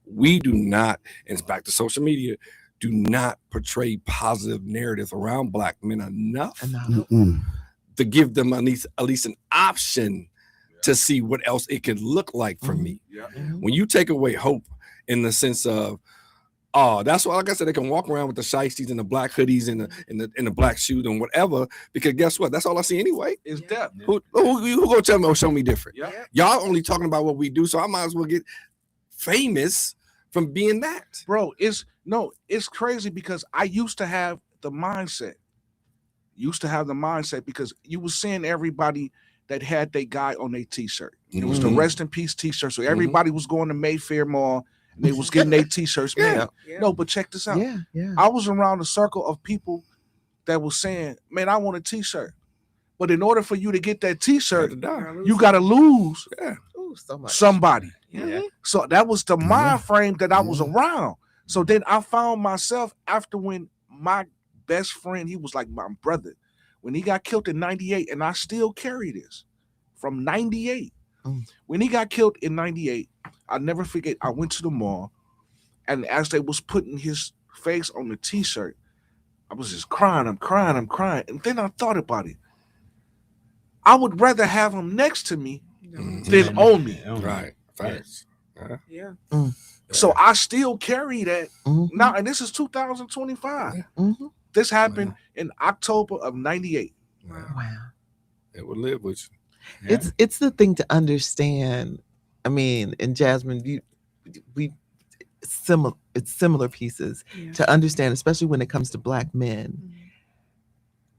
[SPEAKER 6] We do not, and it's back to social media, do not portray positive narrative around Black men enough to give them at least an option to see what else it could look like for me.
[SPEAKER 2] Yeah.
[SPEAKER 6] When you take away hope in the sense of, oh, that's why, like I said, they can walk around with the shiesties and the black hoodies and the black shoes and whatever, because guess what? That's all I see anyway.
[SPEAKER 2] It's death.
[SPEAKER 6] Who gonna tell me or show me different?
[SPEAKER 2] Yeah.
[SPEAKER 6] Y'all only talking about what we do, so I might as well get famous from being that.
[SPEAKER 2] Bro, it's crazy because I used to have the mindset. Because you was seeing everybody that had their guy on their t-shirt. It was the
[SPEAKER 6] Mhm.
[SPEAKER 2] rest in peace t-shirt. So everybody was going to Mayfair Mall and they was getting their t-shirts made. No, but check this out.
[SPEAKER 1] Yeah.
[SPEAKER 2] I was around a circle of people that was saying, man, I want a t-shirt. But in order for you to get that t-shirt, you got to lose
[SPEAKER 1] Ooh, so much.
[SPEAKER 2] somebody.
[SPEAKER 1] Yeah.
[SPEAKER 2] So that was the mind frame that I was around. So then I found myself after when my best friend, he was like my brother, when he got killed in 98, and I still carry this from 98. When he got killed in 98, I'll never forget, I went to the mall, and as they was putting his face on the t-shirt, I was just crying, I'm crying. And then I thought about it. I would rather have him next to me than on me.
[SPEAKER 6] Right. Facts.
[SPEAKER 2] So I still carry that
[SPEAKER 1] Mhm.
[SPEAKER 2] now, and this is 2025.
[SPEAKER 1] Mhm.
[SPEAKER 2] This happened in October of 98.
[SPEAKER 1] Wow.
[SPEAKER 6] It would live with you.
[SPEAKER 1] It's the thing to understand. I mean, and Jasmine, it's similar pieces to understand, especially when it comes to Black men.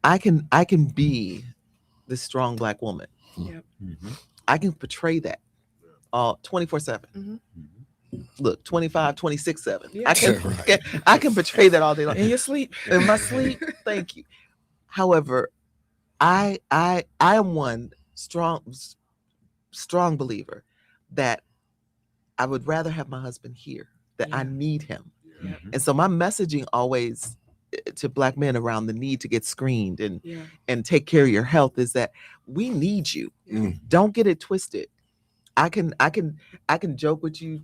[SPEAKER 1] I can be the strong Black woman. I can portray that all 24/7. Look, 25, 26/7. I can portray that all day long.
[SPEAKER 5] In your sleep.
[SPEAKER 1] In my sleep. Thank you. However, I am one strong believer that I would rather have my husband here, that I need him. And so my messaging always to Black men around the need to get screened and take care of your health is that we need you. Don't get it twisted. I can joke with you,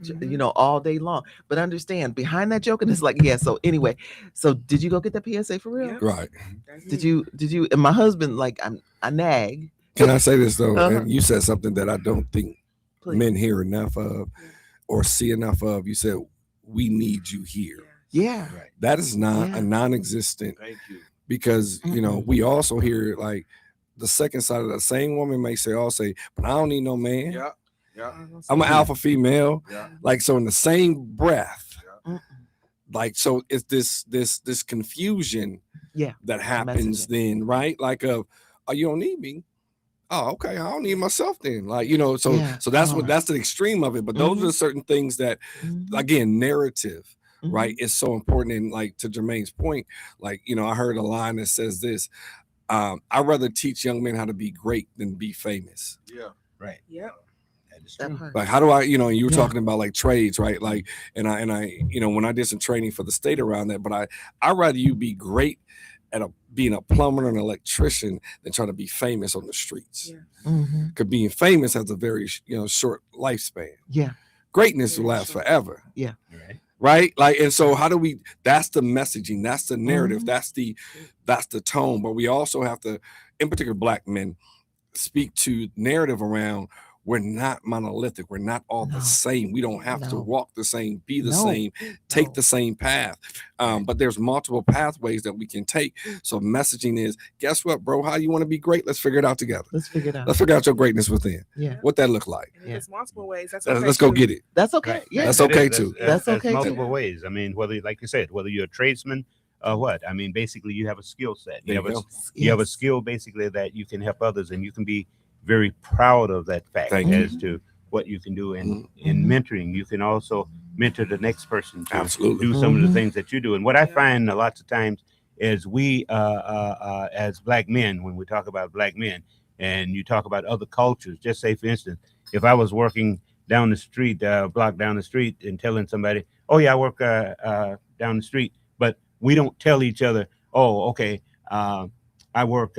[SPEAKER 1] all day long, but understand behind that joking is like, so anyway, so did you go get the PSA for real?
[SPEAKER 6] Right.
[SPEAKER 1] Did you, and my husband, like, I nag.
[SPEAKER 6] Can I say this though? And you said something that I don't think
[SPEAKER 1] Please.
[SPEAKER 6] men hear enough of or see enough of. You said, we need you here.
[SPEAKER 1] Yeah.
[SPEAKER 6] That is not a non-existent.
[SPEAKER 2] Thank you.
[SPEAKER 6] Because, we also hear like the second side of the same woman may say, but I don't need no man.
[SPEAKER 2] Yeah.
[SPEAKER 6] I'm an alpha female.
[SPEAKER 2] Yeah.
[SPEAKER 6] Like, so in the same breath, like, so it's this confusion that happens then, right? Like, you don't need me. Oh, okay. I don't need myself then. Like, so that's that's the extreme of it. But those are certain things that, again, narrative, right, is so important. And like, to Jermaine's point, like, I heard a line that says this, I'd rather teach young men how to be great than be famous.
[SPEAKER 2] Yeah.
[SPEAKER 4] Right.
[SPEAKER 5] Yep.
[SPEAKER 6] Like, how do I, and you were talking about like trades, right? Like, and I, when I did some training for the state around that, but I'd rather you be great at being a plumber and an electrician than trying to be famous on the streets. Because being famous has a very, short lifespan.
[SPEAKER 1] Yeah.
[SPEAKER 6] Greatness will last forever.
[SPEAKER 1] Yeah.
[SPEAKER 6] Right. Like, and so how do we, that's the messaging, that's the narrative, that's the tone. But we also have to, in particular, Black men, speak to narrative around we're not monolithic. We're not all the same. We don't have to
[SPEAKER 1] No.
[SPEAKER 6] walk the same, be the
[SPEAKER 1] No.
[SPEAKER 6] same, take
[SPEAKER 1] No.
[SPEAKER 6] the same path. But there's multiple pathways that we can take. So messaging is, guess what, bro? How you want to be great? Let's figure it out together.
[SPEAKER 1] Let's figure it out.
[SPEAKER 6] Let's figure out your greatness within.
[SPEAKER 1] Yeah.
[SPEAKER 6] What that look like.
[SPEAKER 5] And if it's multiple ways, that's
[SPEAKER 6] Let's,
[SPEAKER 5] okay
[SPEAKER 6] let's go
[SPEAKER 5] too.
[SPEAKER 6] get it.
[SPEAKER 1] That's okay.
[SPEAKER 4] Right.
[SPEAKER 1] Yeah.
[SPEAKER 6] That's
[SPEAKER 4] That
[SPEAKER 6] okay
[SPEAKER 4] is-
[SPEAKER 6] too.
[SPEAKER 1] That's okay, too.
[SPEAKER 4] multiple ways. I mean, whether, like you said, whether you're a tradesman or what, I mean, basically you have a skill set.
[SPEAKER 6] There
[SPEAKER 4] You
[SPEAKER 6] you
[SPEAKER 4] have a
[SPEAKER 6] go.
[SPEAKER 4] you have a
[SPEAKER 1] Yes.
[SPEAKER 4] skill basically that you can help others, and you can be very proud of that fact
[SPEAKER 6] Thank you.
[SPEAKER 4] as to what you can do. And in
[SPEAKER 1] Mhm.
[SPEAKER 4] mentoring, you can also mentor the next person to
[SPEAKER 6] Absolutely.
[SPEAKER 4] do some of the
[SPEAKER 1] Mhm.
[SPEAKER 4] things that you do. And what I
[SPEAKER 5] Yeah.
[SPEAKER 4] find a lots of times is we as black men, when we talk about black men and you talk about other cultures, just say for instance, if I was working down the street, block down the street, and telling somebody, oh yeah, I work down the street, but we don't tell each other, oh, okay, I work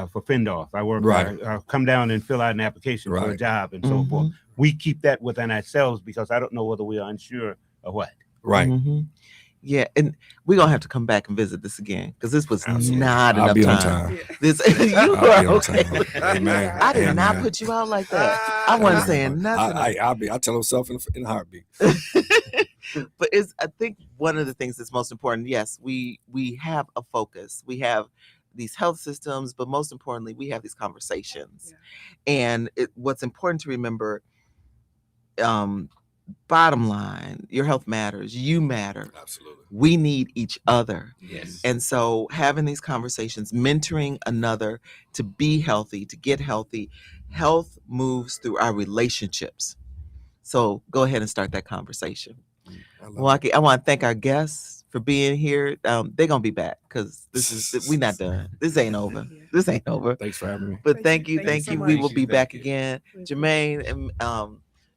[SPEAKER 4] for Findorf. I work,
[SPEAKER 6] Right.
[SPEAKER 4] come down and fill out an application for a
[SPEAKER 6] Right.
[SPEAKER 4] job and so forth. We keep that within ourselves because I don't know whether we are unsure or what.
[SPEAKER 6] Right.
[SPEAKER 1] Mhm. Yeah, and we're gonna have to come back and visit this again because this was
[SPEAKER 6] Absolutely.
[SPEAKER 1] not
[SPEAKER 6] I'll
[SPEAKER 1] enough
[SPEAKER 6] be on
[SPEAKER 1] time.
[SPEAKER 6] time.
[SPEAKER 5] Yeah.
[SPEAKER 1] This you
[SPEAKER 6] I'll
[SPEAKER 1] are
[SPEAKER 6] be on
[SPEAKER 1] okay.
[SPEAKER 6] time. Amen.
[SPEAKER 1] I did not
[SPEAKER 6] Amen.
[SPEAKER 1] put you out like that. I wasn't saying nothing.
[SPEAKER 6] I tell myself in a heartbeat.
[SPEAKER 1] But it's I think one of the things that's most important. Yes, we have a focus. We have these health systems, but most importantly, we have these conversations. And what's important to remember. Bottom line, your health matters. You matter.
[SPEAKER 6] Absolutely.
[SPEAKER 1] We need each other.
[SPEAKER 4] Yes.
[SPEAKER 1] And so having these conversations, mentoring another to be healthy, to get healthy, health moves through our relationships. So go ahead and start that conversation.
[SPEAKER 6] I love
[SPEAKER 1] Milwaukee, I want to thank our guests for being here. They're gonna be back because we not done. This ain't over. This ain't over.
[SPEAKER 6] Thanks for having me.
[SPEAKER 1] But
[SPEAKER 5] Thank you.
[SPEAKER 1] thank
[SPEAKER 5] Thank you
[SPEAKER 1] you.
[SPEAKER 5] so
[SPEAKER 1] We
[SPEAKER 5] much.
[SPEAKER 1] will be
[SPEAKER 6] Thank
[SPEAKER 1] back
[SPEAKER 6] you.
[SPEAKER 1] again.
[SPEAKER 5] Thank you.
[SPEAKER 1] Jermaine and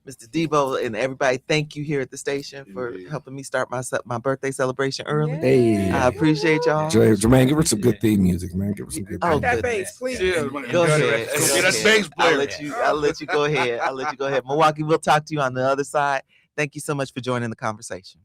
[SPEAKER 1] Mr. Debo and everybody, thank you here at the station for
[SPEAKER 2] Indeed.
[SPEAKER 1] helping me start my birthday celebration early.
[SPEAKER 6] Hey.
[SPEAKER 1] I appreciate y'all.
[SPEAKER 6] Jermaine, give her some good theme music, man. Give her some good
[SPEAKER 1] Oh,
[SPEAKER 5] Rock that
[SPEAKER 1] good.
[SPEAKER 5] bass, please.
[SPEAKER 2] Cheers, man.
[SPEAKER 1] Go
[SPEAKER 4] Enjoy the
[SPEAKER 1] ahead.
[SPEAKER 4] rest.
[SPEAKER 2] Go
[SPEAKER 1] Go
[SPEAKER 2] get that
[SPEAKER 1] ahead.
[SPEAKER 2] bass
[SPEAKER 1] I'll
[SPEAKER 2] player.
[SPEAKER 1] let you go ahead. Milwaukee, we'll talk to you on the other side. Thank you so much for joining the conversation.